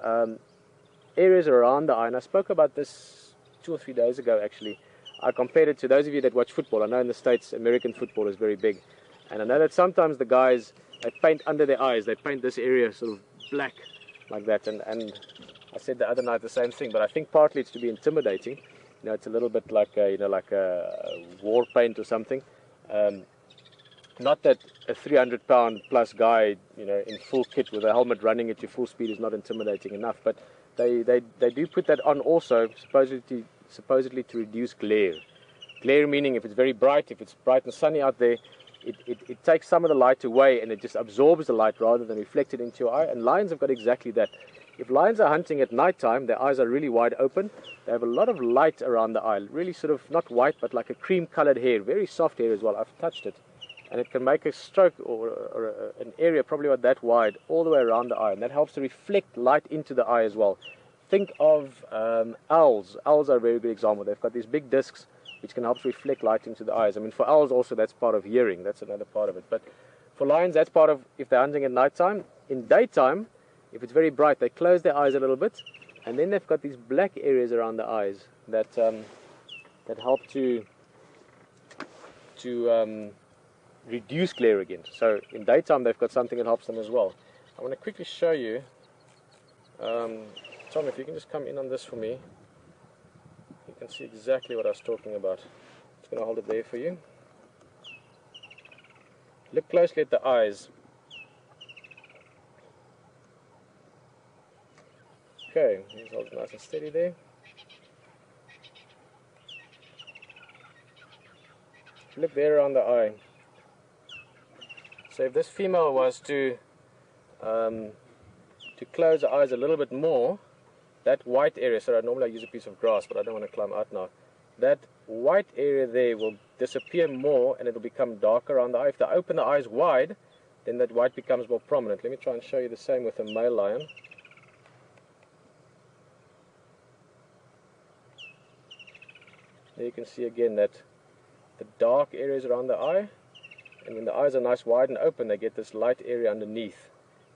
areas around the eye. And I spoke about this 2 or 3 days ago, actually. I compared it to those of you that watch football. I know in the States, American football is very big. And I know that sometimes the guys, they paint under their eyes. They paint this area sort of black like that. And I said the other night the same thing. But I think partly it's to be intimidating. You know, it's a little bit like a, you know, like a war paint or something. Not that a 300-pound plus guy, you know, in full kit with a helmet running at your full speed is not intimidating enough. But they do put that on also, supposedly to reduce glare. Glare meaning if it's very bright, if it's bright and sunny out there, it takes some of the light away and it just absorbs the light rather than reflect it into your eye. And lions have got exactly that. If lions are hunting at night time, their eyes are really wide open. They have a lot of light around the eye, really sort of not white but like a cream-colored hair, very soft hair as well. I've touched it. And it can make a stroke or an area probably about that wide all the way around the eye, and that helps to reflect light into the eye as well. Think of owls. Owls are a very good example. They've got these big discs which can help to reflect light into the eyes. I mean, for owls also that's part of hearing. That's another part of it. But for lions, that's part of if they're hunting at night time. In daytime, if it's very bright, they close their eyes a little bit, and then they've got these black areas around the eyes that help to reduce glare again. So in daytime they've got something that helps them as well. I want to quickly show you. Tom, if you can just come in on this for me, you can see exactly what I was talking about. I'm just going to hold it there for you. Look closely at the eyes. Okay, he's holding nice and steady there. Look there around the eye. So if this female was to close the eyes a little bit more, that white area, so normally I use a piece of grass, but I don't want to climb out now. That white area there will disappear more and it will become darker around the eye. If they open the eyes wide, then that white becomes more prominent. Let me try and show you the same with a male lion. There you can see again that the dark areas around the eye, and when the eyes are nice wide and open, they get this light area underneath,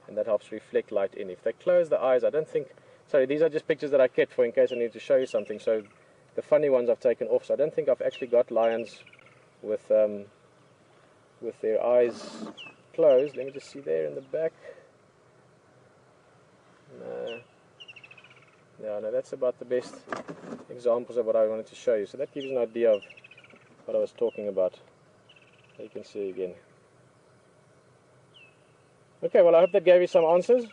and that helps reflect light in. If they close the eyes, I don't think, sorry, these are just pictures that I kept for in case I need to show you something, so the funny ones I've taken off, so I don't think I've actually got lions with their eyes closed. Let me just see there in the back. No, that's about the best examples of what I wanted to show you. So that gives you an idea of what I was talking about. You can see again. Okay, well I hope that gave you some answers.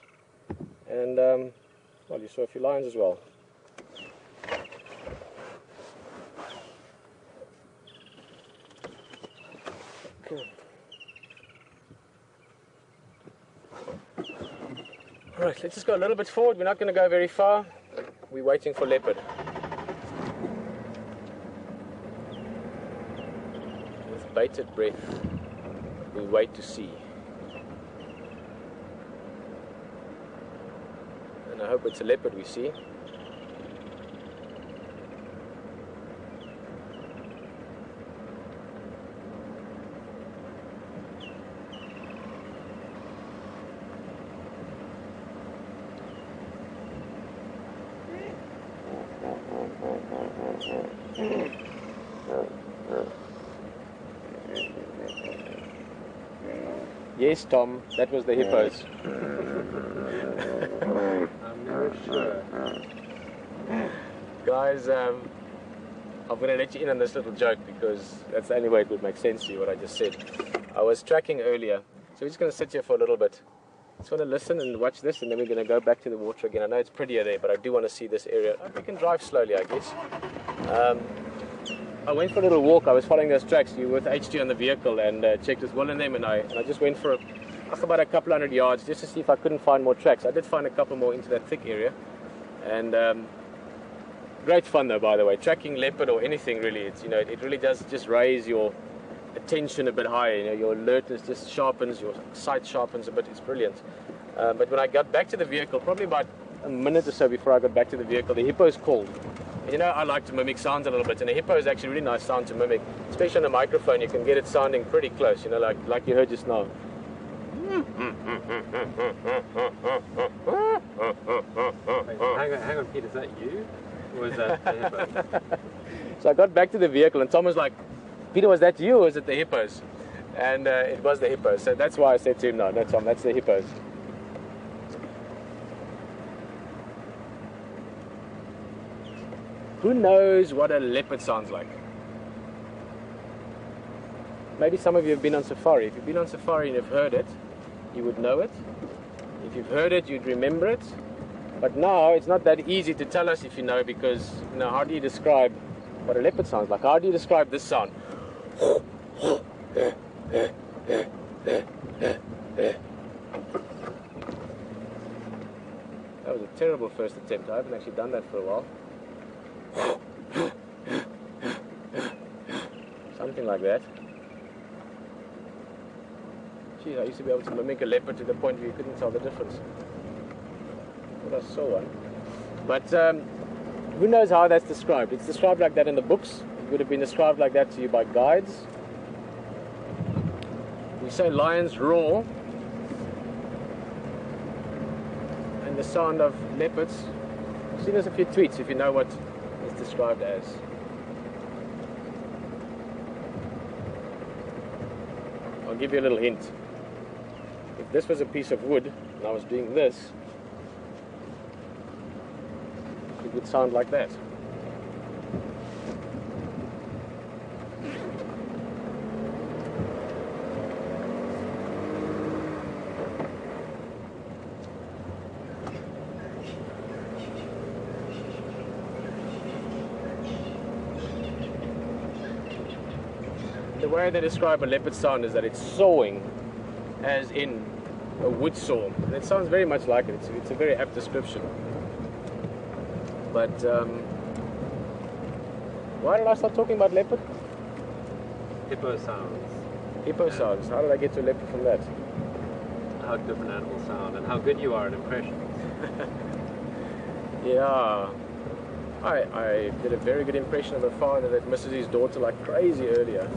And, well, you saw a few lions as well. Cool. Alright, let's just go a little bit forward. We're not going to go very far. We're waiting for leopard. With bated breath, we wait to see. And I hope it's a leopard we see. Yes, Tom, that was the hippos. I'm never sure. Guys, I'm going to let you in on this little joke because that's the only way it would make sense to you, what I just said. I was tracking earlier, so we're just going to sit here for a little bit. Just want to listen and watch this, and then we're going to go back to the water again. I know it's prettier there, but I do want to see this area. We can drive slowly, I guess. I went for a little walk. I was following those tracks. You were with HT on the vehicle and checked as well in them, and I just went for about a couple 100 yards just to see if I couldn't find more tracks. I did find a couple more into that thick area, and great fun though, by the way. Tracking leopard or anything really, it's, you know, it really does just raise your attention a bit higher. You know, your alertness just sharpens, your sight sharpens a bit. It's brilliant. But when I got back to the vehicle, probably about a minute or so before I got back to the vehicle, the hippos called. And, you know, I like to mimic sounds a little bit, and a hippo is actually a really nice sound to mimic, especially on a microphone. You can get it sounding pretty close, you know, like you heard just now. Hang on, Pete, is that you? Or is that the hippo? So I got back to the vehicle, and Tom was like, Peter, was that you or was it the hippos? And it was the hippos. So that's why I said to him, no, Tom, that's the hippos. Who knows what a leopard sounds like? Maybe some of you have been on safari. If you've been on safari and you've heard it, you would know it. If you've heard it, you'd remember it. But now it's not that easy to tell us if you know, because, you know, how do you describe what a leopard sounds like? How do you describe this sound? That was a terrible first attempt. I haven't actually done that for a while. Something like that. Gee, I used to be able to mimic a leopard to the point where you couldn't tell the difference. Well, I saw one. But who knows how that's described? It's described like that in the books. It would have been described like that to you by guides. We say lions roar, and the sound of leopards. Send us a few tweets if you know what it's described as. I'll give you a little hint. If this was a piece of wood and I was doing this, it would sound like that. The way they describe a leopard sound is that it's sawing, as in a wood saw, and it sounds very much like it. It's a very apt description. But why did I start talking about leopard? Hippo sounds. Hippo sounds. How did I get to leopard from that? How different animals sound and how good you are at impressions. Yeah. I did a very good impression of a father that misses his daughter like crazy earlier.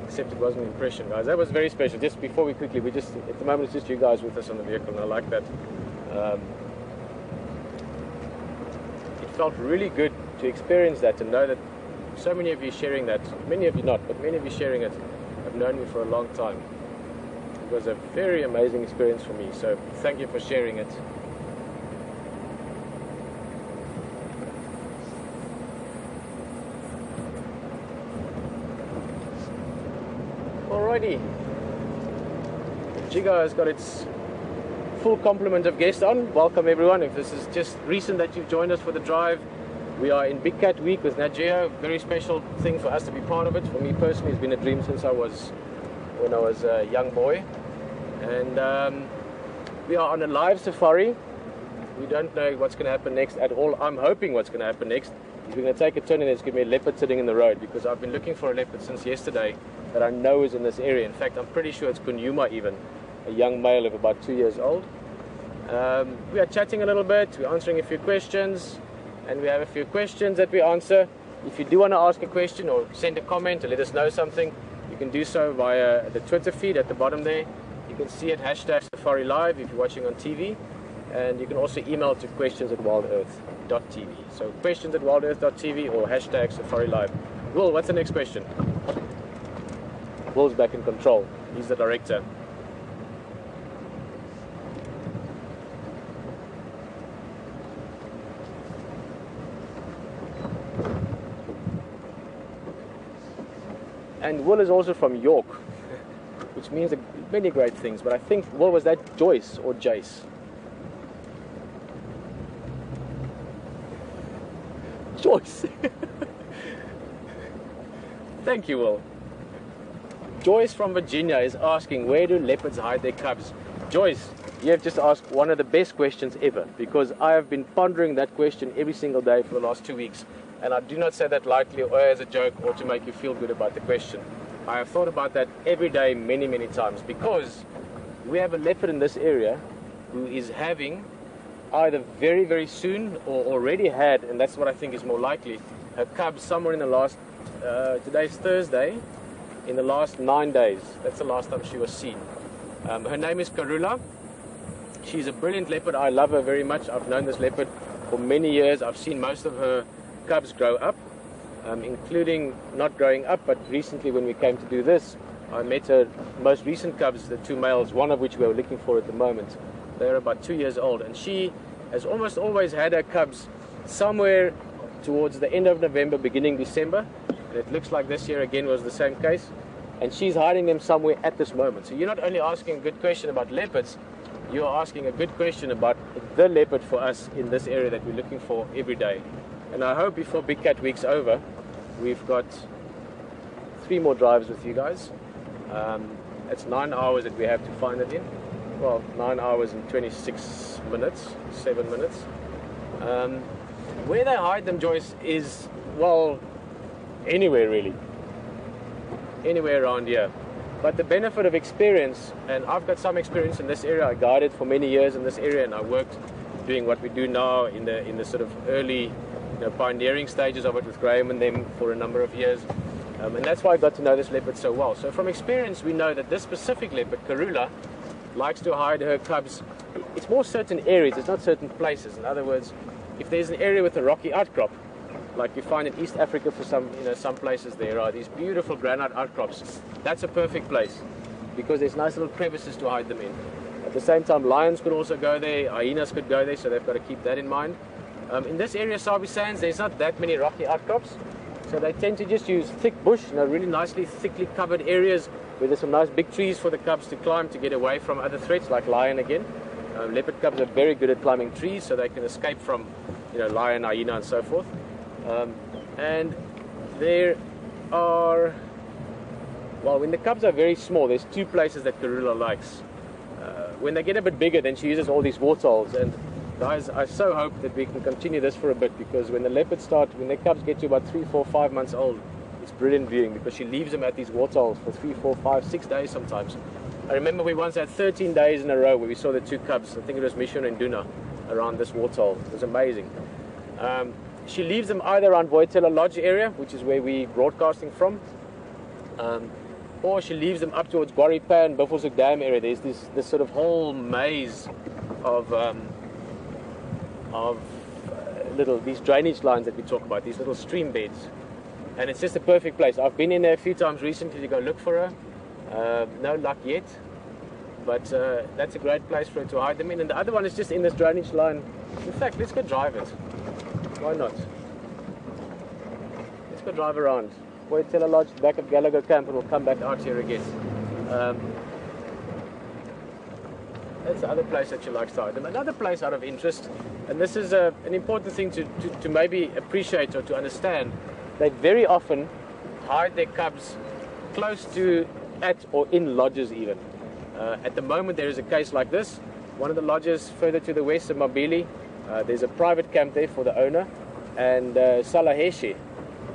Except it wasn't an impression, guys. That was very special. Just before we quickly, at the moment it's just you guys with us on the vehicle, and I like that. It felt really good to experience that, to know that so many of you sharing that, many of you not, but many of you sharing it have known me for a long time. It was a very amazing experience for me, so thank you for sharing it. Alrighty, Giga has got its full complement of guests on. Welcome everyone. If this is just recent that you've joined us for the drive, we are in Big Cat Week with Nat Geo. Very special thing for us to be part of it. For me personally, it's been a dream since when I was a young boy. And we are on a live safari. We don't know what's going to happen next at all. I'm hoping what's going to happen next is we're going to take a turn and there's going to be a leopard sitting in the road, because I've been looking for a leopard since yesterday that I know is in this area. In fact, I'm pretty sure it's Djuma even, a young male of about 2 years old. We are chatting a little bit, we're answering a few questions, and we have a few questions that we answer. If you do want to ask a question or send a comment or let us know something, you can do so via the Twitter feed at the bottom there. You can see it #SafariLive if you're watching on TV, and you can also email to questions@wildearth.tv. So questions@wildearth.tv or #SafariLive. Will, what's the next question? Will's back in control. He's the director. And Will is also from York, which means many great things. But I think, Will, was that Joyce or Jace? Joyce. Thank you, Will. Joyce from Virginia is asking, where do leopards hide their cubs? Joyce, you have just asked one of the best questions ever, because I have been pondering that question every single day for the last 2 weeks. And I do not say that lightly or as a joke or to make you feel good about the question. I have thought about that every day many, many times, because we have a leopard in this area who is having either very, very soon or already had, and that's what I think is more likely, her cubs somewhere in the last, today's Thursday, in the last 9 days. That's the last time she was seen. Her name is Karula. She's a brilliant leopard. I love her very much. I've known this leopard for many years. I've seen most of her cubs grow up, including not growing up, but recently when we came to do this, I met her most recent cubs, the 2 males, one of which we are looking for at the moment. They're about 2 years old, and she has almost always had her cubs somewhere towards the end of November, beginning December. And it looks like this year again was the same case, and she's hiding them somewhere at this moment. So you're not only asking a good question about leopards, you're asking a good question about the leopard for us in this area that we're looking for every day. And I hope before Big Cat Week's over, we've got 3 more drives with you guys. It's 9 hours that we have to find it in. Well, 9 hours and 26 minutes, 7 minutes. Where they hide them, Joyce, is, well, anywhere really. Anywhere around here. But the benefit of experience, and I've got some experience in this area. I guided for many years in this area, and I worked doing what we do now in the sort of early, pioneering stages of it with Graham and them for a number of years. And that's why I got to know this leopard so well. So from experience, we know that this specific leopard, Karula, likes to hide her cubs. It's more certain areas, it's not certain places. In other words, if there's an area with a rocky outcrop, like you find in East Africa for some places, there are these beautiful granite outcrops. That's a perfect place, because there's nice little crevices to hide them in. At the same time, lions could also go there, hyenas could go there, so they've got to keep that in mind. In this area, Sabi Sands, there's not that many rocky outcrops, so they tend to just use thick bush, really nicely, thickly covered areas where there's some nice big trees for the cubs to climb to get away from other threats, like lion again. Leopard cubs are very good at climbing trees, so they can escape from, lion, hyena, and so forth. And there are, well, when the cubs are very small, there's 2 places that Karula likes. When they get a bit bigger, then she uses all these waterholes. And guys, I so hope that we can continue this for a bit, because when the leopards when their cubs get to about 3, 4, 5 months old, it's brilliant viewing, because she leaves them at these waterholes for 3, 4, 5, 6 days sometimes. I remember we once had 13 days in a row where we saw the 2 cubs, I think it was Mission and Duna, around this waterhole. It was amazing. She leaves them either around Voitela Lodge area, which is where we're broadcasting from, or she leaves them up towards Guaripan, Buffelshoek Dam area. There's this sort of whole maze of these drainage lines that we talk about, these little stream beds, and it's just a perfect place. I've been in there a few times recently to go look for her. No luck yet, but that's a great place for her to hide them in. And the other one is just in this drainage line. In fact, let's go drive it. Why not? Let's go drive around. Voitela Lodge, back of Gallagher Camp, and we'll come back out here again. That's the other place that she likes to hide them. Another place out of interest, and this is an important thing to maybe appreciate or to understand, they very often hide their cubs close to, at or in lodges even. At the moment there is a case like this. One of the lodges further to the west of Mabili, there's a private camp there for the owner, and Salaheshe,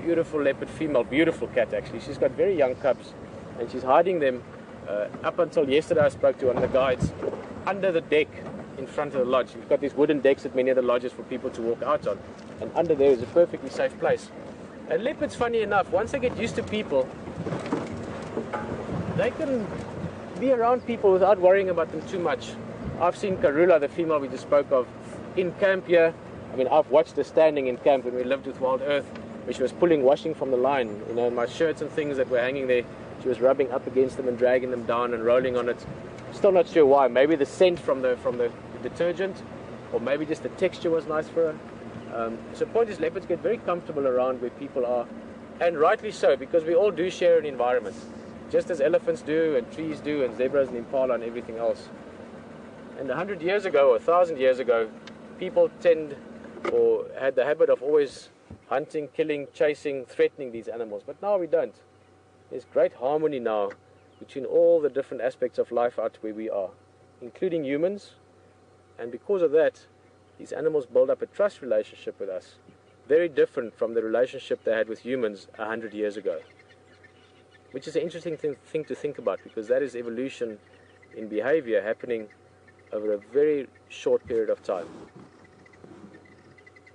beautiful leopard female, beautiful cat actually. She's got very young cubs, and she's hiding them up until yesterday. I spoke to one of the guides under the deck in front of the lodge. We've got these wooden decks at many of the lodges for people to walk out on, and under there is a perfectly safe place. And leopards, funny enough, once they get used to people, they can be around people without worrying about them too much. I've seen Karula, the female we just spoke of, in camp here. I mean, I've watched her standing in camp when we lived with Wild Earth, where she was pulling washing from the line. My shirts and things that were hanging there, she was rubbing up against them and dragging them down and rolling on it. Still not sure why. Maybe the scent from the detergent, or maybe just the texture was nice for her. So the point is, leopards get very comfortable around where people are, and rightly so, because we all do share an environment, just as elephants do, and trees do, and zebras and impala and everything else. And 100 years ago, or 1,000 years ago, people had the habit of always hunting, killing, chasing, threatening these animals. But now we don't. There's great harmony now between all the different aspects of life out where we are, including humans. And because of that, these animals build up a trust relationship with us, very different from the relationship they had with humans 100 years ago. Which is an interesting thing to think about, because that is evolution in behavior happening over a very short period of time.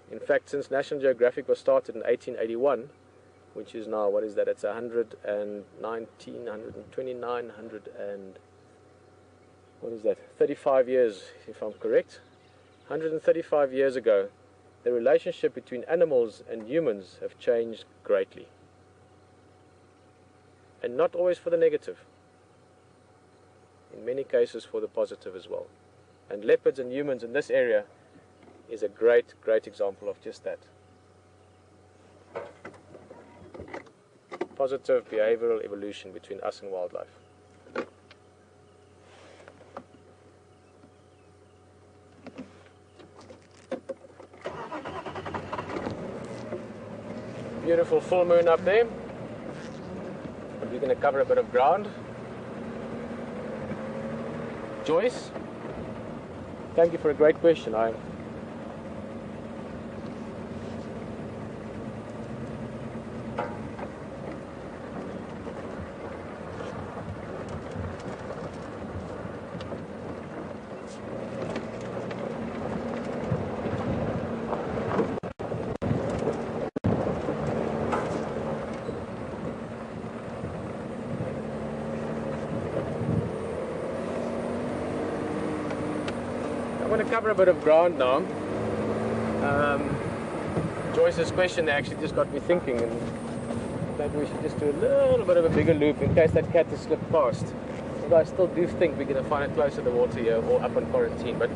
In fact, since National Geographic was started in 1881, which is now, what is that? It's 119, 129, 100 and, what is that? 35 years, if I'm correct. 135 years ago, the relationship between animals and humans have changed greatly. And not always for the negative. In many cases for the positive as well. And leopards and humans in this area is a great, great example of just that. Positive behavioral evolution between us and wildlife. Beautiful full moon up there. We're going to cover a bit of ground. Joyce, thank you for a great question. I'm going to cover a bit of ground now. Joyce's question actually just got me thinking, and maybe we should just do a little bit of a bigger loop in case that cat has slipped past. Although I still do think we're going to find it close to the water here or up on quarantine. But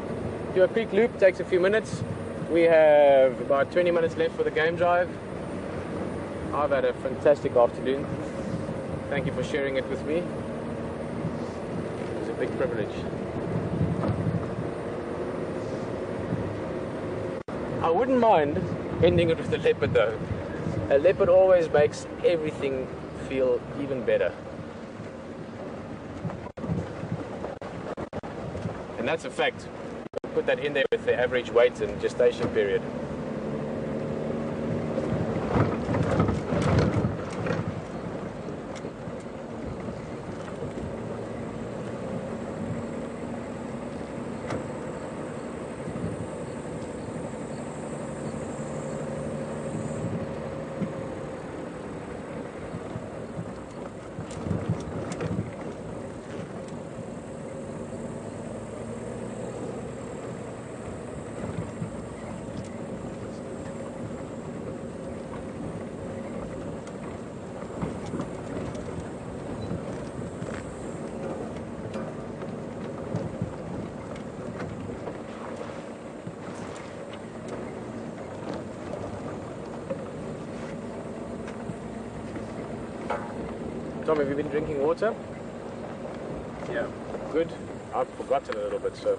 do a quick loop, takes a few minutes. We have about 20 minutes left for the game drive. I've had a fantastic afternoon. Thank you for sharing it with me. It's a big privilege. I wouldn't mind ending it with a leopard though. A leopard always makes everything feel even better. And that's a fact. Put that in there with the average weight and gestation period. Tom, have you been drinking water? Yeah. Good. I've forgotten a little bit, so.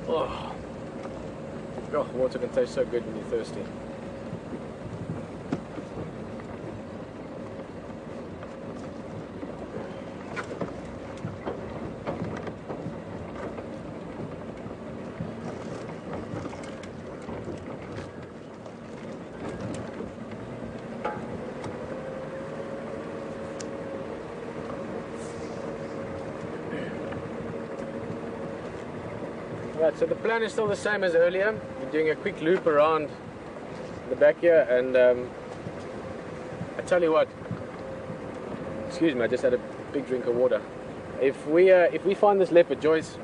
Oh, water can taste so good when you're thirsty. Right, so the plan is still the same as earlier. We're doing a quick loop around the back here, and I tell you what, excuse me, I just had a big drink of water. If we find this leopard, Joyce,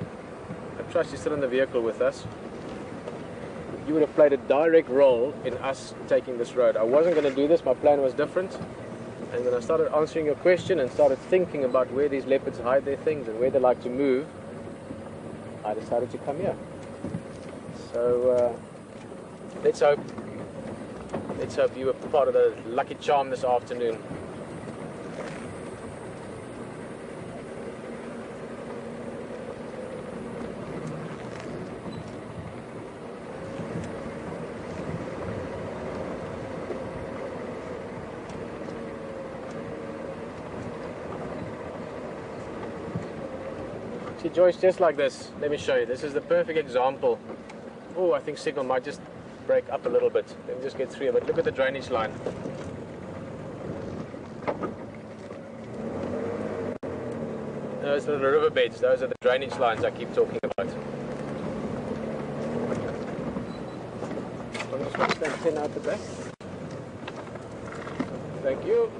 I trust you're still in the vehicle with us. You would have played a direct role in us taking this road. I wasn't going to do this, my plan was different. And when I started answering your question and started thinking about where these leopards hide their things and where they like to move, I decided to come here. So let's hope you were part of the lucky charm this afternoon. See, Joyce, just like this. Let me show you. This is the perfect example. Oh, I think signal might just break up a little bit. Let me just get through it. Look at the drainage line. Those are the riverbeds. Those are the drainage lines I keep talking about. I'm just going to stand 10 out the back. Thank you.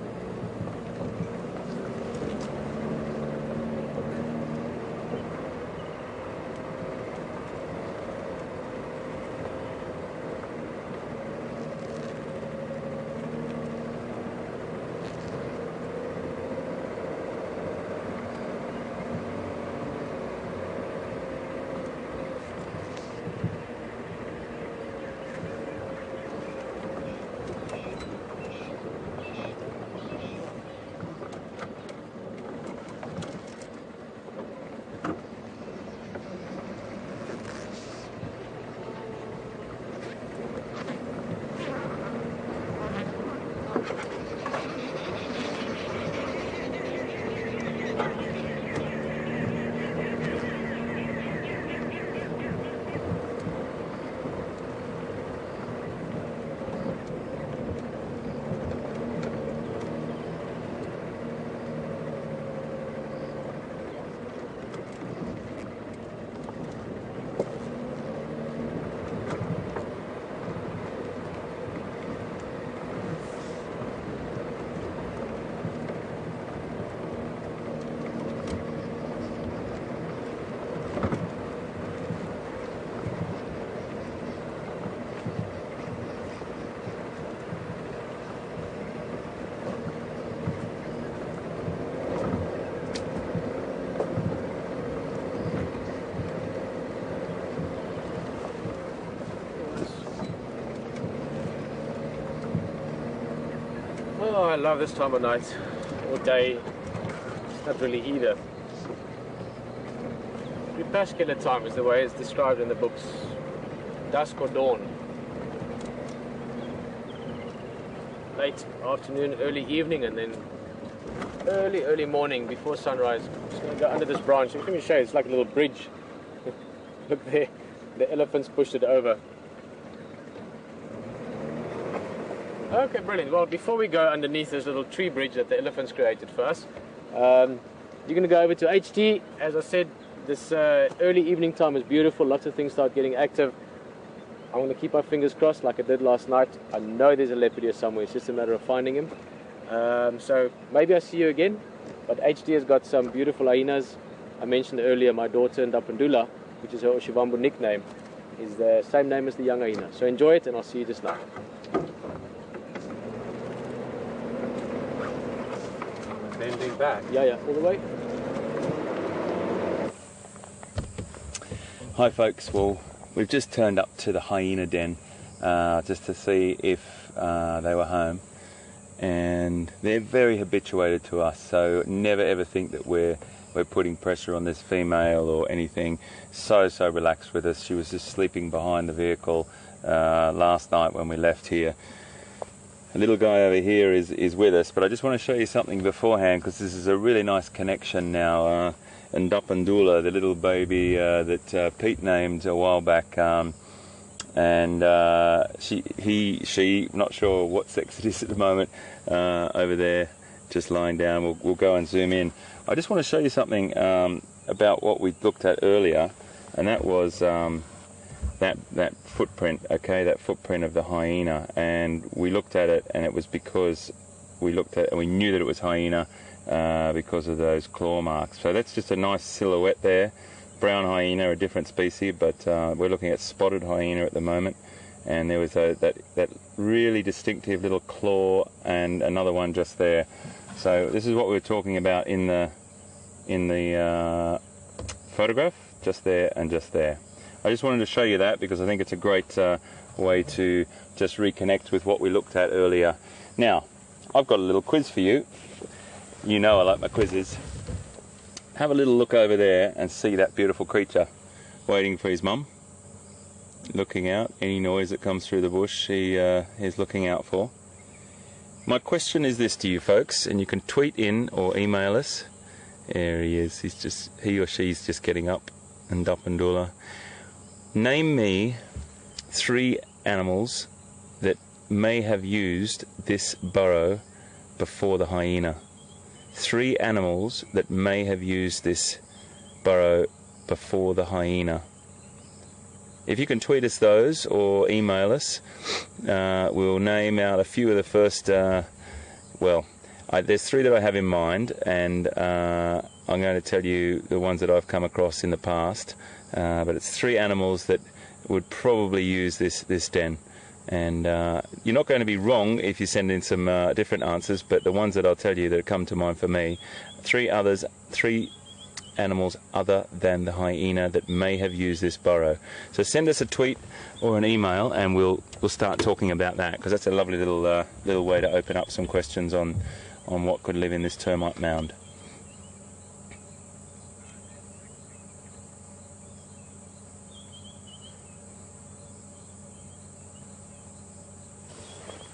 Oh, I love this time of night or day. It's not really either. Crepuscular time is the way it's described in the books. Dusk or dawn. Late afternoon, early evening, and then early morning before sunrise. I'm just going to go under this branch. Let me show you. It's like a little bridge. Look there. The elephants pushed it over. Okay, brilliant. Well, before we go underneath this little tree bridge that the elephants created for us, you're going to go over to HT. As I said, this early evening time is beautiful. Lots of things start getting active. I'm going to keep my fingers crossed like I did last night. I know there's a leopard here somewhere. It's just a matter of finding him. So maybe I see you again. But HT has got some beautiful hyenas. I mentioned earlier my daughter Ndapandula, which is her Oshivambo nickname, is the same name as the young hyena. So enjoy it, and I'll see you just now. Bending back. Yeah, all the way. Hi folks, well we've just turned up to the hyena den just to see if they were home, and they're very habituated to us, so never ever think that we're putting pressure on this female or anything. So relaxed with us. She was just sleeping behind the vehicle last night when we left here. The little guy over here is with us, but I just want to show you something beforehand, because this is a really nice connection now. And Ndapandula, the little baby that Pete named a while back, and she, not sure what sex it is at the moment, over there, just lying down. We'll go and zoom in. I just want to show you something about what we looked at earlier, and that was that footprint, okay, that footprint of the hyena. And we looked at it, and it was because we looked at, and we knew that it was hyena because of those claw marks. So that's just a nice silhouette there. Brown hyena, a different species, but we're looking at spotted hyena at the moment. And there was that really distinctive little claw, and another one just there. So this is what we were talking about in the photograph, just there and just there. I just wanted to show you that because I think it's a great way to just reconnect with what we looked at earlier. Now, I've got a little quiz for you. You know I like my quizzes. Have a little look over there and see that beautiful creature waiting for his mum. Looking out. Any noise that comes through the bush, he is looking out for. My question is this to you folks, and you can tweet in or email us, There he is. He or she's just getting up and Dapandula. Name me 3 animals that may have used this burrow before the hyena. 3 animals that may have used this burrow before the hyena. If you can tweet us those or email us, we'll name out a few of the first, there's 3 that I have in mind, and I'm going to tell you the ones that I've come across in the past, but it's 3 animals that would probably use this den. And you're not going to be wrong if you send in some different answers, but the ones that I'll tell you that come to mind for me, 3 animals other than the hyena that may have used this burrow. So send us a tweet or an email and we'll start talking about that, because that's a lovely little way to open up some questions on what could live in this termite mound.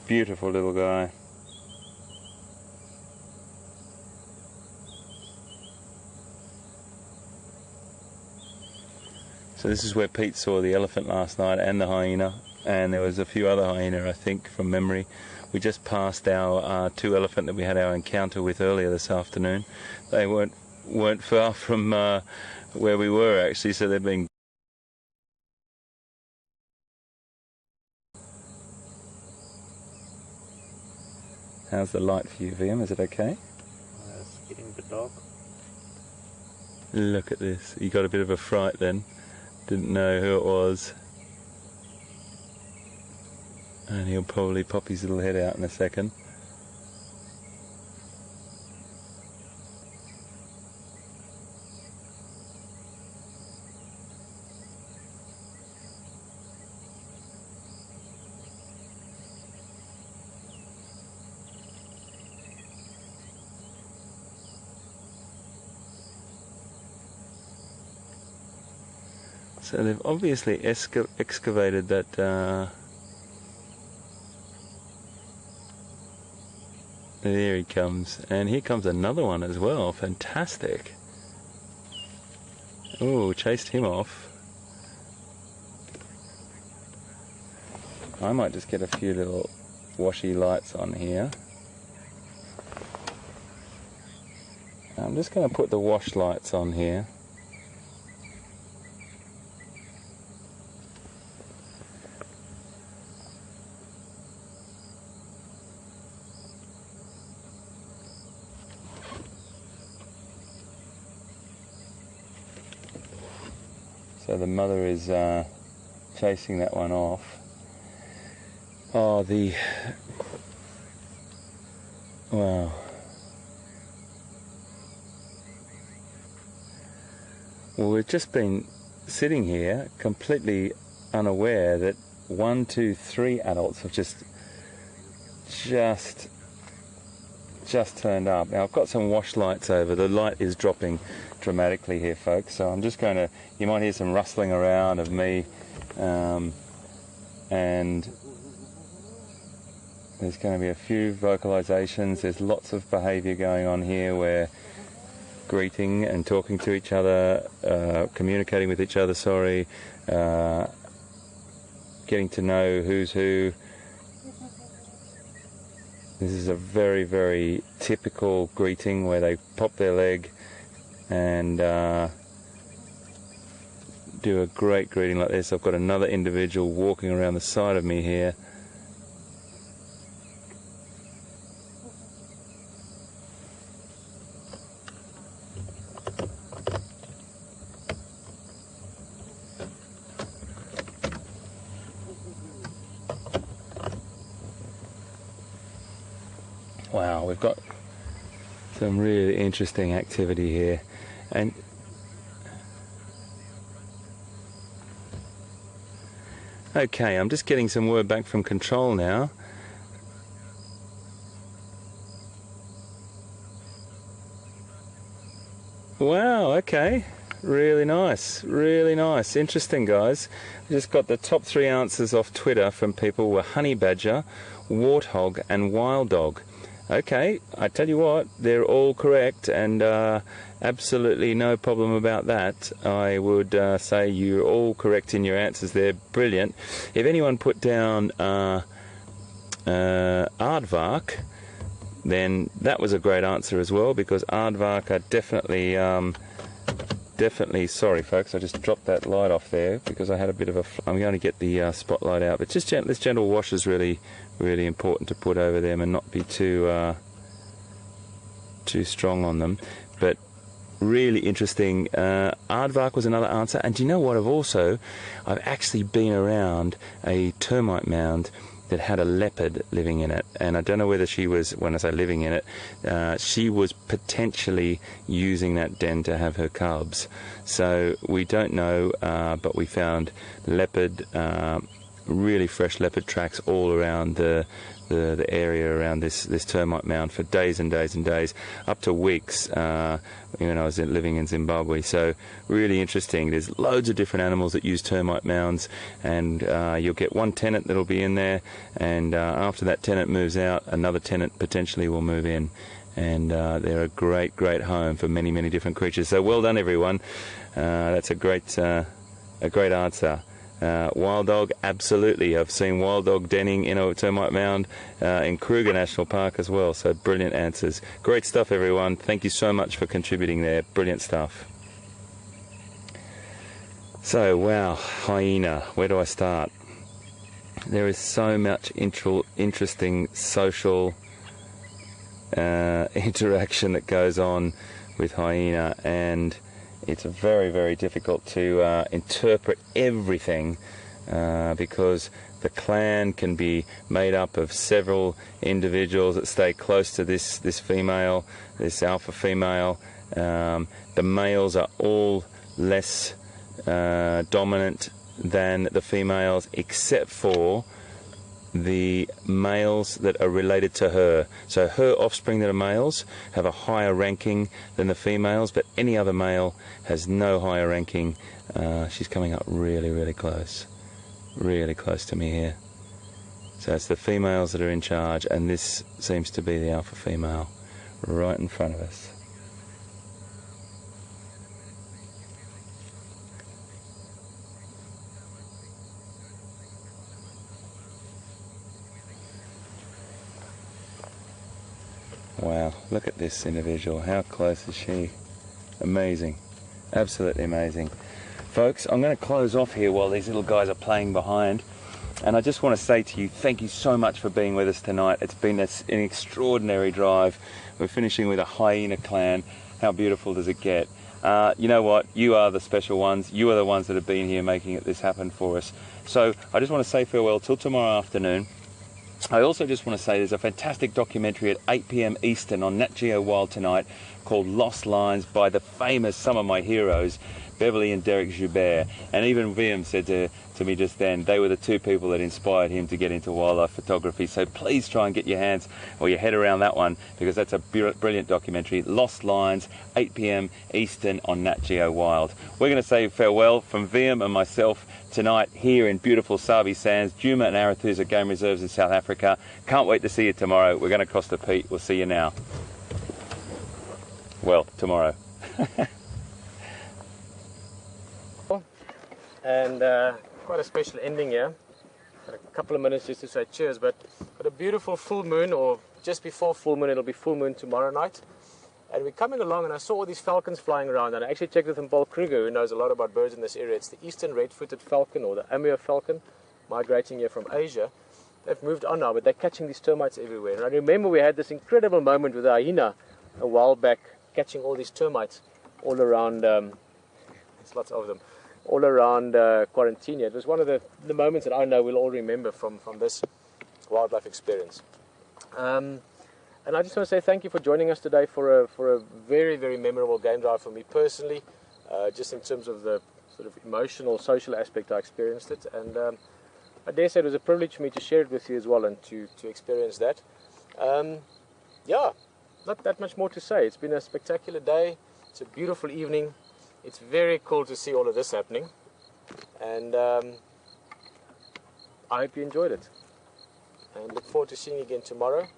Beautiful little guy. So this is where Pete saw the elephant last night and the hyena, and there was a few other hyena, I think, from memory. We just passed our 2 elephant that we had our encounter with earlier this afternoon. They weren't far from where we were actually, so they've been. How's the light for you, VM? Is it okay? It's getting a bit dark. Look at this. You got a bit of a fright then. Didn't know who it was. And he'll probably pop his little head out in a second. So they've obviously excavated that there he comes, and here comes another one as well. Fantastic. Oh, chased him off. I might just get a few little washy lights on here. I'm just going to put the wash lights on here. So the mother is chasing that one off. Oh, wow. Well, we've just been sitting here completely unaware that 1, 2, 3 adults have just turned up. Now I've got some wash lights over. The light is dropping dramatically here, folks, so I'm just going to, you might hear some rustling around of me, and there's going to be a few vocalizations. There's lots of behavior going on here where greeting and talking to each other, communicating with each other, getting to know who's who. This is a very, very typical greeting where they pop their leg and do a great greeting like this. I've got another individual walking around the side of me here. Wow, we've got some really interesting activity here. And okay, I'm just getting some word back from control now. Wow, okay. Really nice, really nice. Interesting, guys. I just got the top 3 answers off Twitter from people were honey badger, warthog and wild dog. Okay, I tell you what, they're all correct, and absolutely no problem about that. I would say you're all correct in your answers there. Brilliant. If anyone put down aardvark, then that was a great answer as well, because aardvark are definitely sorry folks, I just dropped that light off there because I had a bit of a I'm going to get the spotlight out, but just this gentle wash is really important to put over them and not be too strong on them. But really interesting. Aardvark was another answer. And do you know what, I've actually been around a termite mound that had a leopard living in it, and I don't know whether she was, when I say living in it, she was potentially using that den to have her cubs. So we don't know, but we found leopard, really fresh leopard tracks all around the area around this termite mound for days and days and days, up to weeks, when I was living in Zimbabwe. So really interesting. There's loads of different animals that use termite mounds, and you'll get one tenant that'll be in there, and after that tenant moves out, another tenant potentially will move in, and they're a great home for many different creatures. So well done everyone. That's a great answer. Wild dog, absolutely. I've seen wild dog denning in a termite mound in Kruger National Park as well. So brilliant answers. Great stuff, everyone. Thank you so much for contributing there. Brilliant stuff. So, wow, hyena. Where do I start? There is so much interesting social interaction that goes on with hyena, and it's very difficult to interpret everything because the clan can be made up of several individuals that stay close to this female, this alpha female. The males are all less dominant than the females, except for the males that are related to her. So her offspring that are males have a higher ranking than the females, but any other male has no higher ranking. She's coming up really close to me here. So it's the females that are in charge, and this seems to be the alpha female right in front of us. Wow, look at this individual. How close is she? Amazing. Absolutely amazing. Folks, I'm going to close off here while these little guys are playing behind. And I just want to say to you, thank you so much for being with us tonight. It's been an extraordinary drive. We're finishing with a hyena clan. How beautiful does it get? You know what? You are the special ones. You are the ones that have been here making this happen for us. So I just want to say farewell till tomorrow afternoon. I also just want to say there's a fantastic documentary at 8 p.m. Eastern on Nat Geo Wild tonight called Lost Lines by the famous, some of my heroes, Beverly and Derek Joubert. And even Liam said to me just then, they were the two people that inspired him to get into wildlife photography. So please try and get your hands or your head around that one, because that's a brilliant documentary. Lost Lines, 8 p.m. Eastern on Nat Geo Wild. We're going to say farewell from Liam and myself tonight here in beautiful Sabi Sands, Djuma and Arathusa Game Reserves in South Africa. Can't wait to see you tomorrow. We're going to cross the peak. We'll see you now. Well, tomorrow. And quite a special ending here. Got a couple of minutes just to say cheers, but got a beautiful full moon, or just before full moon. It'll be full moon tomorrow night. And we're coming along, and I saw all these falcons flying around, and I actually checked with Paul Kruger, who knows a lot about birds in this area. It's the eastern red-footed falcon, or the Amur falcon, migrating here from Asia. They've moved on now, but they're catching these termites everywhere. And I remember we had this incredible moment with the hyena a while back, catching all these termites all around, there's lots of them, all around Quarantinia. It was one of the moments that I know we'll all remember from this wildlife experience. And I just want to say thank you for joining us today for a very memorable game drive for me personally, just in terms of the sort of emotional, social aspect I experienced it. And I dare say it was a privilege for me to share it with you as well, and to experience that. Yeah, not that much more to say. It's been a spectacular day. It's a beautiful evening. It's very cool to see all of this happening. And I hope you enjoyed it. And look forward to seeing you again tomorrow.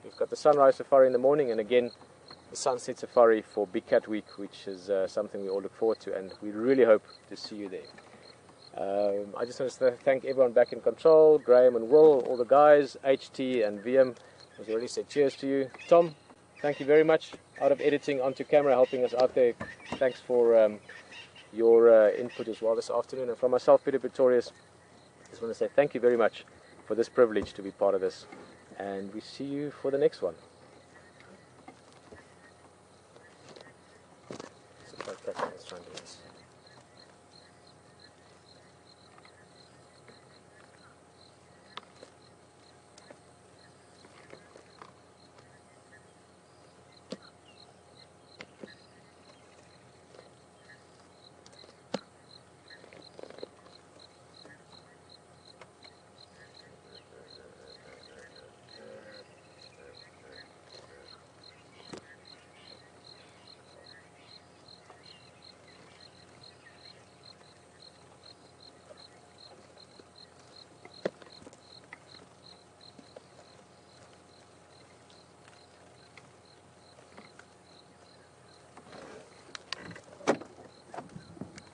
We've got the sunrise safari in the morning, and again the sunset safari for Big Cat Week, which is something we all look forward to, and we really hope to see you there. I just want to thank everyone back in control, Graham and Will, all the guys, HT and VM, as already said, cheers to you. Tom, thank you very much, out of editing onto camera, helping us out there. Thanks for your input as well this afternoon. And from myself, Peter Pretorius, I just want to say thank you very much for this privilege to be part of this, and we see you for the next one. Let's try and do this.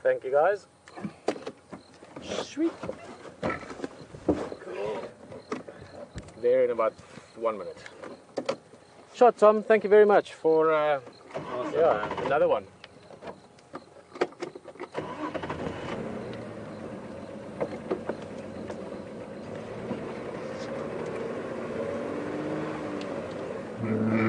Thank you, guys. Sweet. Cool. There in about 1 minute. Shot, Tom. Thank you very much for yeah, another one. Mm-hmm.